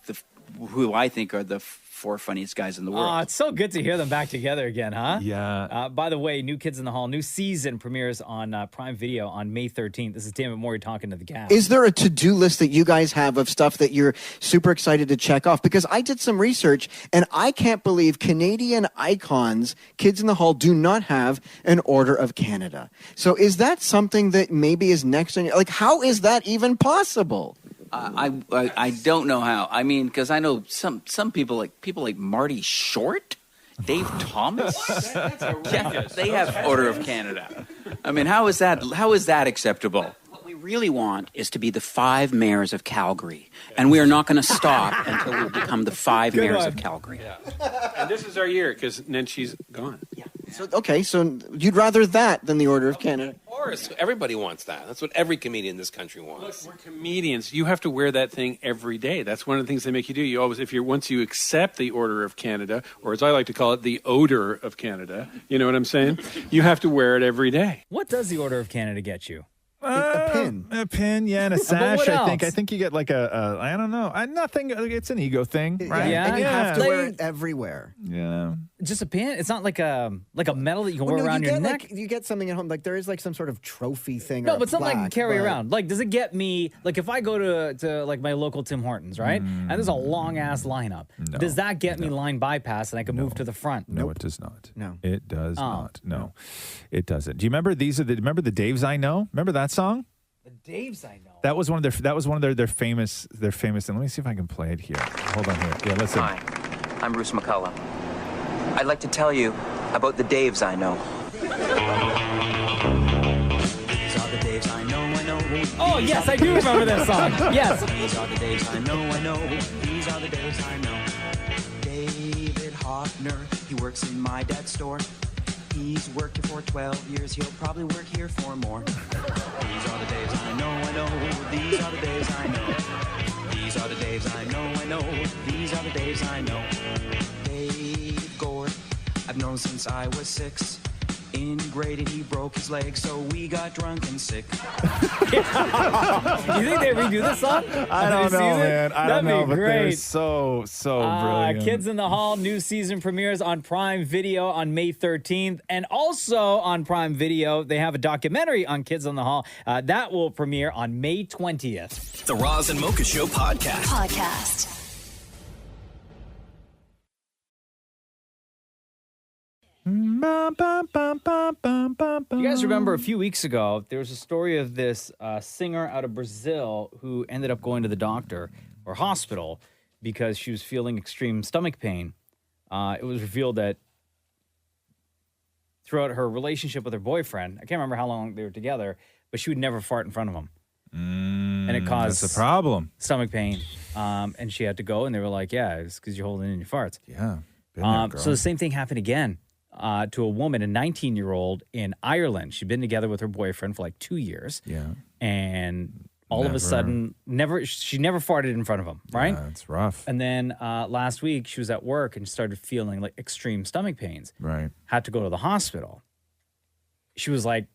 S14: who I think are the four funniest guys in the world.
S2: Oh, it's so good to hear them back together again, huh?
S8: Yeah.
S2: By the way, New Kids in the Hall, new season premieres on Prime Video on May 13th. This is Dammit Mori talking to the cast.
S9: Is there a to-do list that you guys have of stuff that you're super excited to check off? Because I did some research, and I can't believe Canadian icons, Kids in the Hall, do not have an Order of Canada. So is that something that maybe is next on your... Like, how is that even possible?
S14: I don't know how. I mean, because I know some people like Marty Short, Dave Thomas. Yeah, they have Order of Canada. I mean, how is that acceptable? What we really want is to be the 5 mayors of Calgary, and we are not going to stop until we become the 5 mayors of Calgary.
S12: And this is our year because then she's gone. Yeah.
S9: So you'd rather that than the Order of Canada?
S23: Of course, everybody wants that. That's what every comedian in this country wants.
S12: Look, we're comedians. You have to wear that thing every day. That's one of the things they make you do. You always, once you accept the Order of Canada, or as I like to call it, the odor of Canada. You know what I'm saying? You have to wear it every day.
S2: What does the Order of Canada get you?
S9: A pin.
S8: A pin, yeah, and a
S2: But
S8: sash,
S2: what
S8: I think.
S2: else?
S8: I think you get like I don't know. Nothing. It's an ego thing, right?
S2: Yeah.
S9: And you have to wear it everywhere.
S8: Yeah.
S2: Just a pin? It's not like a medal that you can wear around your neck?
S9: You get something at home. Like, there is like some sort of trophy thing.
S2: No,
S9: or
S2: but something I can
S9: plaque,
S2: carry
S9: but-
S2: around. Like, does it get me, like, if I go to like my local Tim Hortons, right? And there's a long ass lineup. Does that get me line bypass and I can move to the front?
S8: No, it does not.
S9: No.
S8: It does
S2: Oh.
S8: not. No, it doesn't. Do you remember remember the Daves I Know? Remember that song?
S2: The Daves I Know.
S8: That was one of their famous and let me see if I can play it here. Hold on here. Yeah, listen.
S24: Hi, I'm Bruce McCullough. I'd like to tell you about the Daves I know. These are the Daves I know.
S2: Oh, yes, I do remember that song. Yes.
S24: These are the Daves I know. These are the Daves I know. David Hoffner, he works in my dad's store. He's worked here for 12 years. He'll probably work here for more. These are the Daves I know. These are the Daves I know. These are the Daves I know. These are the Daves I know. Dave Gore, I've known since I was 6. In grade 8, he broke his leg, so we got drunk and sick.
S2: You think they redo this song?
S8: I don't know, man. I don't know,
S2: That'd be
S8: but they're
S2: great.
S8: so brilliant.
S2: Kids in the Hall, new season premieres on Prime Video on May 13th. And also on Prime Video, they have a documentary on Kids in the Hall. That will premiere on May 20th.
S1: The Roz and Mocha Show podcast.
S2: You guys remember a few weeks ago, there was a story of this singer out of Brazil who ended up going to the doctor or hospital because she was feeling extreme stomach pain. It was revealed that throughout her relationship with her boyfriend, I can't remember how long they were together, but she would never fart in front of him. and it caused
S8: That's the problem.
S2: stomach pain. And she had to go, and they were like, "Yeah, it's because you're holding in your farts."
S8: Yeah. Been there, girl.
S2: So the same thing happened again to a woman, a 19-year-old in Ireland. She'd been together with her boyfriend for like 2 years.
S8: Yeah.
S2: And all of a sudden, she never farted in front of him, right?
S8: Yeah, it's rough.
S2: And then last week, she was at work and started feeling like extreme stomach pains.
S8: Right.
S2: Had to go to the hospital. She was like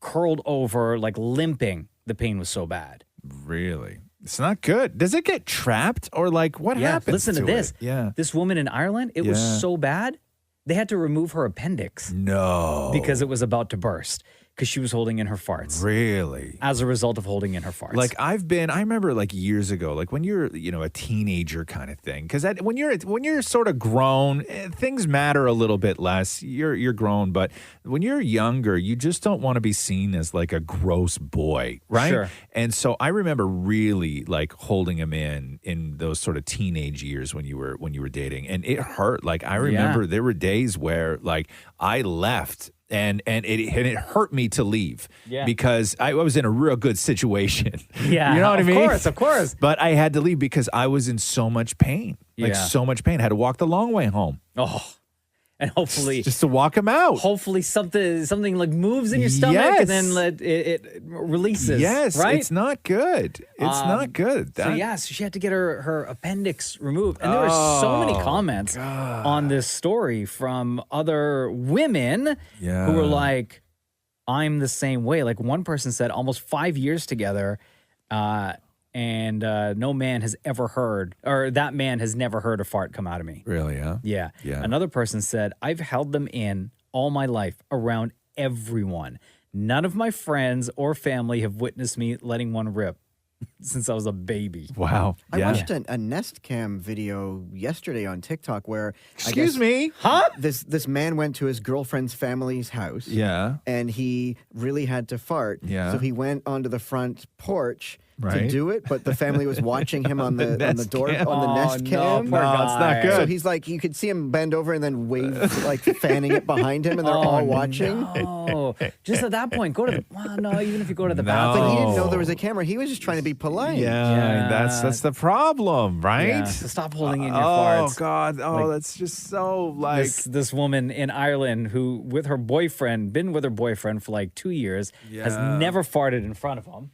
S2: curled over, like limping. The pain was so bad.
S8: Really? It's not good. Does it get trapped or like what happens?
S2: Listen to this.
S8: It? Yeah.
S2: This woman in Ireland, it was so bad, they had to remove her appendix.
S8: No.
S2: Because it was about to burst. Because she was holding in her farts.
S8: Really?
S2: As a result of holding in her farts.
S8: Like I remember like years ago, like when you're, a teenager kind of thing. Because when you're sort of grown, things matter a little bit less. You're grown, but when you're younger, you just don't want to be seen as like a gross boy, right?
S2: Sure.
S8: And so I remember really like holding him in those sort of teenage years when you were dating, and it hurt. Like I remember there were days where like I left. And it hurt me to leave because I was in a real good situation.
S2: Yeah,
S8: you know what I mean?
S2: Of course.
S8: But I had to leave because I was in so much pain, so much pain. I had to walk the long way home.
S2: Oh, and hopefully
S8: just to walk him out.
S2: Hopefully something like moves in your stomach and then it releases.
S8: Yes,
S2: right?
S8: It's not good. It's not good.
S2: So she had to get her appendix removed, and there were so many comments on this story from other women who were like, "I'm the same way." Like one person said, almost 5 years together. And no man has ever heard, or that man has never heard a fart come out of me.
S8: Really, huh?
S2: Yeah.
S8: Yeah.
S2: Another person said, I've held them in all my life around everyone. None of my friends or family have witnessed me letting one rip since I was a baby.
S8: Wow.
S9: I watched a Nest Cam video yesterday on TikTok where
S8: Excuse me?
S2: Huh?
S9: This man went to his girlfriend's family's house.
S8: Yeah.
S9: And he really had to fart.
S8: Yeah.
S9: So he went onto the front porch to
S8: Right.
S9: do it, but the family was watching him on the
S8: Nest
S9: door
S8: cam.
S9: on the Nest Cam.
S8: poor No, it's not guy. good.
S9: So he's like, you could see him bend over and then wave, like fanning it behind him, and they're all watching.
S2: No. Just at that point, go to the, well, no, even if you go to the bathroom.
S9: But he didn't know there was a camera. He was just trying to be polite.
S8: Yeah, that's the problem, right?
S2: Yeah, so stop holding in your farts.
S8: Oh God! Oh,
S2: Like,
S8: that's just so like
S2: this woman in Ireland who, with her boyfriend, been with her boyfriend for like 2 years, has
S8: Yeah.
S2: never farted in front of him.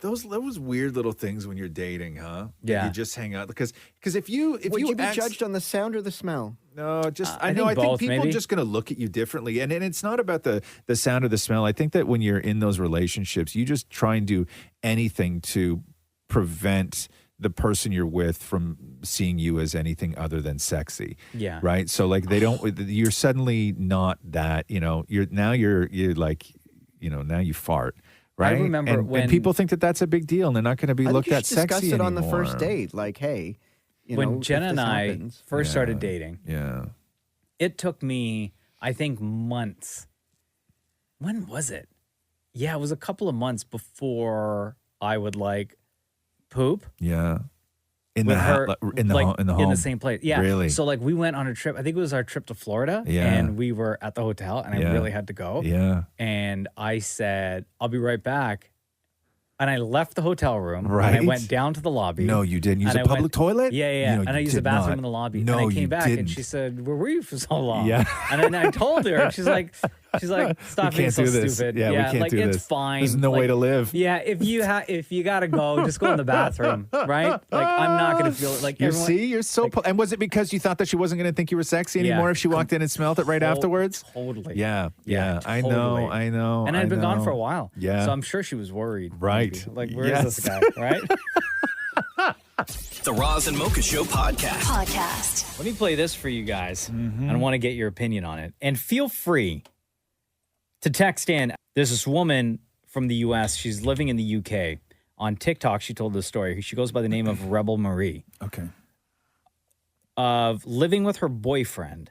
S8: those weird little things when you're dating, huh?
S2: Yeah.
S8: You just hang out because if you
S9: Would you be
S8: ask-
S9: judged on the sound or the smell?
S8: No, just
S2: I
S8: I know.
S2: think
S8: I think
S2: both,
S8: people
S2: maybe.
S8: are just going to look at you differently, and it's not about the sound or the smell. I think that when you're in those relationships, you just try and do anything to prevent the person you're with from seeing you as anything other than sexy.
S2: Yeah.
S8: Right. So like they don't. You're suddenly not that. You're like, now you fart. Right.
S2: remember
S8: and
S2: when-
S8: people think that that's a big deal, and they're not going to be
S9: I think
S8: looked
S9: you
S8: at
S9: should discuss
S8: sexy
S9: it on the
S8: anymore.
S9: first date. Like, hey,
S2: When
S9: if
S2: Jenna and
S9: this
S2: I
S9: happens.
S2: first started dating,
S8: Yeah.
S2: it took me, I think, months. When was it? Yeah, it was a couple of months before I would like poop.
S8: Yeah. In
S2: with
S8: the
S2: her,
S8: in the
S2: like,
S8: home, in the home.
S2: in the same place. Yeah.
S8: Really?
S2: So like we went on a trip. I think it was our trip to Florida.
S8: Yeah.
S2: And we were at the hotel, and I
S8: Yeah.
S2: really had to go.
S8: Yeah.
S2: And I said, "I'll be right back." And I left the hotel room.
S8: Right.
S2: And I went down to the lobby.
S8: No, you didn't use
S2: and
S8: a
S2: I
S8: public
S2: went-
S8: toilet?
S2: Yeah, yeah.
S8: No,
S2: and I
S8: you
S2: used the
S8: did
S2: bathroom
S8: not.
S2: in the lobby.
S8: No,
S2: and I
S8: you
S2: came back,
S8: didn't.
S2: and she said, "Where were you for so long?"
S8: Yeah.
S2: And then I told her, and she's like, "Stop
S8: We
S2: being
S8: can't
S2: so
S8: do this.
S2: stupid."
S8: Yeah, we can't
S2: like
S8: do
S2: it's
S8: this.
S2: fine.
S8: There's no
S2: Like,
S8: way to live.
S2: Yeah, if you gotta go, just go in the bathroom, right? Like I'm not gonna feel it. Like
S8: You
S2: everyone,
S8: see, you're so. And was it because you thought that she wasn't going to think you were sexy anymore
S2: Yeah.
S8: if she walked in and smelled it right afterwards?
S2: Totally.
S8: Yeah,
S2: Yeah,
S8: I
S2: totally.
S8: know.
S2: And I'd been gone for a
S8: know.
S2: while.
S8: Yeah.
S2: So I'm sure she was worried.
S8: Right.
S2: maybe. Like, where is
S8: Yes.
S2: this guy? Right?
S1: The Roz and Mocha Show podcast.
S2: Let me play this for you guys. And I want to get your opinion on it. And feel free to text in. There's this woman from the U.S. She's living in the U.K. On TikTok, she told this story. She goes by the name of Rebel Marie.
S8: Okay.
S2: Of living with her boyfriend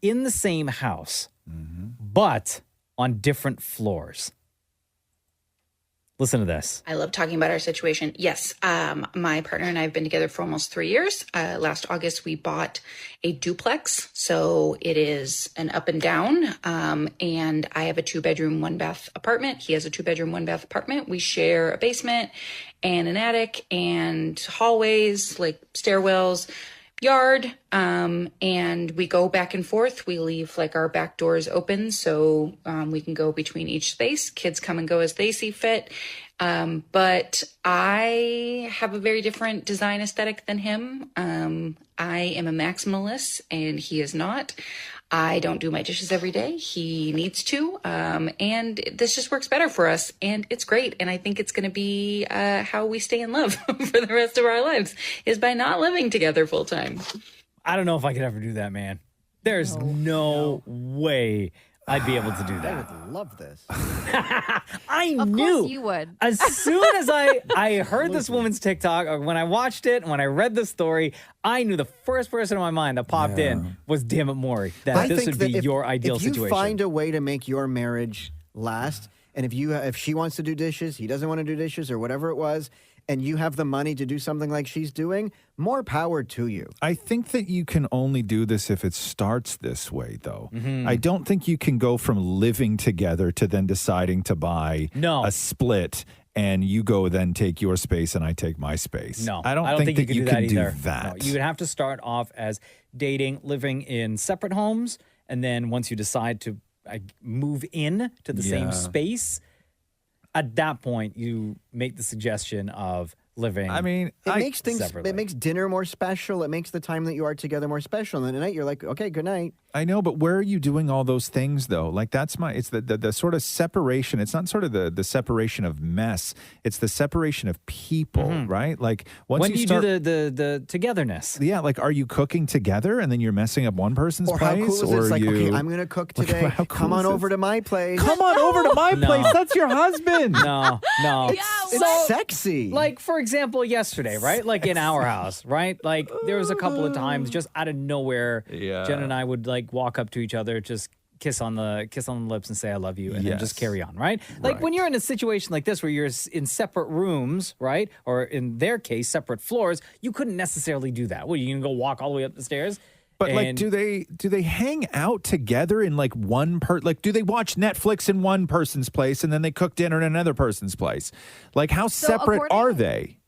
S2: in the same house, but on different floors. Listen to this.
S15: I love talking about our situation. Yes, my partner and I have been together for almost 3 years. Last August, we bought a duplex. So it is an up and down. And I have a 2-bedroom, 1-bath apartment. He has a 2-bedroom, 1-bath apartment. We share a basement and an attic and hallways, like stairwells, yard. And we go back and forth. We leave like our back doors open so we can go between each space. Kids come and go as they see fit. But I have a very different design aesthetic than him. I am a maximalist and he is not. I don't do my dishes every day. He needs to. And this just works better for us. And it's great. And I think it's going to be how we stay in love for the rest of our lives, is by not living together full time.
S2: I don't know if I could ever do that, man. There's no way I'd be able to do that.
S9: I would love this.
S2: I
S6: Of
S2: knew.
S6: course you would.
S2: As soon as I heard this woman's TikTok, or when I watched it, and when I read the story, I knew the first person in my mind that popped in was Damn It Maury. That this would be your ideal
S9: if you
S2: situation.
S9: find a way to make your marriage last, and if she wants to do dishes, he doesn't want to do dishes, or whatever it was, and you have the money to do something like she's doing, more power to you.
S8: I think that you can only do this if it starts this way, though.
S2: Mm-hmm.
S8: I don't think you can go from living together to then deciding to buy a split, and you go then take your space and I take my space.
S2: No,
S8: I don't think that you can do that.
S2: No, you would have to start off as dating, living in separate homes, and then once you decide to move in to the same space, at that point you make the suggestion of living.
S9: I mean, it makes things.
S2: separately.
S9: It makes dinner more special. It makes the time that you are together more special. And at night, you're like, okay, good night.
S8: I know, but where are you doing all those things, though? Like, it's the sort of separation. It's not sort of the separation of mess. It's the separation of people, right? Like, once
S2: when you
S8: start,
S2: do the togetherness.
S8: Yeah, like, are you cooking together and then you're messing up one person's
S9: Or
S8: place?
S9: how cool is it? It's like, okay, I'm going to cook today.
S8: How cool
S9: Come on
S8: is it?
S9: over to my place.
S8: Come on over to my
S2: No.
S8: place. That's your husband.
S2: No.
S9: It's sexy.
S2: Like, for example, yesterday, right? Like in our house, right? Like there was a couple of times just out of nowhere, Jen and I would like walk up to each other, just kiss on the lips and say I love you, and then just carry on, right? Like when you're in a situation like this where you're in separate rooms, right? Or in their case, separate floors, you couldn't necessarily do that. What, are you gonna go walk all the way up the stairs?
S8: But like, do they hang out together in like like, do they watch Netflix in one person's place and then they cook dinner in another person's place? Like, how separate are they?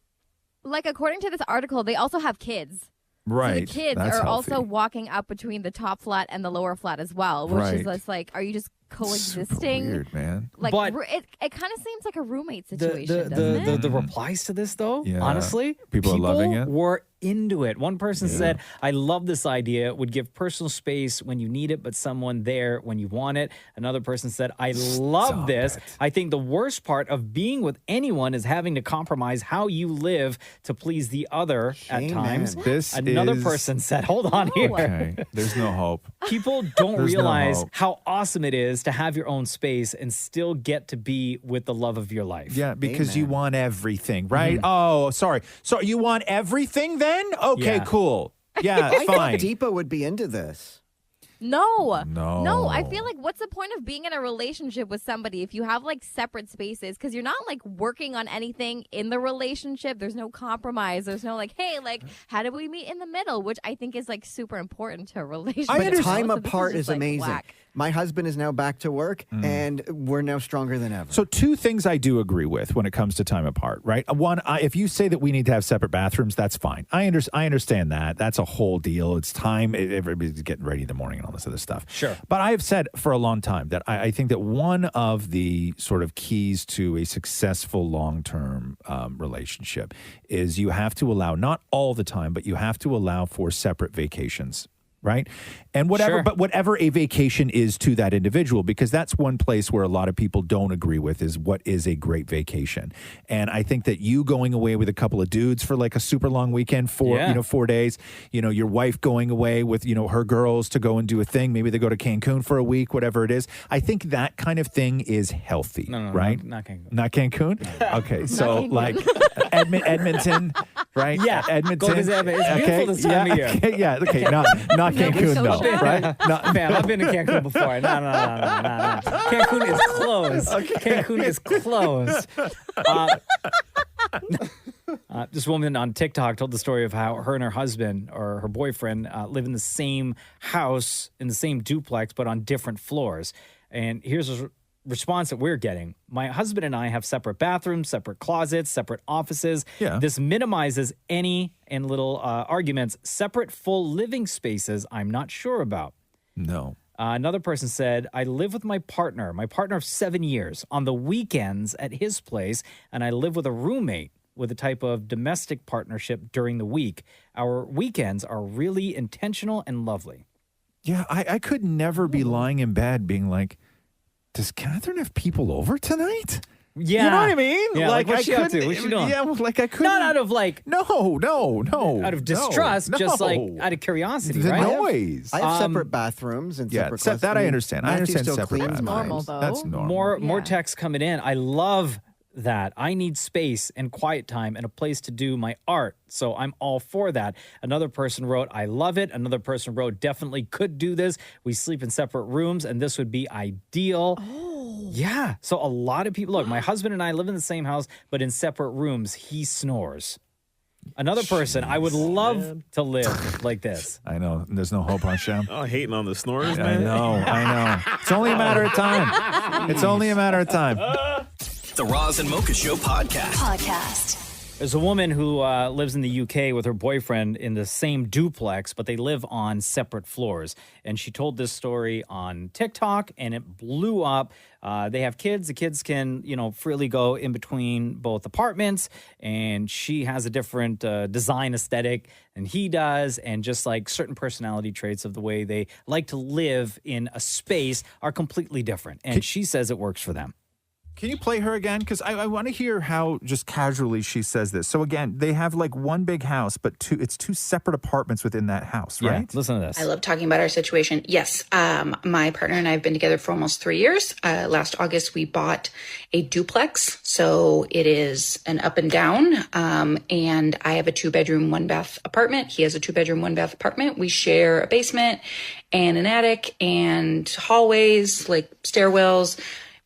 S6: Like, according to this article, they also have kids.
S8: Right.
S6: So the kids
S8: That's
S6: are
S8: healthy.
S6: also walking up between the top flat and the lower flat as well, which is just like, are you just coexisting?
S8: Weird, man.
S6: Like,
S2: But-
S6: it kind of seems like a roommate situation, doesn't it?
S2: The replies to this, though,
S8: Yeah.
S2: honestly,
S8: People are loving it.
S2: Were into it. One person said, I love this idea, would give personal space when you need it, but someone there when you want it. Another person said, I love this. I think the worst part of being with anyone is having to compromise how you live to please the other at times. Another person said, hold on here.
S8: Okay. There's no hope.
S2: People don't
S8: There's no
S2: realize
S8: hope.
S2: how awesome it is to have your own space and still get to be with the love of your life.
S8: Yeah, because you want everything, right? Oh, sorry. So you want everything then? Okay,
S2: Yeah.
S8: cool. Yeah,
S9: I thought
S8: fine.
S9: Deepa would be into this.
S6: No.
S8: No.
S6: I feel like what's the point of being in a relationship with somebody if you have like separate spaces? Because you're not like working on anything in the relationship. There's no compromise. There's no like, hey, like, how do we meet in the middle? Which I think is like super important to a relationship.
S9: But time
S6: So this
S9: apart
S6: just,
S9: is
S6: like,
S9: amazing.
S6: whack.
S9: My husband is now back to work, and we're now stronger than ever.
S8: So two things I do agree with when it comes to time apart, right? One, if you say that we need to have separate bathrooms, that's fine. I understand that. That's a whole deal. It's time. Everybody's getting ready in the morning and all this other stuff.
S2: Sure.
S8: But I have said for a long time that I think that one of the sort of keys to a successful long-term relationship is you have to allow, not all the time, but you have to allow for separate vacations. Right. And whatever a vacation is to that individual, because that's one place where a lot of people don't agree with is what is a great vacation. And I think that you going away with a couple of dudes for like a super long weekend, 4 days, your wife going away with, her girls to go and do a thing. Maybe they go to Cancun for a week, whatever it is. I think that kind of thing is healthy.
S2: No,
S8: right?
S2: Not Cancun.
S8: Not Cancun? Okay. So
S6: Cancun.
S8: like, Edmonton, right?
S2: Yeah,
S8: Edmonton.
S2: go visit Edmonton. It's beautiful this time of year.
S8: Okay, yeah, okay, not Cancun though, right?
S2: Man, I've been to Cancun before. No. Cancun is closed. Cancun is closed. This woman on TikTok told the story of how her and her husband or her boyfriend live in the same house, in the same duplex, but on different floors. And here's a response that we're getting. My husband and I have separate bathrooms, separate closets, separate offices.
S8: Yeah.
S2: This minimizes any and little arguments. Separate full living spaces, I'm not sure about.
S8: No.
S2: Another person said, I live with my partner of 7 years, on the weekends at his place, and I live with a roommate with a type of domestic partnership during the week. Our weekends are really intentional and lovely.
S8: Yeah, I could never be lying in bed being like, does Catherine have people over tonight?
S2: Yeah.
S8: You know what I mean?
S2: Yeah, like what's she up to? What's she doing?
S8: Yeah, like I couldn't.
S2: Not out of like...
S8: No.
S2: Out of distrust,
S8: no.
S2: just like out of curiosity,
S8: The
S2: right?
S8: noise.
S9: I have separate bathrooms and separate closets.
S8: that I understand. I
S9: Matthew
S8: understand
S9: still
S8: separate
S9: cleans
S8: bathrooms.
S9: mine.
S6: Normal, though.
S8: That's normal.
S2: More texts coming in. I love that. I need space and quiet time and a place to do my art. So I'm all for that. Another person wrote, I love it. Another person wrote, definitely could do this. We sleep in separate rooms and this would be ideal. Yeah. So a lot of people, look, my husband and I live in the same house, but in separate rooms. He snores. Another person, I would love to live like this.
S8: I know. There's no hope on Shem.
S16: Oh, hating on the snores,
S8: I
S16: man.
S8: know. It's only a matter of time. It's only a matter of time.
S1: The Roz and Mocha Show podcast.
S2: There's a woman who lives in the UK with her boyfriend in the same duplex, but they live on separate floors. And she told this story on TikTok, and it blew up. They have kids. The kids can, freely go in between both apartments. And she has a different design aesthetic than he does. And just like certain personality traits of the way they like to live in a space are completely different. And she says it works for them.
S8: Can you play her again? Because I want to hear how just casually she says this. So again, they have like one big house, but it's two separate apartments within that house, right?
S2: Yeah, listen to this.
S15: I love talking about our situation. Yes, my partner and I have been together for almost 3 years. Last August, we bought a duplex. So it is an up and down. And I have a 2-bedroom, 1-bath apartment. He has a 2-bedroom, 1-bath apartment. We share a basement and an attic and hallways, like stairwells,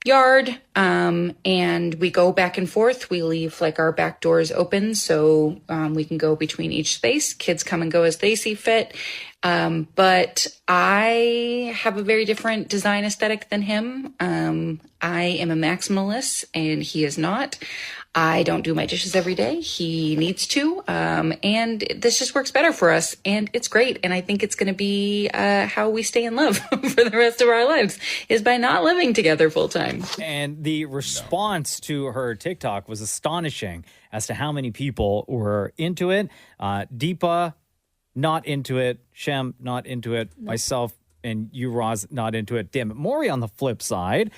S15: yard, and we go back and forth. We leave like our back doors open so we can go between each space. Kids come and go as they see fit. But I have a very different design aesthetic than him. I am a maximalist and he is not. I don't do my dishes every day. He needs to. And this just works better for us. And it's great. And I think it's going to be how we stay in love for the rest of our lives, is by not living together full time.
S2: And the response to her TikTok was astonishing as to how many people were into it. Deepa, not into it. Shem, not into it.
S6: No.
S2: Myself and you, Roz, not into it. Damn it. Maury, on the flip side,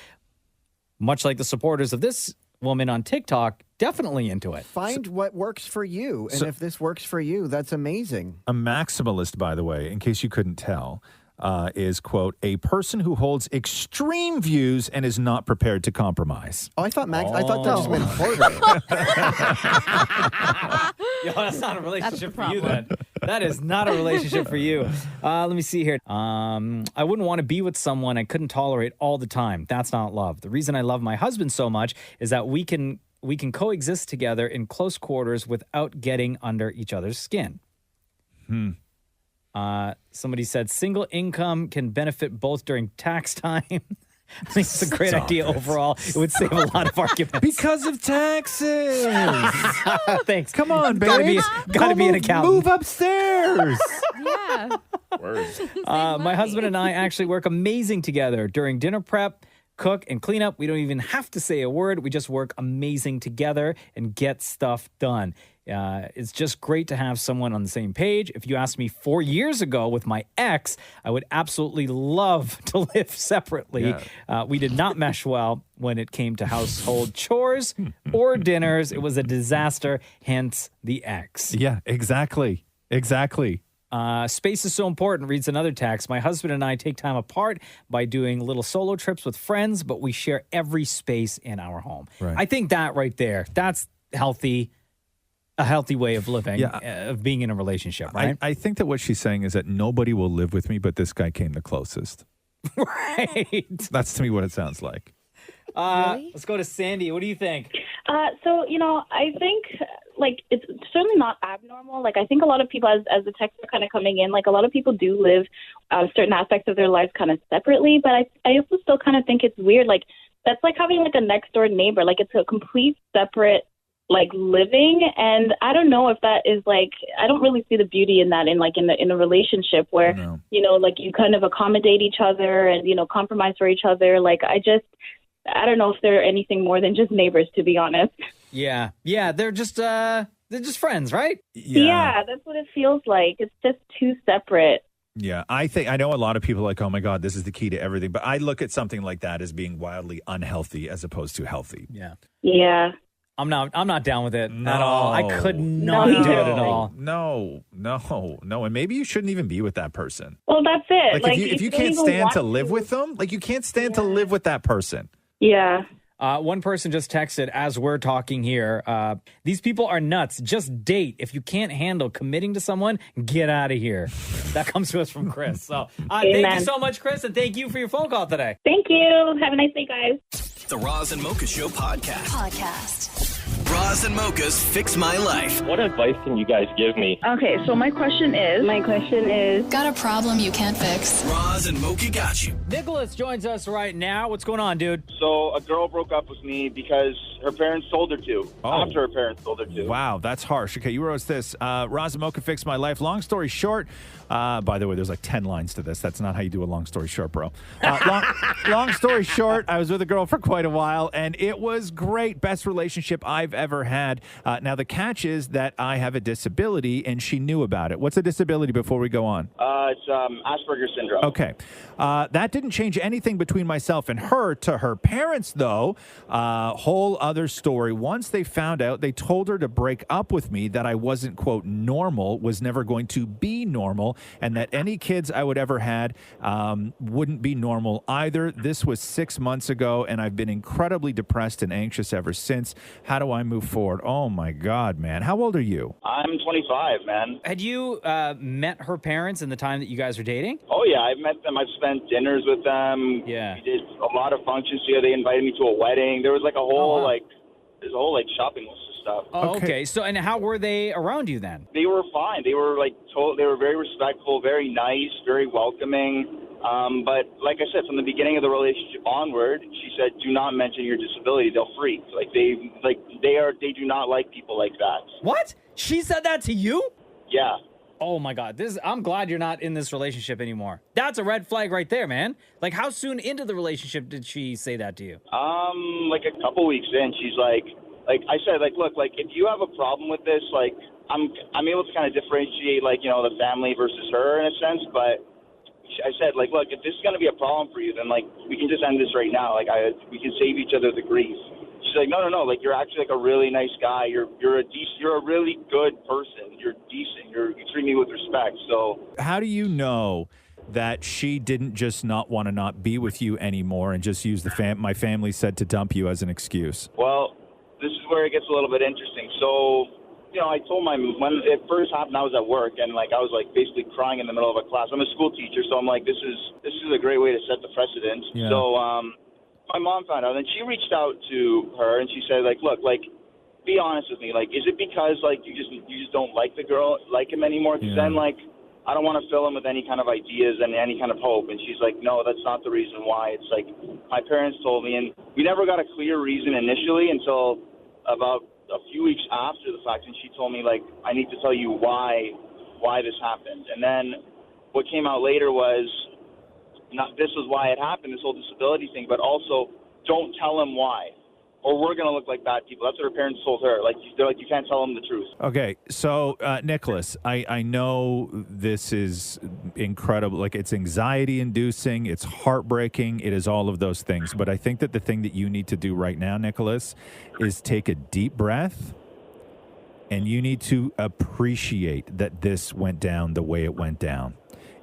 S2: much like the supporters of this woman on TikTok, definitely into it.
S9: Find what works for you. And if this works for you, that's amazing.
S8: A maximalist, by the way, in case you couldn't tell, is, quote, a person who holds extreme views and is not prepared to compromise.
S9: Oh, I thought that just meant horror.
S2: Yo, that's not a relationship for you then. That is not a relationship for you. Let me see here. I wouldn't want to be with someone I couldn't tolerate all the time. That's not love. The reason I love my husband so much is that we can coexist together in close quarters without getting under each other's skin. Somebody said single income can benefit both during tax time. I think it's a great idea overall. It would save a lot of arguments.
S8: Because of taxes.
S2: Thanks.
S8: Come on, baby.
S2: Gotta be an accountant.
S8: Move upstairs.
S6: Yeah.
S2: My husband and I actually work amazing together during dinner prep, cook, and clean up. We don't even have to say a word. We just work amazing together and get stuff done. It's just great to have someone on the same page. If you asked me 4 years ago with my ex, I would absolutely love to live separately.
S8: Yeah.
S2: We did not mesh well when it came to household chores or dinners. It was a disaster, hence the ex.
S8: Yeah, exactly.
S2: Space is so important, reads another text. My husband and I take time apart by doing little solo trips with friends, but we share every space in our home.
S8: Right.
S2: I think that right there, that's healthy. a healthy way of living,
S8: Yeah.
S2: of being in a relationship, right?
S8: I think that what she's saying is that nobody will live with me, but this guy came the closest.
S2: Right.
S8: That's to me what it sounds like.
S2: Let's go to Sandy. What do you think?
S17: So, I think, it's certainly not abnormal. I think a lot of people, as the texts are kind of coming in, a lot of people do live certain aspects of their lives kind of separately. But I also still kind of think it's weird. That's like having, a next-door neighbor. It's a complete separate, living. And I don't know if that is, I don't really see the beauty in that in a relationship where, you kind of accommodate each other and, compromise for each other. I don't know if they're anything more than just neighbors, to be honest.
S2: Yeah, they're just friends, right?
S17: Yeah, that's what it feels like. It's just too separate.
S8: Yeah, I know a lot of people are like, oh my God, this is the key to everything. But I look at something like that as being wildly unhealthy as opposed to healthy.
S2: Yeah.
S17: Yeah.
S2: I'm not down with it at all. I could not do it at all.
S8: No. And maybe you shouldn't even be with that person.
S17: Well, that's it.
S8: If you can't stand to live with them, you can't stand to live with that person.
S17: Yeah.
S2: One person just texted as we're talking here. These people are nuts. Just date. If you can't handle committing to someone, get out of here. That comes to us from Chris. So thank you so much, Chris, and thank you for your phone call today.
S17: Thank you. Have a nice day, guys.
S1: The Roz and Mocha Show podcast. Roz and Mocha's Fix My Life.
S18: What advice can you guys give me?
S22: Okay, so my question is...
S3: Got a problem you can't fix?
S1: Roz and Mocha got you.
S2: Nicholas joins us right now. What's going on, dude?
S19: So a girl broke up with me because her parents told her to. After her parents told her to.
S8: Wow, that's harsh. Okay, you wrote us this. Roz and Mocha Fix My Life. Long story short, by the way, there's 10 lines to this. That's not how you do a long story short, bro. Long story short, I was with a girl for quite a while, and it was great. Best relationship I've ever had. Now, the catch is that I have a disability, and she knew about it. What's a disability before we go on?
S19: It's Asperger's syndrome.
S8: Okay. That didn't change anything between myself and her. To her parents, though, whole other story. Once they found out, they told her to break up with me, that I wasn't, quote, normal, was never going to be normal, and that any kids I would ever had wouldn't be normal either. This was 6 months ago, and I've been incredibly depressed and anxious ever since. How do I move forward? Oh, my God, man. How old are you?
S19: I'm 25, man.
S2: Had you met her parents in the time that you guys were dating?
S19: Oh, yeah. I've met them. I've spent dinners with them.
S2: Yeah.
S19: We did a lot of functions here. They invited me to a wedding. There was a whole, there's a whole, shopping list of stuff.
S2: Oh, okay. So, and how were they around you then?
S19: They were fine. They were, they were very respectful, very nice, very welcoming. But like I said, from the beginning of the relationship onward, she said, "Do not mention your disability; they'll freak." They do not like people like that.
S2: What? She said that to you?
S19: Yeah.
S2: Oh my God! I'm glad you're not in this relationship anymore. That's a red flag right there, man. How soon into the relationship did she say that to you?
S19: A couple weeks in, she's like I said, look, if you have a problem with this, I'm able to kind of differentiate, the family versus her in a sense, but. I said, look, if this is going to be a problem for you, then, we can just end this right now. We can save each other the grief. She's like, no. You're actually, a really nice guy. You're a really good person. You're decent. You treat me with respect. So
S8: how do you know that she didn't just not want to not be with you anymore and just use my family said to dump you as an excuse?
S19: Well, this is where it gets a little bit interesting. So, I told when it first happened, I was at work, and I was basically crying in the middle of a class. I'm a school teacher, so I'm like, this is a great way to set the precedent.
S8: Yeah.
S19: So my mom found out, and she reached out to her, and she said, look, be honest with me. Is it because you just don't like the girl, like him anymore? Because then I don't want to fill him with any kind of ideas and any kind of hope. And she's like, no, that's not the reason why. It's my parents told me, and we never got a clear reason initially until about a few weeks after the fact, and she told me, I need to tell you why this happened. And then what came out later was, not this was why it happened, this whole disability thing, but also don't tell him why, or we're going to look like bad people. That's what her parents told her. They're like, you can't tell them the truth.
S8: Okay, so Nicholas, I know this is incredible. It's anxiety-inducing, it's heartbreaking, it is all of those things. But I think that the thing that you need to do right now, Nicholas, is take a deep breath, and you need to appreciate that this went down the way it went down,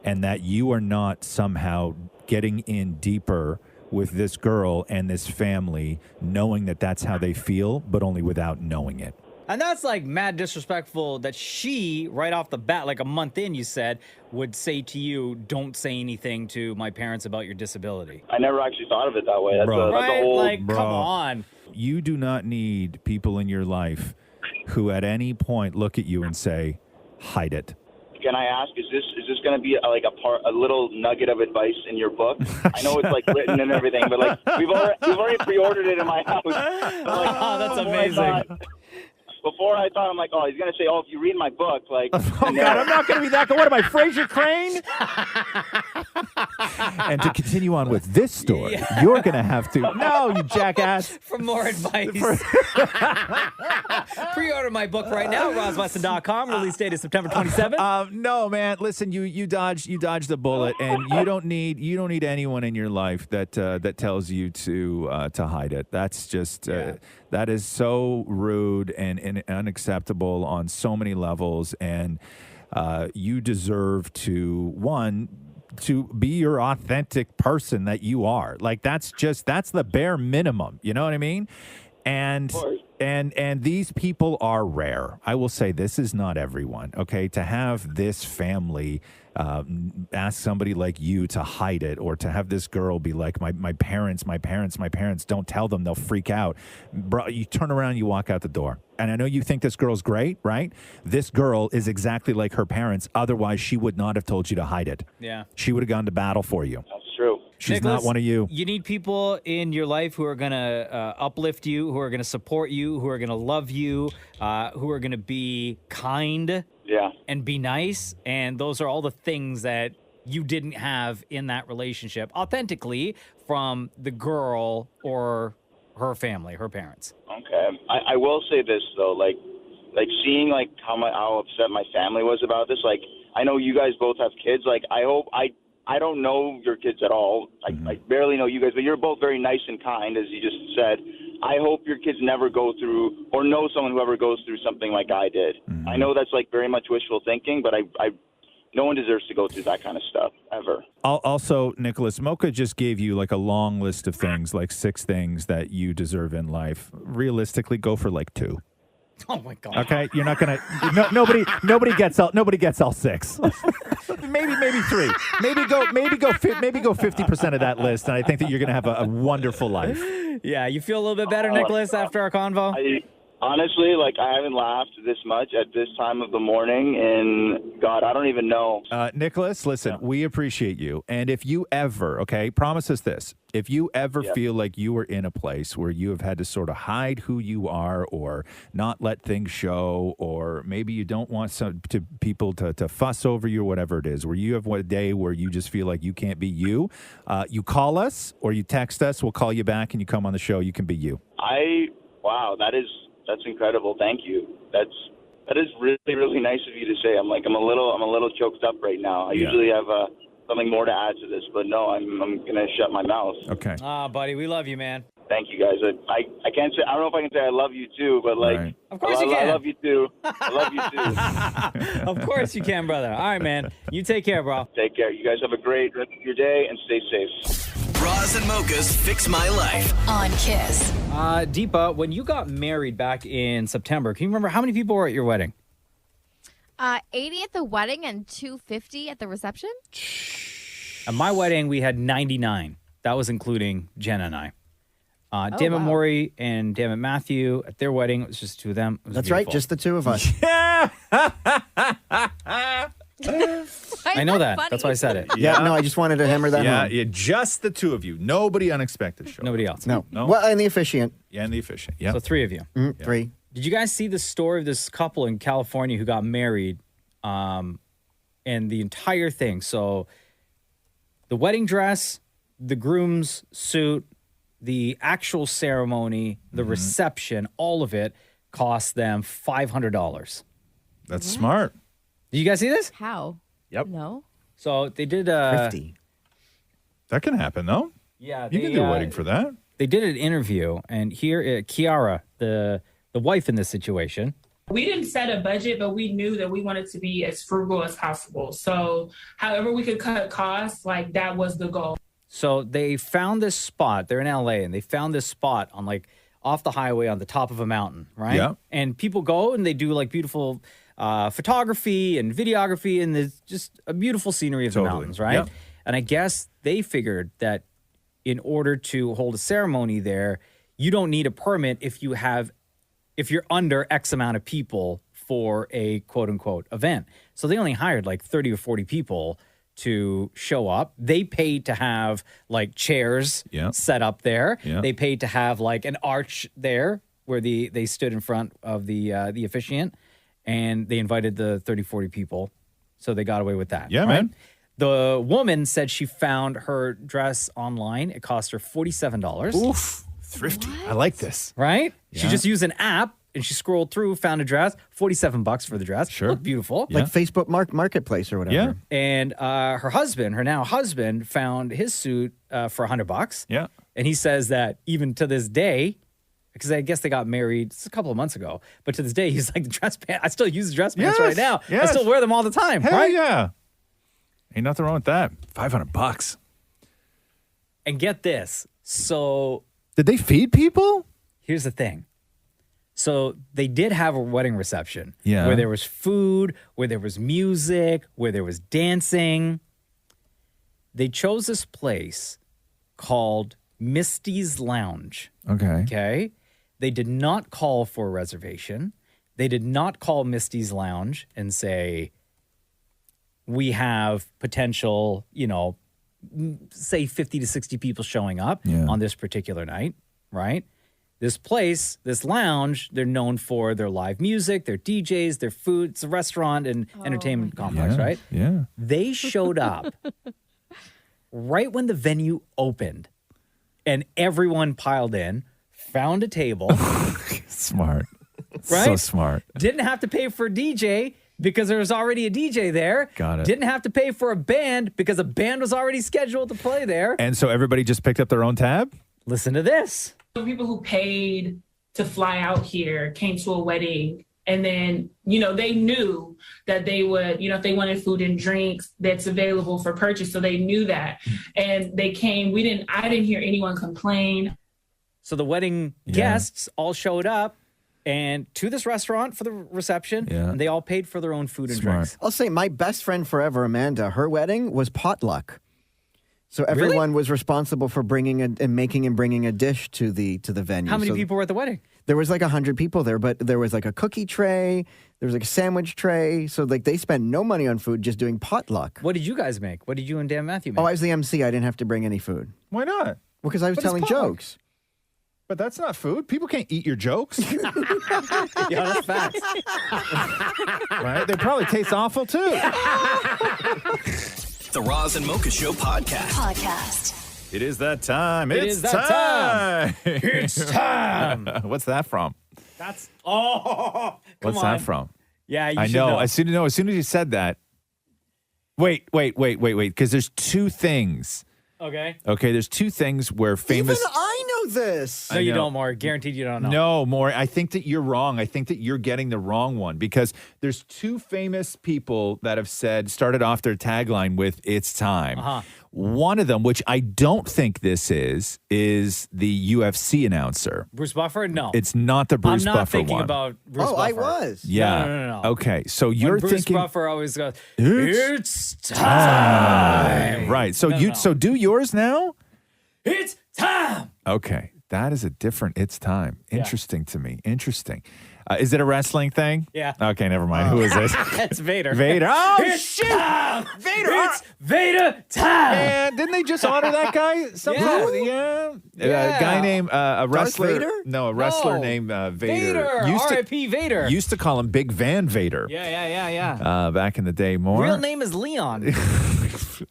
S8: and that you are not somehow getting in deeper with this girl and this family, knowing that that's how they feel, but only without knowing it.
S2: And that's like mad disrespectful that she, right off the bat, like a month in, you said, would say to you, don't say anything to my parents about your disability.
S19: I never actually thought of it that way. That's
S8: Bro.
S19: that's a whole.
S2: Like, come on.
S8: You do not need people in your life who at any point look at you and say, hide it.
S19: Can I ask, is this going to be a little nugget of advice in your book? I know it's like written and everything, but like we've already pre-ordered it in my house.
S2: Oh, that's amazing.
S19: Before I thought, I'm like, oh, he's going to say, oh, if you read my book, like...
S8: Oh, God, I'm not going to be that good. What am I, Fraser Crane? And to continue on with this story, you're going to have to... No, you jackass.
S2: For more advice. Pre-order my book right now, rosweston.com. Release date is September 27th.
S8: No, man. Listen, you dodged the bullet, and you don't need anyone in your life that tells you to hide it. That's just that is so rude and unacceptable on so many levels, and you deserve to be your authentic person that you are. Like that's the bare minimum. You know what I mean? And these people are rare. I will say this is not everyone. Okay, to have this family ask somebody like you to hide it, or to have this girl be like, my parents, don't tell them, they'll freak out. Bro, you turn around, you walk out the door. And I know you think this girl's great, right? This girl is exactly like her parents. Otherwise, she would not have told you to hide it.
S2: Yeah.
S8: She would have gone to battle for you.
S19: That's true.
S8: She's
S2: Nicholas,
S8: not one of you.
S2: You need people in your life who are going to uplift you, who are going to support you, who are going to love you, who are going to be kind and be nice. And those are all the things that you didn't have in that relationship authentically from the girl or her family, her parents.
S19: Okay. I will say this, though, like seeing like how upset my family was about this. Like, I know you guys both have kids. Like, I don't know your kids at all. I barely know you guys, but you're both very nice and kind, as you just said. I hope your kids never go through or know someone who ever goes through something like I did. I know that's like very much wishful thinking, but no one deserves to go through that kind of stuff ever.
S8: Also, Nicholas, Mocha just gave you like a long list of things, like 6 things that you deserve in life. Realistically, go for like 2.
S2: Oh my God.
S8: Okay, you're not gonna. Nobody gets all 6. maybe 3. Maybe go 50% of that list, and I think that you're gonna have a wonderful life.
S2: Yeah, you feel a little bit better, Nicholas, after our convo?
S19: Honestly, like, I haven't laughed this much at this time of the morning, and God, I don't even know.
S8: Nicholas, listen, we appreciate you. And if you ever, promise us this. If you ever feel like you are in a place where you have had to sort of hide who you are or not let things show, or maybe you don't want people to fuss over you or whatever it is, where you have a day where you just feel like you can't be you, you call us or you text us. We'll call you back and you come on the show. You can be you.
S19: Wow, that's incredible. Thank you. That is really, really nice of you to say. I'm a little choked up right now. I usually have something more to add to this, but no, I'm gonna shut my mouth.
S8: Okay.
S2: Buddy, we love you, man.
S19: Thank you, guys. I can't say. I don't know if I can say I love you too, but like,
S2: right. Of course you can.
S19: I love you too. I love you too.
S2: Of course you can, brother. All right, man. You take care, bro.
S19: Take care. You guys have a great rest of your day and stay safe.
S1: Roz and Mocha's Fix My Life
S3: on Kiss.
S2: Deepa, when you got married back in September, can you remember how many people were at your wedding?
S6: 80 at the wedding and 250 at the reception.
S2: At my wedding, we had 99. That was including Jenna and I. Dammit Maury and Dammit Matthew, at their wedding, it was just 2 of them.
S9: That's right, just the 2 of us.
S2: I know that. Funny. That's why I said it.
S9: Yeah, no, I just wanted to hammer that home.
S8: Yeah, just the 2 of you. Nobody unexpected show.
S2: Nobody else.
S9: No. Well, and the officiant.
S8: Yeah, and the officiant. Yeah.
S2: So 3 of you.
S9: 3.
S2: Did you guys see the story of this couple in California who got married and the entire thing? So the wedding dress, the groom's suit, the actual ceremony, the reception, all of it cost them $500.
S8: That's smart.
S2: Did you guys see this?
S6: How?
S8: Yep.
S6: No.
S2: So they did
S9: 50.
S8: That can happen, though.
S2: Yeah.
S8: You can do a wedding for that.
S2: They did an interview, and here, Kiara, the wife in this situation.
S7: We didn't set a budget, but we knew that we wanted to be as frugal as possible. So however we could cut costs, like that was the goal.
S2: So they found this spot. They're in LA, and they found this spot on like off the highway on the top of a mountain, right?
S8: Yeah.
S2: And people go and they do like beautiful photography and videography, and there's just a beautiful scenery of the mountains, right?
S8: Yep.
S2: And I guess they figured that in order to hold a ceremony there, you don't need a permit if you're under X amount of people for a quote unquote event. So they only hired like 30 or 40 people to show up. They paid to have like chairs set up there.
S8: Yeah.
S2: They paid to have like an arch there where they stood in front of the officiant, and they invited the 30, 40 people. So they got away with that.
S8: Yeah,
S2: right?
S8: man.
S2: The woman said she found her dress online. It cost her $47.
S8: Oof, thrifty. I like this.
S2: Right? She
S8: Yeah.
S2: just used an app and she scrolled through, found a dress, $47 for the dress. Sure. Looked beautiful.
S9: Like Facebook Marketplace or whatever.
S2: Yeah. And her husband, her now husband, found his suit for $100.
S8: Yeah.
S2: And he says that even to this day, because I guess they got married just a couple of months ago, but to this day, he's like, the dress pants, I still use the dress pants right now. I
S8: yes.
S2: still wear them all the time.
S8: Hell
S2: right?
S8: yeah. Ain't nothing wrong with that. $500.
S2: And get this. So
S8: did they feed people?
S2: Here's the thing. So they did have a wedding reception
S8: Yeah.
S2: where there was food, where there was music, where there was dancing. They chose this place called Misty's Lounge.
S8: Okay.
S2: Okay. They did not call for a reservation. They did not call Misty's Lounge and say, we have potential, say 50 to 60 people showing up on this particular night, right? This place, this lounge, they're known for their live music, their DJs, their food. It's a restaurant and entertainment complex,
S8: Yeah,
S2: right?
S8: yeah.
S2: They showed up right when the venue opened, and everyone piled in, found a table.
S8: Smart.
S2: Right?
S8: So smart.
S2: Didn't have to pay for a DJ because there was already a DJ there.
S8: Got it.
S2: Didn't have to pay for a band because a band was already scheduled to play there.
S8: And so everybody just picked up their own tab?
S2: Listen to this.
S7: People who paid to fly out here came to a wedding, and then, they knew that they would, if they wanted food and drinks, that's available for purchase. So they knew that. And they came. I didn't hear anyone complain.
S2: So the wedding guests all showed up and to this restaurant for the reception, and they all paid for their own food and drinks.
S9: I'll say my best friend forever, Amanda, her wedding was potluck. So everyone was responsible for bringing a dish to the venue.
S2: How many people were at the wedding?
S9: There was like 100 people there, but there was like a cookie tray, there was like a sandwich tray. So like they spent no money on food, just doing potluck.
S2: What did you guys make? What did you and Dan Matthew make?
S9: Oh, I was the MC. I didn't have to bring any food.
S8: Why not?
S9: Well, because I was
S8: But it's
S9: telling
S8: potluck.
S9: jokes.
S8: But that's not food. People can't eat your jokes.
S2: Yeah, that's facts.
S8: Right? They probably taste awful too.
S1: The Roz and Mocha Show podcast.
S8: It is that time.
S2: It
S8: It's
S2: is that time.
S8: time.
S2: It's time.
S8: What's that from?
S2: That's come
S8: What's
S2: on.
S8: that from?
S2: Yeah, you
S8: I
S2: should
S8: know. As soon as you said that. Wait. Because there's two things.
S2: Okay.
S8: Okay, there's two things where famous.
S9: Even I know this.
S2: No, you don't, Mark. Guaranteed you don't know.
S8: No, Maury, I think that you're wrong. I think that you're getting the wrong one because there's two famous people that have started off their tagline with "It's time."
S2: Uh-huh.
S8: One of them, which I don't think this is the UFC announcer.
S2: Bruce Buffer? No.
S8: It's not the Bruce
S2: I'm not
S8: Buffer
S2: thinking
S8: one.
S2: about Bruce
S9: Oh,
S2: Buffer.
S9: I was.
S8: Yeah.
S2: No.
S8: Okay, so you're
S2: when Bruce
S8: thinking
S2: Buffer always goes,
S8: It's
S2: it's time.
S8: right. So
S2: No.
S8: so do yours now.
S2: It's time.
S8: Okay, that is a different. It's time.
S2: Yeah.
S8: Interesting to me. Interesting. Is it a wrestling thing?
S2: Yeah.
S8: Okay, never mind. Who is it?
S2: It's Vader.
S8: Vader. Oh,
S2: It's
S8: shit.
S2: time.
S8: Vader.
S2: It's Vader time.
S8: And didn't they just honor that guy? Somehow? Yeah. A guy named a wrestler.
S9: Vader?
S8: No, a wrestler
S2: No.
S8: named Vader.
S2: Vader.
S8: Used to,
S2: R.I.P. Vader.
S8: used to call him Big Van Vader.
S2: Yeah.
S8: Back in the day, more.
S2: Real name is Leon.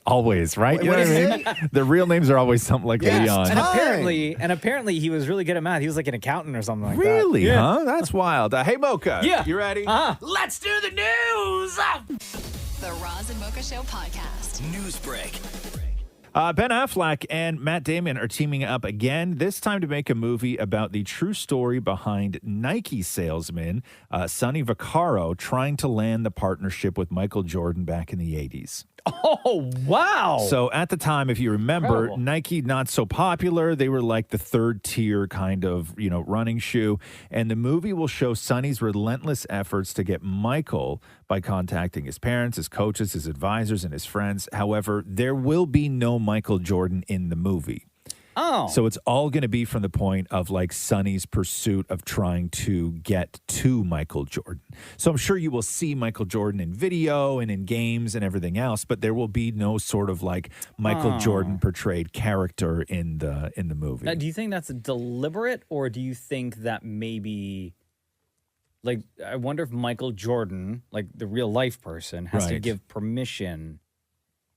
S8: Always, right? You know
S9: What
S8: what
S9: did
S8: I
S9: he
S8: mean? The real names are always something like
S9: Yes.
S8: Leon.
S2: And apparently he was really good at math. He was like an accountant or something like that.
S8: Really,
S2: Yeah.
S8: huh? That's wild. Hey, Mocha.
S2: Yeah.
S8: You ready?
S1: Let's do the news.
S3: The Roz and Mocha Show podcast.
S1: News break.
S8: Ben Affleck and Matt Damon are teaming up again, this time to make a movie about the true story behind Nike salesman Sonny Vaccaro trying to land the partnership with Michael Jordan back in the 80s.
S2: Oh, wow.
S8: So at the time, if you remember,
S2: Incredible.
S8: Nike not so popular. They were like the third tier kind of, running shoe. And the movie will show Sonny's relentless efforts to get Michael by contacting his parents, his coaches, his advisors, and his friends. However, there will be no Michael Jordan in the movie.
S2: Oh.
S8: So it's all going to be from the point of like Sonny's pursuit of trying to get to Michael Jordan. So I'm sure you will see Michael Jordan in video and in games and everything else, but there will be no sort of like Michael Jordan portrayed character in the movie.
S2: Now, do you think that's deliberate, or do you think that maybe, like, I wonder if Michael Jordan, like the real life person, has to
S8: Right.
S2: give permission,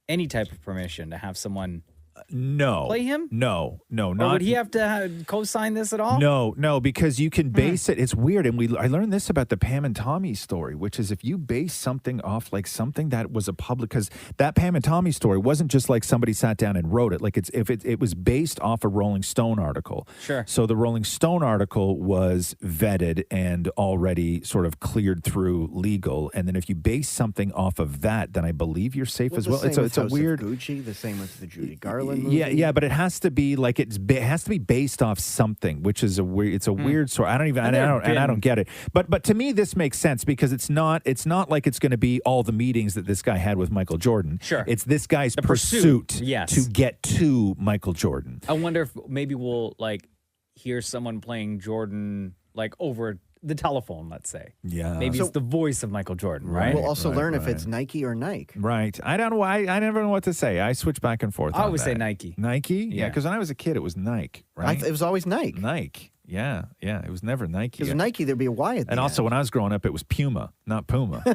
S2: any type of permission, to have someone
S8: No.
S2: play him?
S8: No,
S2: Or
S8: not.
S2: would he have to co-sign this at all?
S8: No, because you can base it. It's weird, and I learned this about the Pam and Tommy story, which is if you base something off like something that was a public, because that Pam and Tommy story wasn't just like somebody sat down and wrote it. Like it was based off a Rolling Stone article.
S2: Sure.
S8: So the Rolling Stone article was vetted and already sort of cleared through legal, and then if you base something off of that, then I believe you're safe as well. It's a weird.
S9: Gucci, the same with the Judy Garland movie.
S8: Yeah, but it has to be like it has to be based off something, which is a weird. It's a weird story. I don't get it. But to me, this makes sense because it's not like it's going to be all the meetings that this guy had with Michael Jordan.
S2: Sure,
S8: it's this guy's
S2: The
S8: pursuit
S2: yes.
S8: to get to Michael Jordan.
S2: I wonder if maybe we'll like hear someone playing Jordan like over the telephone, let's say.
S8: Yeah.
S2: Maybe
S9: So-
S2: it's the voice of Michael Jordan, right?
S9: We'll also learn if it's Nike or Nike.
S8: Right. I don't know. I never know what to say. I switch back and forth.
S2: I
S8: on
S2: always say
S8: that.
S2: Nike.
S8: Nike? Yeah,
S2: Yeah.
S8: because when I was a kid, it was Nike, right?
S9: It was always Nike.
S8: Nike. Yeah. It was never Nike.
S9: Because Nike, there'd be a Y at the
S8: And also,
S9: end.
S8: when I was growing up, it was Puma, not Puma.
S2: No,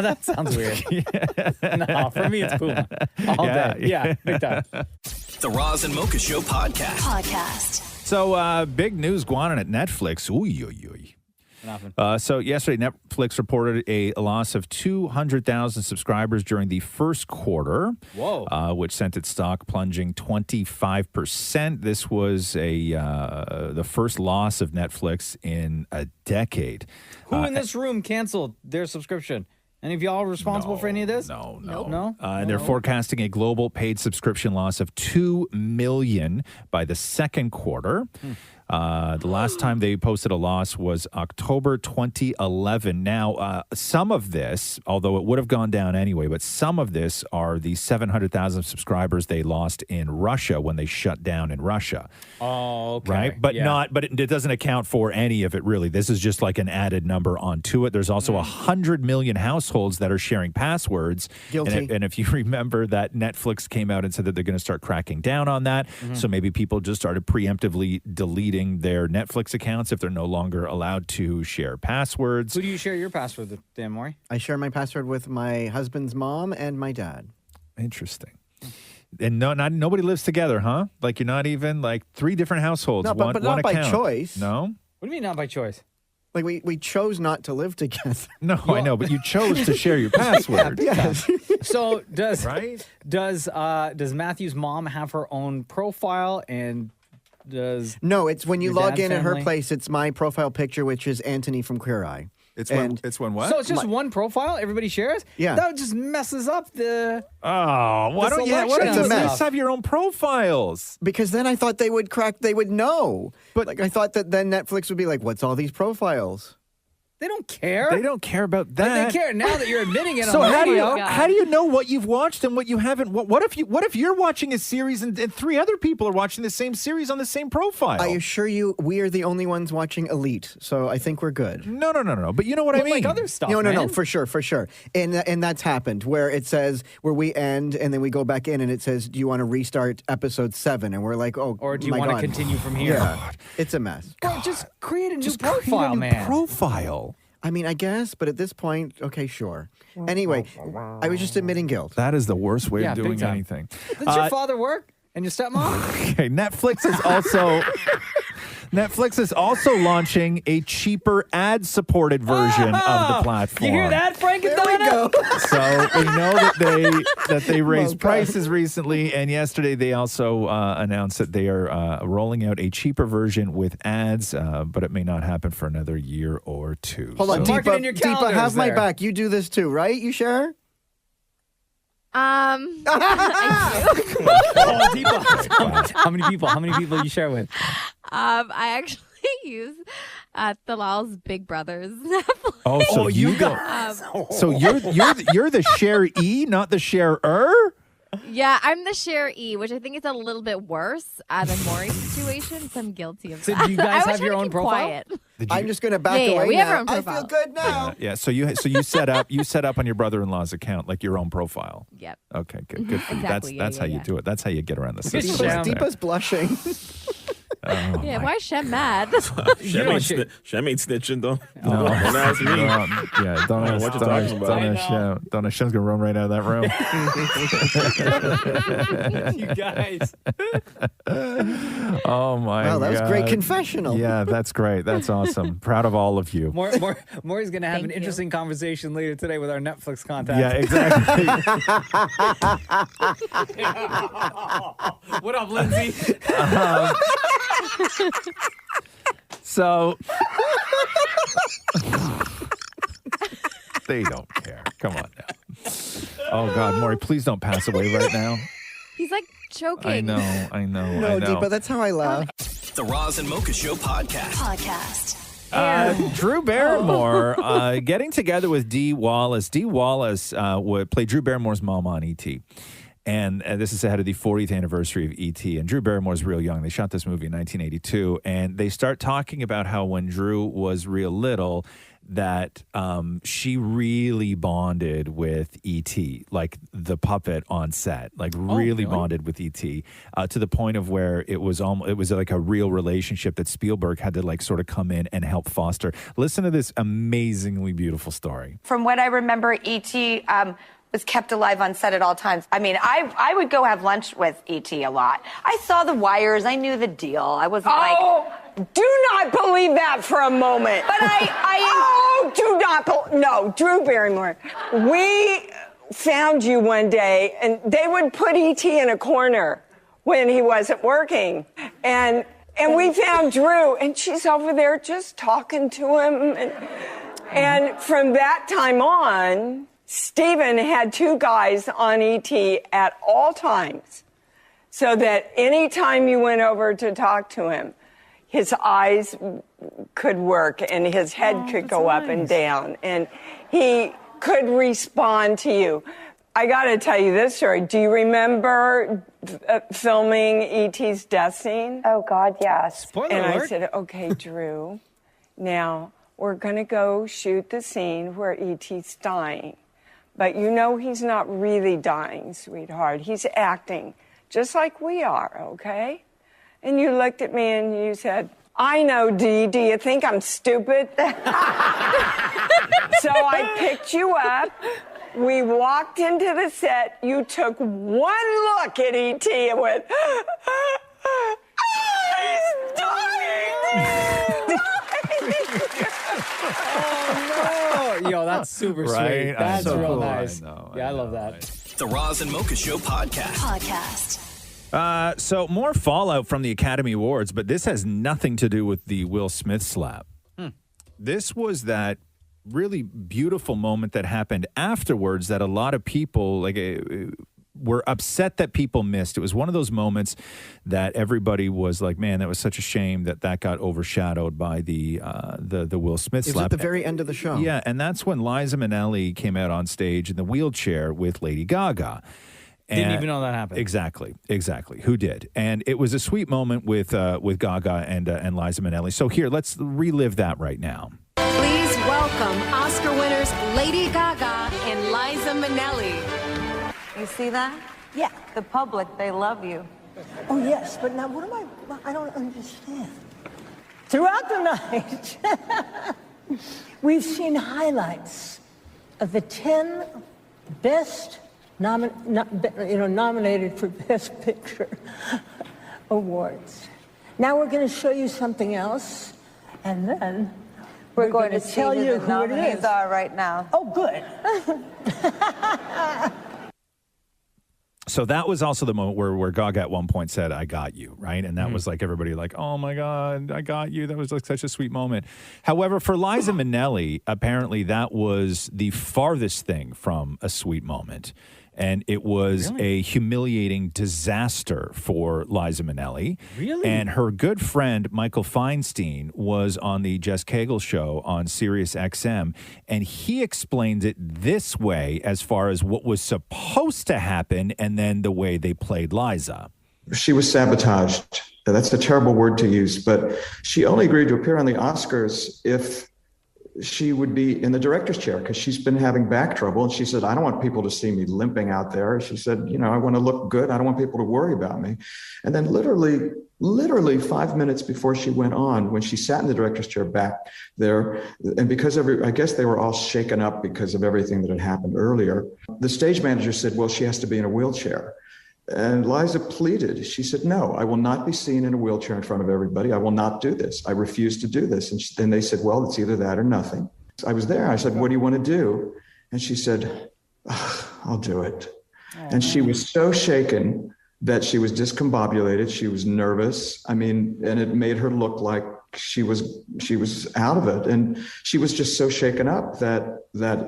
S2: that sounds weird. No, for me, it's Puma. All day. Yeah, big time.
S1: The Roz and Mocha Show podcast.
S8: So, big news going on at Netflix. So yesterday, Netflix reported a loss of 200,000 subscribers during the first quarter.
S2: Whoa.
S8: Which sent its stock plunging 25%. This was the first loss of Netflix in a decade.
S2: Who in this room canceled their subscription? Any of y'all responsible for any of this? No.
S8: And they're forecasting a global paid subscription loss of 2 million by the second quarter. The last time they posted a loss was October 2011. Now, some of this, although it would have gone down anyway, but some of this are the 700,000 subscribers they lost in Russia when they shut down in Russia.
S2: Oh, okay.
S8: Right? But it doesn't account for any of it, really. This is just like an added number onto it. There's also 100 million households that are sharing passwords.
S9: Guilty.
S8: And if you remember that Netflix came out and said that they're going to start cracking down on that. So maybe people just started preemptively deleting their Netflix accounts if they're no longer allowed to share passwords.
S2: Who do you share your password with, Dan Maury?
S9: I share my password with my husband's mom and my dad.
S8: Interesting. And nobody lives together, huh? Like you're not even like 3 different households.
S9: No, but not by
S8: account.
S9: choice.
S8: No?
S2: What do you mean not by choice?
S9: Like we chose not to live together.
S8: No, I know, but you chose to share your password.
S9: Yes.
S2: So does
S8: Right?
S2: does Matthew's mom have her own profile, and does
S9: No, it's when you
S2: your
S9: log
S2: dad's
S9: in at her
S2: family?
S9: place, it's my profile picture, which is Anthony from Queer Eye.
S8: It's
S9: And-
S8: when what?
S2: So it's just one profile everybody shares?
S9: Yeah.
S2: That just messes up the.
S8: Oh, why
S2: The
S8: don't you? Why
S2: selection
S8: don't you
S2: of
S8: guys
S2: stuff.
S8: have your own profiles?
S9: Because then I thought they would know. But like I thought that then Netflix would be like, what's all these profiles?
S2: They don't care.
S8: They don't care about
S2: Like,
S8: that.
S2: they care now that you're admitting it
S8: So
S2: on the
S8: how do
S2: radio.
S8: you know what you've watched and what you haven't? What if you're watching a series and 3 other people are watching the same series on the same profile?
S9: I assure you, we are the only ones watching Elite, so I think we're good.
S8: No. But you know what I
S2: But,
S8: mean.
S2: like other stuff,
S9: No,
S2: man.
S9: for sure. And that's happened where it says where we end and then we go back in and it says, do you want to restart episode 7? And we're like, oh,
S2: Or do you
S9: my
S2: want to
S9: God.
S2: continue from here?
S9: Yeah, it's a mess.
S2: Bro, just create a new
S8: Just
S2: profile,
S8: create a new
S2: man.
S8: profile.
S9: I mean, I guess, but at this point, okay, sure. Anyway, I was just admitting guilt.
S8: That is the worst way
S2: Yeah,
S8: of
S2: big
S8: doing
S2: time.
S8: anything.
S2: Does your father work? And your stepmom?
S8: Okay, Netflix is also launching a cheaper ad-supported version of the platform.
S2: You hear that, Frank and Donna?
S8: So we know that they raised prices recently, and yesterday they also announced that they are rolling out a cheaper version with ads, but it may not happen for another year or 2.
S9: Hold on,
S2: Mark it in
S9: Deepa,
S2: your
S9: Deepa,
S2: calendars
S9: have my
S2: there.
S9: back. You do this too, right? You share?
S6: I do.
S2: Oh, Deepa. How many people you share with?
S6: I actually use Thalal's Big Brothers.
S8: Oh, so you go. So you're the share E, not the sharer.
S6: Yeah, I'm the share E, which I think is a little bit worse than Maury's situation. So I'm guilty of that.
S2: So do you guys
S6: I
S2: have
S6: was
S2: your
S6: trying to
S2: own
S6: keep
S2: profile?
S6: Quiet.
S9: I'm just going to back away
S6: we have our
S9: now.
S6: own
S9: I
S6: profile.
S9: feel good now.
S8: Yeah. So you set up on your brother-in-law's account like your own profile.
S6: Yep.
S8: Okay. Good for you.
S6: Exactly,
S8: That's how you do it. That's how you get around the system.
S9: Deepa's blushing.
S6: Yeah, why is Shem mad?
S16: Shem ain't snitching though.
S8: No,
S16: Don't ask me.
S8: Yeah, don't ask.
S16: What you talking about?
S8: Don't ask Shem. Don't ask Shem's gonna run right out of that room.
S2: You guys.
S8: Oh my
S9: Wow, that was a great
S8: God.
S9: confessional.
S8: Yeah, that's great. That's awesome. Proud of all of you.
S2: Maury's going to have an interesting conversation later today with our Netflix contact.
S8: Yeah, exactly.
S2: What up, Lindsay?
S8: So they don't care. Come on now. Oh God, Maury, please don't pass away right now.
S6: He's like choking.
S8: I know.
S9: No, Deepa, that's how I laugh.
S1: The Roz and Mocha Show podcast.
S8: Drew Barrymore getting together with Dee Wallace. Dee Wallace would play Drew Barrymore's mom on E.T. And this is ahead of the 40th anniversary of E.T. And Drew Barrymore's real young. They shot this movie in 1982. And they start talking about how when Drew was real little, that she really bonded with E.T., like the puppet on set, like really bonded with E.T. To the point of where it was like a real relationship that Spielberg had to like sort of come in and help foster. Listen to this amazingly beautiful story.
S5: From what I remember, E.T. Was kept alive on set at all times. I mean, I would go have lunch with E.T. a lot. I saw the wires. I knew the deal. I wasn't
S13: Do not believe that for a moment.
S5: But
S13: No, Drew Barrymore. We found you one day, and they would put E.T. in a corner when he wasn't working. And we found Drew, and she's over there just talking to him. And from that time on, Stephen had two guys on E.T. at all times, so that any time you went over to talk to him, his eyes could work and his head could go up and down, and he could respond to you. I got to tell you this story. Do you remember filming E.T.'s death scene?
S5: Oh, God, yes.
S13: And I said, okay, Drew, now we're going to go shoot the scene where E.T.'s dying. But you know he's not really dying, sweetheart. He's acting just like we are, okay? And you looked at me and you said, I know, Dee. Do you think I'm stupid? So I picked you up. We walked into the set. You took one look at E.T. and went, he's dying!
S2: Oh, no. Yo, that's super sweet. That's real
S8: cool.
S2: nice.
S8: I
S2: love that.
S1: The Roz and Mocha Show podcast.
S8: So more fallout from the Academy Awards, but this has nothing to do with the Will Smith slap. This was that really beautiful moment that happened afterwards that a lot of people were upset that people missed. It was one of those moments that everybody was like, man, that was such a shame that got overshadowed by the Will Smith
S9: It was
S8: slap.
S9: at the very end of the show.
S8: Yeah, and that's when Liza Minnelli came out on stage in the wheelchair with Lady Gaga.
S2: Didn't even know that happened.
S8: Exactly. Who did? And it was a sweet moment with Gaga and Liza Minnelli. So here, let's relive that right now.
S20: Please welcome Oscar winners Lady Gaga and Liza Minnelli.
S5: You see that? Yeah. The public, they love you.
S10: Oh, yes, but now what am I don't understand. Throughout the night, we've seen highlights of the 10 best nominated for Best Picture awards. Now we're going to show you something else, and then we're going to tell you who it is.
S5: Are right now.
S10: Oh, good.
S8: So that was also the moment where Gaga at one point said, I got you, right? And that was like everybody like, oh my God, I got you. That was like such a sweet moment. However, for Liza Minnelli, apparently that was the farthest thing from a sweet moment. And it was a humiliating disaster for Liza Minnelli.
S2: Really?
S8: And her good friend, Michael Feinstein, was on the Jess Cagle show on Sirius XM. And he explained it this way as far as what was supposed to happen and then the way they played Liza.
S4: She was sabotaged. That's a terrible word to use, but she only agreed to appear on the Oscars if she would be in the director's chair because she's been having back trouble. And she said, I don't want people to see me limping out there. She said, I want to look good. I don't want people to worry about me. And then literally 5 minutes before she went on, when she sat in the director's chair back there, and because I guess they were all shaken up because of everything that had happened earlier, the stage manager said, well, she has to be in a wheelchair. And Liza pleaded. She said, no, I will not be seen in a wheelchair in front of everybody. I will not do this. I refuse to do this. And then they said, well, it's either that or nothing. I was there. I said, what do you want to do? And she said, I'll do it. And she was so shaken that she was discombobulated. She was nervous. And it made her look like she was out of it. And she was just so shaken up that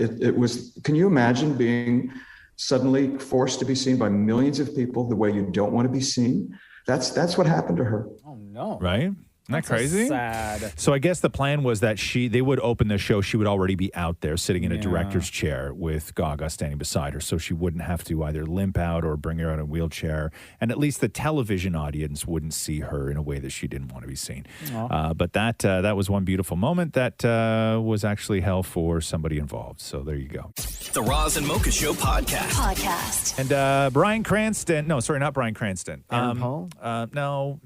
S4: it was, can you imagine being suddenly forced to be seen by millions of people the way you don't want to be seen? That's what happened to her.
S2: Oh, no.
S8: Right? Isn't that crazy?
S2: Sad.
S8: So I guess the plan was that they would open the show. She would already be out there sitting in a director's chair with Gaga standing beside her, so she wouldn't have to either limp out or bring her out in a wheelchair. And at least the television audience wouldn't see her in a way that she didn't want to be seen. But that was one beautiful moment that was actually hell for somebody involved. So there you go.
S1: The Roz and Mocha Show podcast.
S8: And Bryan Cranston. No, sorry, not Bryan Cranston.
S2: Aaron Paul?
S8: No.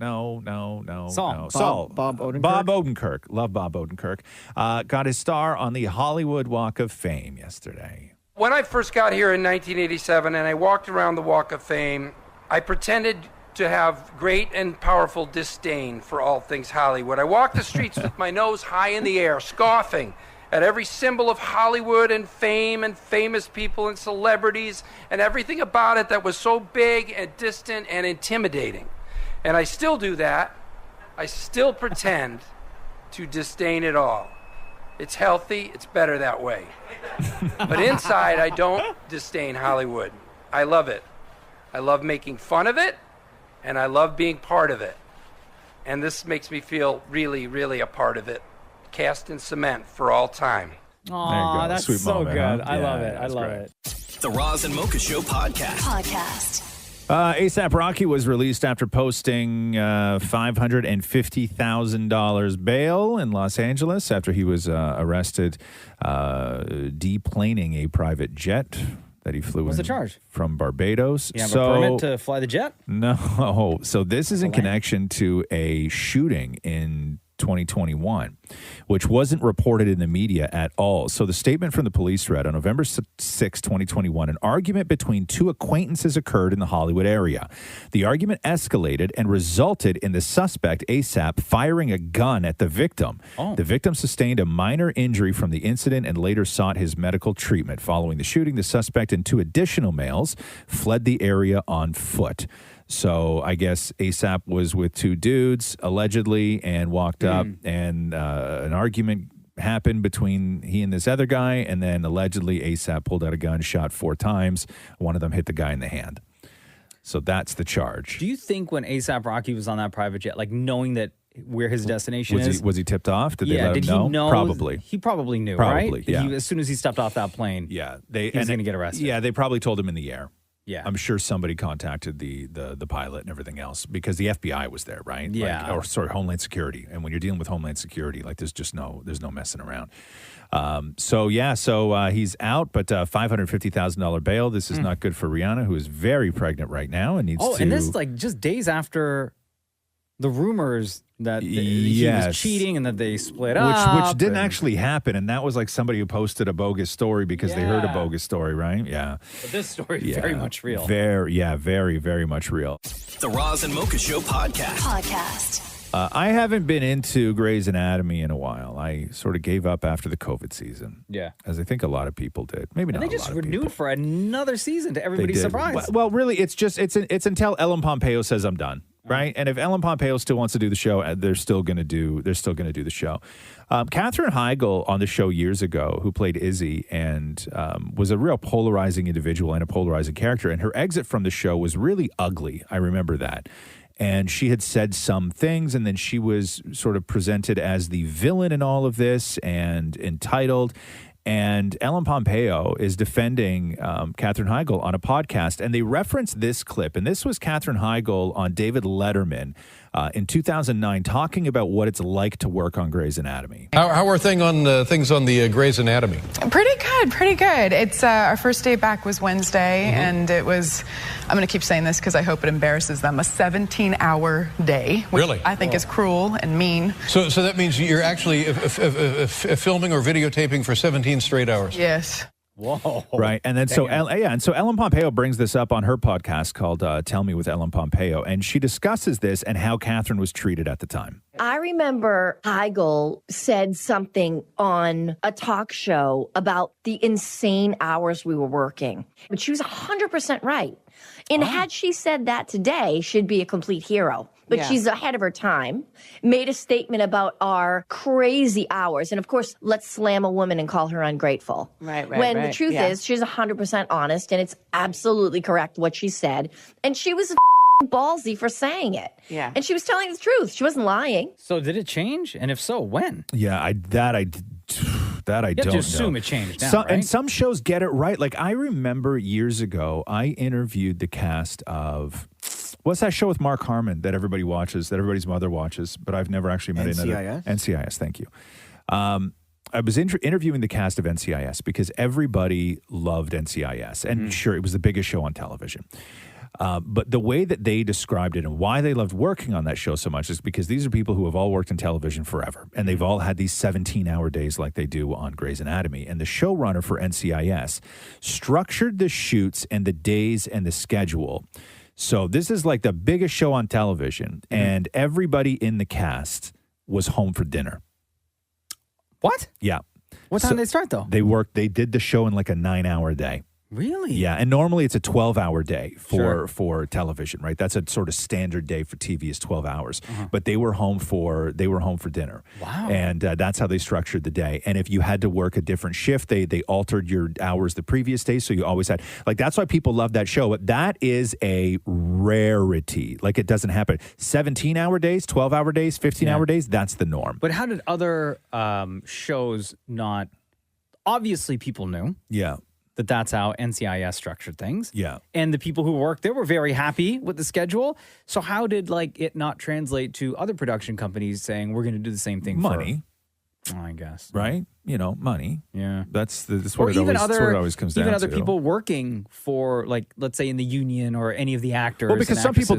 S2: Saul. Bob Odenkirk.
S8: Bob Odenkirk. Love Bob Odenkirk. Got his star on the Hollywood Walk of Fame yesterday.
S11: When I first got here in 1987 and I walked around the Walk of Fame, I pretended to have great and powerful disdain for all things Hollywood. I walked the streets with my nose high in the air, scoffing at every symbol of Hollywood and fame and famous people and celebrities and everything about it that was so big and distant and intimidating. And I still do that. I still pretend to disdain it all. It's healthy. It's better that way. But inside, I don't disdain Hollywood. I love it. I love making fun of it, and I love being part of it. And this makes me feel really, really a part of it. Cast in cement for all time.
S2: Aw, that's
S8: Sweet
S2: so
S8: moment,
S2: good.
S8: huh?
S2: I love
S8: Yeah,
S2: it. I
S8: that's
S2: love
S8: great.
S2: it.
S1: The Roz and Mocha Show podcast.
S8: A$AP Rocky was released after posting $550,000 bail in Los Angeles after he was arrested deplaning a private jet that he flew
S2: What's
S8: in
S2: the charge?
S8: from Barbados.
S2: You have a permit to fly the jet?
S8: No. So this is in connection to a shooting in 2021, which wasn't reported in the media at all. So the statement from the police read, on November 6, 2021, an argument between two acquaintances occurred in the Hollywood area. The argument escalated and resulted in the suspect, A$AP, firing a gun at the victim. The victim sustained a minor injury from the incident and later sought his medical treatment. Following the shooting, the suspect and two additional males fled the area on foot. So I guess A$AP was with two dudes, allegedly, and walked up, and an argument happened between he and this other guy, and then allegedly A$AP pulled out a gun, shot 4 times. One of them hit the guy in the hand. So that's the charge.
S2: Do you think when A$AP Rocky was on that private jet, like knowing that where his destination is?
S8: Was he tipped off? Did they let him
S2: did
S8: know?
S2: he know?
S8: Probably.
S2: He probably knew,
S8: Probably,
S2: right?
S8: yeah.
S2: As soon as he stepped off that plane, he was going to get arrested.
S8: Yeah, they probably told him in the air.
S2: Yeah.
S8: I'm sure somebody contacted the pilot and everything else because the FBI was there, right?
S2: Yeah.
S8: Homeland Security. And when you're dealing with Homeland Security, like there's no messing around. So he's out, but $550,000 bail. This is not good for Rihanna, who is very pregnant right now and needs to.
S2: And this like just days after the rumors that he was cheating and that they split up.
S8: Which didn't actually happen. And that was like somebody who posted a bogus story because they heard a bogus story, right? Yeah.
S2: But this story is very much real.
S8: Very, very much real.
S1: The Roz and Mocha Show podcast.
S8: I haven't been into Grey's Anatomy in a while. I sort of gave up after the COVID season.
S2: Yeah.
S8: As I think a lot of people did. Maybe not
S2: And they just renewed for another season to
S8: They
S2: everybody's
S8: did.
S2: surprise.
S8: Well, really, it's until Ellen Pompeo says I'm done. right? And if Ellen Pompeo still wants to do the show, they're still going to do the show. Katherine Heigl on the show years ago, who played Izzy and was a real polarizing individual and a polarizing character. And her exit from the show was really ugly. I remember that. And she had said some things, and then she was sort of presented as the villain in all of this and entitled. And Ellen Pompeo is defending Katherine Heigl on a podcast, and they referenced this clip. And this was Katherine Heigl on David Letterman in 2009 talking about what it's like to work on Grey's Anatomy.
S12: How are things on the Grey's Anatomy?
S14: Pretty good. It's our first day back was Wednesday, and it was, I'm going to keep saying this because I hope it embarrasses them, a 17-hour day, which
S12: Really?
S14: I think is cruel and mean.
S12: So that means you're actually filming or videotaping for 17 straight hours?
S14: Yes.
S2: Whoa.
S8: Right. And then so Ellen Pompeo brings this up on her podcast called Tell Me with Ellen Pompeo. And she discusses this and how Katherine was treated at the time.
S21: I remember Heigl said something on a talk show about the insane hours we were working. But she was 100% right. And had she said that today, she'd be a complete hero. But
S14: Yeah.
S21: she's ahead of her time, made a statement about our crazy hours. And of course, let's slam a woman and call her ungrateful.
S14: Right,
S21: When the truth is, she's 100% honest, and it's absolutely correct what she said. And she was ballsy for saying it.
S14: Yeah.
S21: And she was telling the truth. She wasn't lying.
S2: So did it change? And if so, when?
S8: Yeah, I don't
S2: have to
S8: know.
S2: assume it changed now, right?
S8: And some shows get it right. Like I remember years ago, I interviewed the cast of what's that show with Mark Harmon that everybody watches, that everybody's mother watches, but I've never actually met another. NCIS, thank you. I was interviewing the cast of NCIS because everybody loved NCIS. And sure, it was the biggest show on television. But the way that they described it and why they loved working on that show so much is because these are people who have all worked in television forever. And they've all had these 17-hour days like they do on Grey's Anatomy. And the showrunner for NCIS structured the shoots and the days and the schedule. So this is like the biggest show on television. And everybody in the cast was home for dinner.
S2: What?
S8: Yeah.
S2: What time did they start, though?
S8: They did the show in like a 9-hour day.
S2: Really?
S8: Yeah, and normally it's a 12-hour day for television, right? That's a sort of standard day for TV is 12 hours. But they were home for dinner.
S2: Wow.
S8: And that's how they structured the day. And if you had to work a different shift, they altered your hours the previous day, so you always had that's why people love that show. But that is a rarity. Like it doesn't happen. 17-hour days, 12-hour days, 15-hour days, that's the norm.
S2: But how did other shows not? Obviously, people knew.
S8: Yeah.
S2: That's how NCIS structured things.
S8: Yeah.
S2: And the people who worked there were very happy with the schedule. So how did it not translate to other production companies saying we're going to do the same thing?
S8: Money.
S2: I guess.
S8: Right? Money.
S2: Yeah.
S8: That's what it always comes down to.
S2: Even other people working for, let's say in the union or any of the actors.
S8: Well, because some people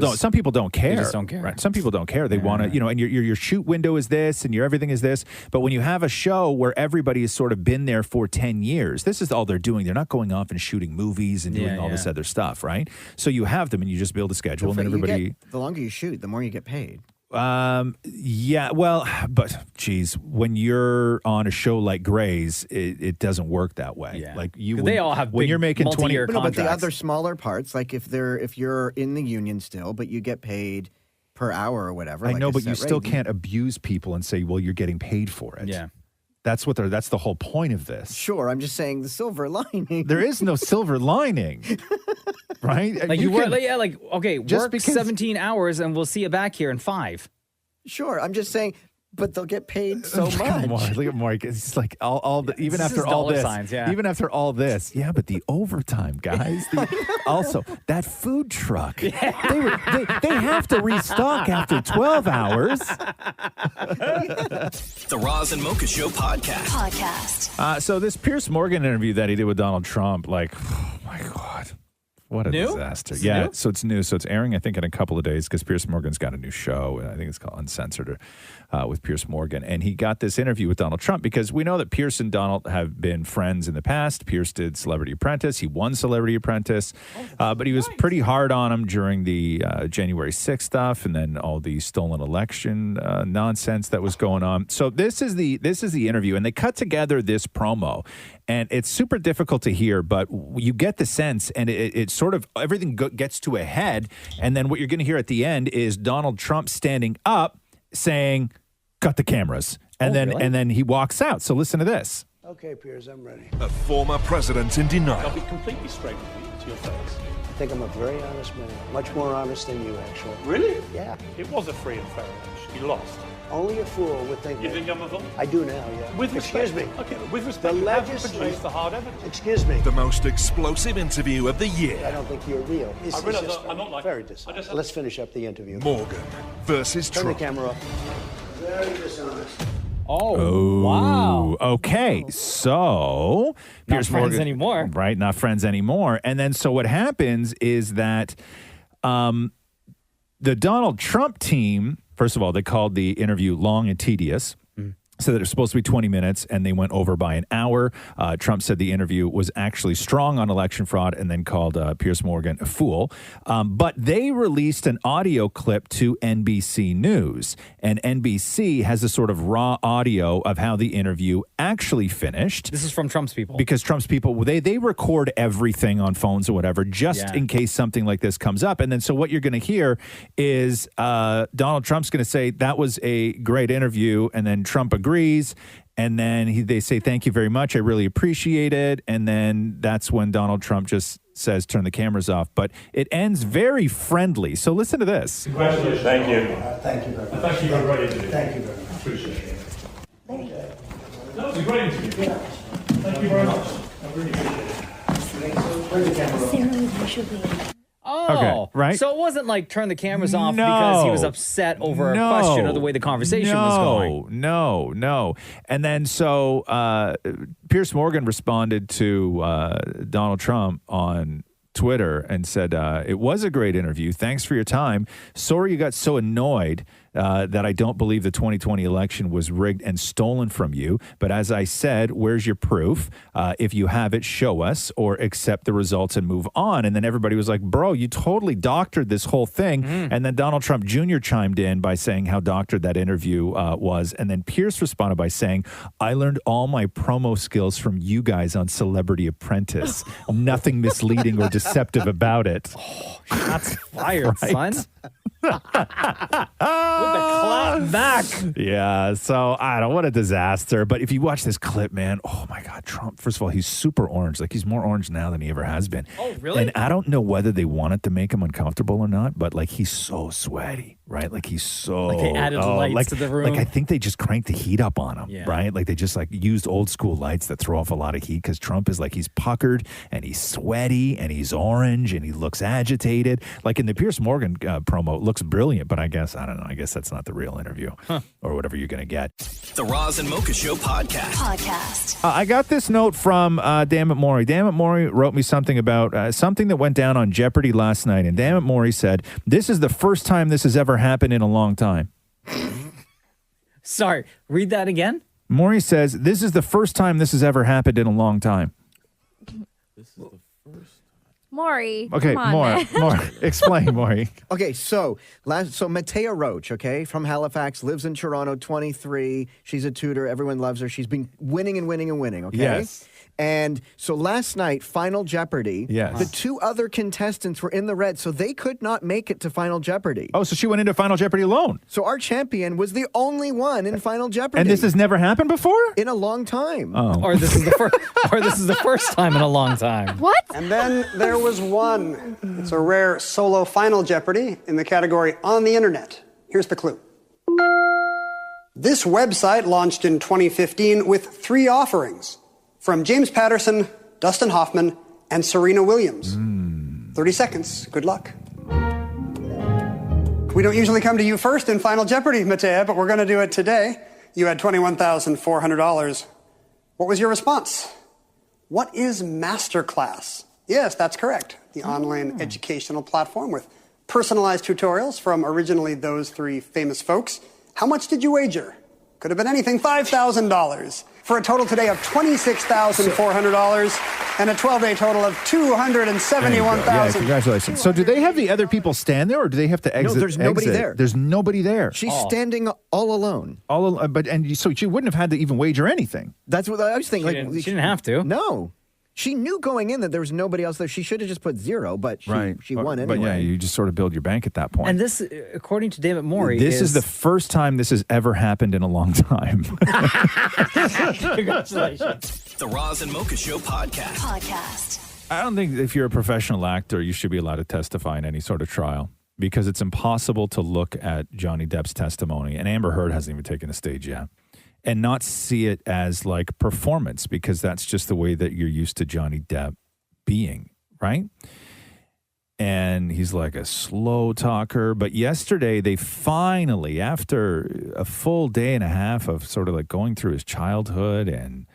S8: don't care.
S2: They just don't care.
S8: Right? Some people don't care. They want to, and your shoot window is this and your everything is this. But when you have a show where everybody has sort of been there for 10 years, this is all they're doing. They're not going off and shooting movies and doing all this other stuff, right? So you have them and you just build a schedule and then everybody.
S9: The longer you shoot, the more you get paid.
S8: Yeah, well, but geez, when you're on a show like Grey's, it doesn't work that way.
S9: Yeah.
S8: Like
S9: They
S8: all have when you're making 20
S9: year contracts. But the other smaller parts, like if you're in the union still, but you get paid per hour or whatever.
S8: I
S9: like
S8: know,
S9: a
S8: but you
S9: set
S8: still
S9: rate,
S8: can't abuse people and say, well, you're getting paid for it.
S2: Yeah.
S8: That's the whole point of this.
S9: Sure, I'm just saying the silver lining.
S8: There is no silver lining. Right?
S2: Okay,
S9: Just
S2: work
S9: because-
S2: 17 hours and we'll see you back here in 5.
S9: Sure, I'm just saying, but they'll get paid so much.
S8: Come on, look at Mark. It's like all the, even
S2: This
S8: after
S2: is
S8: all
S2: dollar
S8: this,
S2: signs, yeah.
S8: even after all this, yeah. But the overtime, guys. Also, that food truck. They have to restock after 12 hours.
S1: The Roz and Mocha Show podcast.
S8: So this Piers Morgan interview that he did with Donald Trump, oh my God. What a disaster.
S2: Is it
S8: Yeah,
S2: new?
S8: so it's new. So it's airing, I think, in a couple of days because Piers Morgan's got a new show. I think it's called Uncensored with Piers Morgan. And he got this interview with Donald Trump because we know that Piers and Donald have been friends in the past. Piers did Celebrity Apprentice. He won Celebrity Apprentice. But he was pretty hard on him during the January 6th stuff and then all the stolen election nonsense that was going on. So this is the interview. And they cut together this promo. And it's super difficult to hear, but you get the sense, and it's sort of everything gets to a head. And then what you're going to hear at the end is Donald Trump standing up saying, cut the cameras. And then he walks out. So listen to this.
S15: Okay, Piers, I'm ready.
S17: A former president in denial.
S15: I'll be completely straight with you to your face. I think I'm a very honest man. Much more honest than you, actually. Really? Yeah. It was a free and fair election. You lost. Only a fool would think You that. think I'm a fool? I do now, yeah. With respect. Excuse me. Okay, with respect, you haven't produced the hard evidence. Excuse me.
S17: The most explosive interview of the year.
S15: I don't think you're real. I realize I'm not like... Very dishonest. Let's finish up the interview.
S17: Morgan versus
S15: Turn
S17: Trump.
S15: the camera off. Very dishonest.
S2: Oh, wow.
S8: Okay, so
S2: Not
S8: Piers
S2: friends
S8: Morgan,
S2: anymore.
S8: right? Not friends anymore. And then so what happens is that the Donald Trump team, first of all, they called the interview long and tedious. So that it was supposed to be 20 minutes, and they went over by an hour. Trump said the interview was actually strong on election fraud and then called Piers Morgan a fool. But they released an audio clip to NBC News, and NBC has a sort of raw audio of how the interview actually finished.
S2: This is from Trump's people.
S8: Because Trump's people, they record everything on phones or whatever, just in case something like this comes up. And then so what you're going to hear is Donald Trump's going to say, that was a great interview, and then Trump agrees. And then they say, thank you very much. I really appreciate it. And then that's when Donald Trump just says, turn the cameras off. But it ends very friendly. So listen to this.
S15: Congratulations.
S17: Thank you.
S15: Thank you very much. Thank you for what you did. Thank you very much. Appreciate it. That was a great interview. Thank you very much. I really appreciate it. Turn the camera off.
S2: Oh,
S8: Okay, right?
S2: So it wasn't like turn the cameras off because he was upset over a question or the way the conversation was going.
S8: No. And then so Piers Morgan responded to Donald Trump on Twitter and said, it was a great interview. Thanks for your time. Sorry you got so annoyed that I don't believe the 2020 election was rigged and stolen from you. But as I said, where's your proof? If you have it, show us or accept the results and move on. And then everybody was like, bro, you totally doctored this whole thing. And then Donald Trump Jr. chimed in by saying how doctored that interview was. And then Pierce responded by saying, I learned all my promo skills from you guys on Celebrity Apprentice. Nothing misleading or deceptive about it.
S2: That's fired, son. With the clap back.
S8: Yeah, so I don't know, what a disaster. But if you watch this clip, man, oh my God, Trump, first of all, he's super orange. Like he's more orange now than he ever has been.
S2: Oh, really?
S8: And I don't know whether they wanted to make him uncomfortable or not, but like he's so sweaty, right? Like he's so
S2: Like they added lights to the room.
S8: Like I think they just cranked the heat up on him, right? Like they just like used old school lights that throw off a lot of heat because Trump is like he's puckered and he's sweaty and he's orange and he looks agitated. Like in the Piers Morgan promo, it looks brilliant, but I guess, I don't know, I guess that's not the real interview or whatever you're going to get.
S1: The Roz and Mocha Show podcast.
S8: I got this note from Dammit Maury. Dammit Maury wrote me something about something that went down on Jeopardy last night. And Dammit Maury said, this is the first time this has ever happened in a long time.
S2: Sorry, read that again.
S8: Maury says, this is the first time this has ever happened in a long time.
S6: Maury.
S8: Okay,
S6: come on,
S8: more. Explain, Maury.
S9: Okay, so Matea Roach, okay, from Halifax, lives in Toronto, 23. She's a tutor. Everyone loves her. She's been winning and winning and winning, okay?
S8: Yes.
S9: And so last night, Final Jeopardy,
S8: Yes.
S9: the two other contestants were in the red, so they could not make it to Final Jeopardy.
S8: Oh, so she went into Final Jeopardy alone.
S9: So our champion was the only one in Final Jeopardy.
S8: And this has never happened before?
S9: In a long time.
S8: Oh.
S2: Or this is the first time in a long time.
S6: What?
S23: And then there was one. It's a rare solo Final Jeopardy in the category On the Internet. Here's the clue. This website launched in 2015 with 3 offerings from James Patterson, Dustin Hoffman, and Serena Williams. 30 seconds. Good luck. We don't usually come to you first in Final Jeopardy, Matea, but we're going to do it today. You had $21,400. What was your response? What is Masterclass? Yes, that's correct. The online educational platform with personalized tutorials from originally those 3 famous folks. How much did you wager? Could have been anything, $5,000. For a total today of $26,400 and a 12-day total of $271,000.
S8: Yeah, congratulations. So do they have the other people stand there or do they have to exit?
S9: No, there's nobody
S8: exit?
S9: there.
S8: There's nobody there.
S9: She's standing all alone.
S8: So she wouldn't have had to even wager anything.
S9: That's what I was thinking.
S2: She didn't have to.
S9: No. She knew going in that there was nobody else there. She should have just put 0, but she won anyway.
S8: But yeah, you just sort of build your bank at that point.
S2: And this, according to David Morey,
S8: This is the first time this has ever happened in a long time.
S2: Congratulations.
S1: The Roz and Mocha Show podcast.
S8: I don't think if you're a professional actor, you should be allowed to testify in any sort of trial because it's impossible to look at Johnny Depp's testimony, and Amber Heard hasn't even taken a stage yet, and not see it as like performance because that's just the way that you're used to Johnny Depp being, right? And he's like a slow talker. But yesterday, they finally, after a full day and a half of sort of like going through his childhood and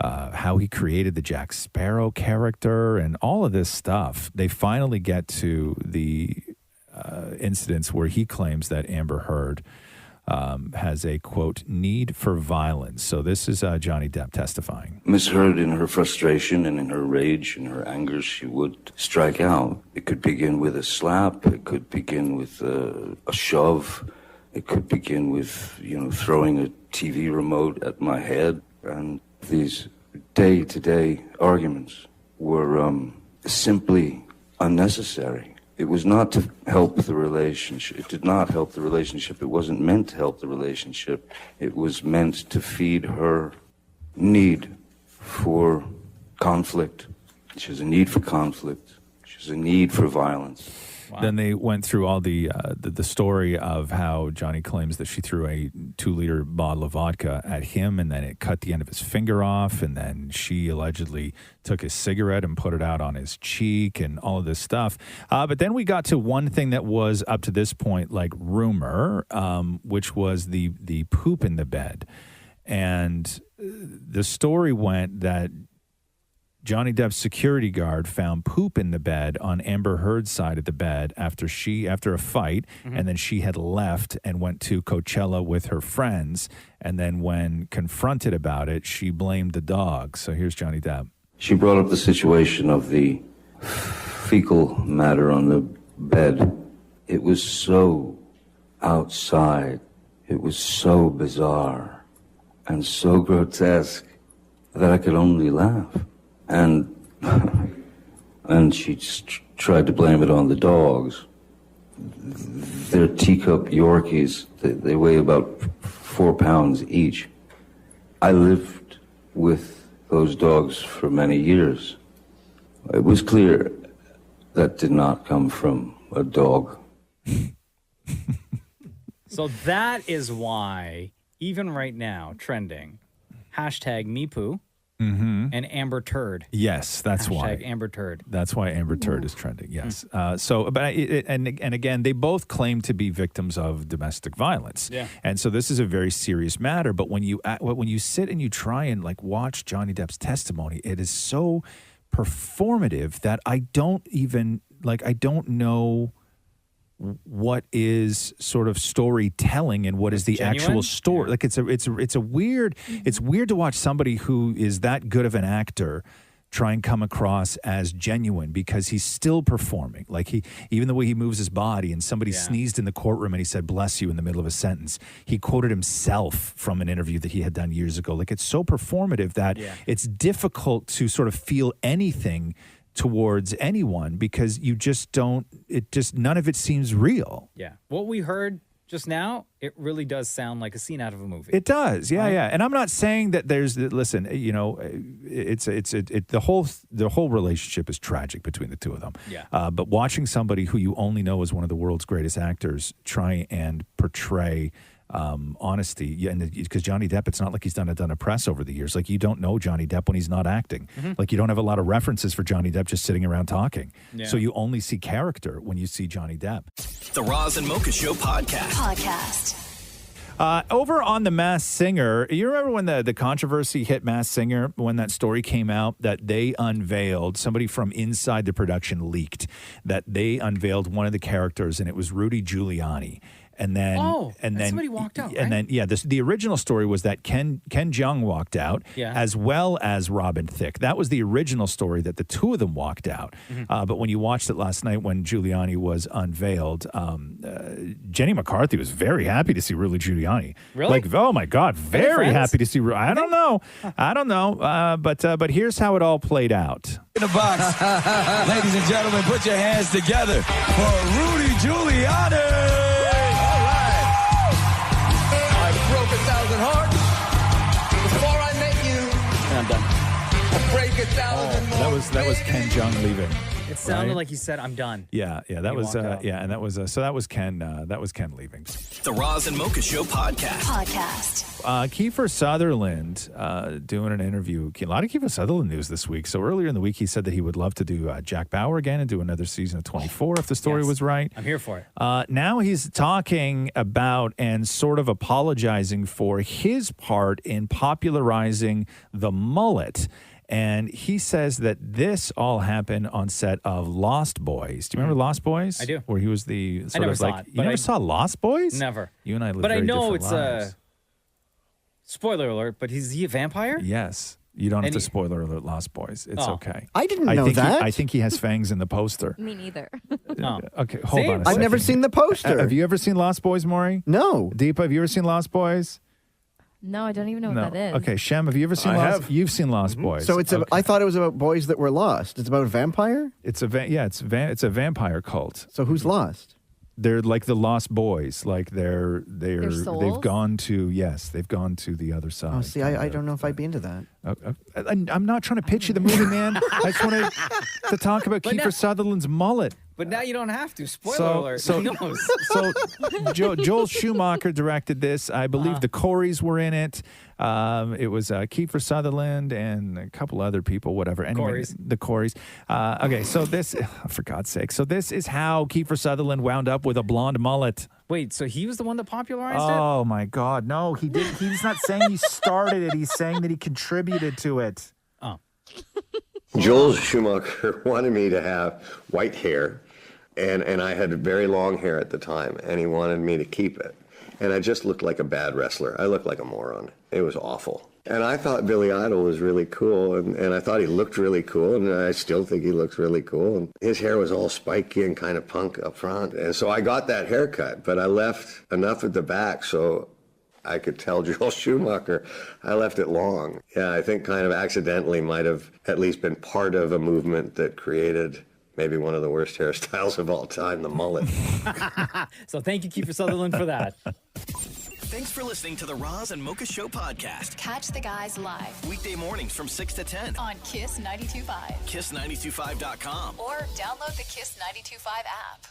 S8: how he created the Jack Sparrow character and all of this stuff, they finally get to the incidents where he claims that Amber Heard has a, quote, need for violence. So this is Johnny Depp testifying.
S18: Miss Heard, in her frustration and in her rage and her anger, she would strike out. It could begin with a slap. It could begin with a shove. It could begin with, throwing a TV remote at my head. And these day-to-day arguments were simply unnecessary. It was not to help the relationship. It did not help the relationship. It wasn't meant to help the relationship. It was meant to feed her need for conflict. She has a need for conflict. She has a need for violence.
S8: Then they went through all the story of how Johnny claims that she threw a 2-liter bottle of vodka at him, and then it cut the end of his finger off, and then she allegedly took his cigarette and put it out on his cheek, and all of this stuff. But then we got to one thing that was up to this point like rumor, which was the poop in the bed, and the story went that Johnny Depp's security guard found poop in the bed on Amber Heard's side of the bed after a fight, and then she had left and went to Coachella with her friends, and then when confronted about it, she blamed the dog. So here's Johnny Depp.
S18: She brought up the situation of the fecal matter on the bed. It was so outside. It was so bizarre and so grotesque that I could only laugh. And she tried to blame it on the dogs. They're teacup Yorkies. They weigh about 4 pounds each. I lived with those dogs for many years. It was clear that did not come from a dog.
S2: So that is why, even right now, trending, #MePoo.
S8: Mm-hmm.
S2: And Amber Turd.
S8: Yes, that's why.
S2: Amber Turd.
S8: That's why Amber Turd is trending. Yes. And again, they both claim to be victims of domestic violence.
S2: Yeah.
S8: And so this is a very serious matter. But when you sit and you try and like watch Johnny Depp's testimony, it is so performative that I don't know what is sort of storytelling and what is the
S2: genuine?
S8: actual story. Yeah. Like it's weird to watch somebody who is that good of an actor try and come across as genuine because he's still performing. Like even the way he moves his body, and somebody sneezed in the courtroom and he said "bless you" in the middle of a sentence. He quoted himself from an interview that he had done years ago. Like it's so performative that it's difficult to sort of feel anything towards anyone because you just don't, none of it seems real.
S2: Yeah. What we heard just now, it really does sound like a scene out of a movie.
S8: It does. Yeah, yeah. And I'm not saying that listen, the whole relationship is tragic between the two of them.
S2: Yeah.
S8: But watching somebody who you only know as one of the world's greatest actors try and portray honesty, and because Johnny Depp, it's not like he's done a ton of press over the years. Like you don't know Johnny Depp when he's not acting.
S2: Mm-hmm.
S8: Like you don't have a lot of references for Johnny Depp just sitting around talking.
S2: Yeah.
S8: So you only see character when you see Johnny Depp.
S1: The Roz and Mocha Show podcast.
S8: Over on The Masked Singer, you remember when the controversy hit Masked Singer, when that story came out that they unveiled, somebody from inside the production leaked that they unveiled one of the characters and it was Rudy Giuliani. And then,
S2: somebody walked out.
S8: And
S2: right?
S8: then, the original story was that Ken Jeong walked out,
S2: Yeah.
S8: as well as Robin Thicke. That was the original story that the two of them walked out.
S2: Mm-hmm.
S8: But when you watched it last night, when Giuliani was unveiled, Jenny McCarthy was very happy to see Rudy Giuliani.
S2: Really?
S8: Like, oh my God, very happy to see. I don't know. But here's how it all played out.
S7: In the box, ladies and gentlemen, put your hands together for Rudy Giuliani. All right. I broke 1,000 hearts before I met you.
S2: I'm done.
S7: I break 1,000 more.
S8: That was Ken Jeong leaving.
S2: It sounded
S8: right?
S2: like he said, "I'm done."
S8: Yeah, that
S2: He
S8: was
S2: walked out.
S8: and that was so that was Ken. That was Ken leaving.
S1: The Roz and Mocha Show podcast.
S8: Kiefer Sutherland doing an interview. A lot of Kiefer Sutherland news this week. So earlier in the week, he said that he would love to do Jack Bauer again and do another season of 24 if the story was right.
S2: I'm here for it.
S8: Now he's talking about and sort of apologizing for his part in popularizing the mullet. And he says that this all happened on set of Lost Boys. Do you remember Lost Boys?
S2: I do.
S8: Where he was the sort
S2: never
S8: of
S2: saw
S8: like
S2: it,
S8: you never saw Lost Boys?
S2: Never.
S8: You and I live
S2: But I
S8: very
S2: know
S8: different
S2: it's
S8: lives.
S2: spoiler alert. But is he a vampire?
S8: Yes. You don't have
S2: And
S8: to
S2: he-
S8: spoiler alert Lost Boys. It's
S2: Oh.
S8: okay.
S9: I didn't know
S8: think
S9: that.
S8: I think he has fangs in the poster.
S6: Me neither.
S8: Okay, hold on a
S9: I've
S8: second.
S9: never seen the poster.
S8: Have you ever seen Lost Boys, Maury?
S9: No.
S8: Deepa, have you ever seen Lost Boys?
S6: No, I don't even know what
S8: No.
S6: that is.
S8: Okay, Shem, have you ever seen
S9: I
S8: Lost?
S9: have.
S8: You've seen Lost Boys.
S9: So it's
S8: okay.
S9: I thought it was about boys that were lost. It's about a vampire?
S8: It's a it's a vampire cult.
S9: So who's lost?
S8: They're like the Lost Boys. Like
S6: Their
S8: they've
S6: souls?
S8: gone to they've gone to the other side.
S9: Oh, see, I don't know if I'd be into that.
S8: I'm not trying to pitch you the movie, man. I just wanted to talk about
S2: But
S8: Kiefer
S2: now-
S8: Sutherland's mullet.
S2: But now you don't have to. Spoiler alert. Who knows?
S8: So Joel Schumacher directed this. I believe the Coreys were in it. It was Kiefer Sutherland and a couple other people, whatever. Anyway,
S2: Coreys.
S8: the Coreys. Okay, so this, for God's sake, so this is how Kiefer Sutherland wound up with a blonde mullet.
S2: Wait, so he was the one that popularized it?
S8: Oh my God, no, he didn't. He's not saying he started it. He's saying that he contributed to it.
S2: Oh.
S19: Joel Schumacher wanted me to have white hair, and I had very long hair at the time, and he wanted me to keep it. And I just looked like a bad wrestler. I looked like a moron. It was awful. And I thought Billy Idol was really cool, and I thought he looked really cool, and I still think he looks really cool. And his hair was all spiky and kind of punk up front. And so I got that haircut, but I left enough at the back so I could tell Joel Schumacher I left it long. Yeah, I think kind of accidentally might have at least been part of a movement that created maybe one of the worst hairstyles of all time, the mullet.
S2: So thank you, Kiefer Sutherland, for that.
S1: Thanks for listening to the Roz and Mocha Show podcast.
S3: Catch the guys live
S1: Weekday mornings from 6 to 10.
S3: on Kiss 92.5
S1: Kiss925.com.
S3: or download the Kiss 92.5 app.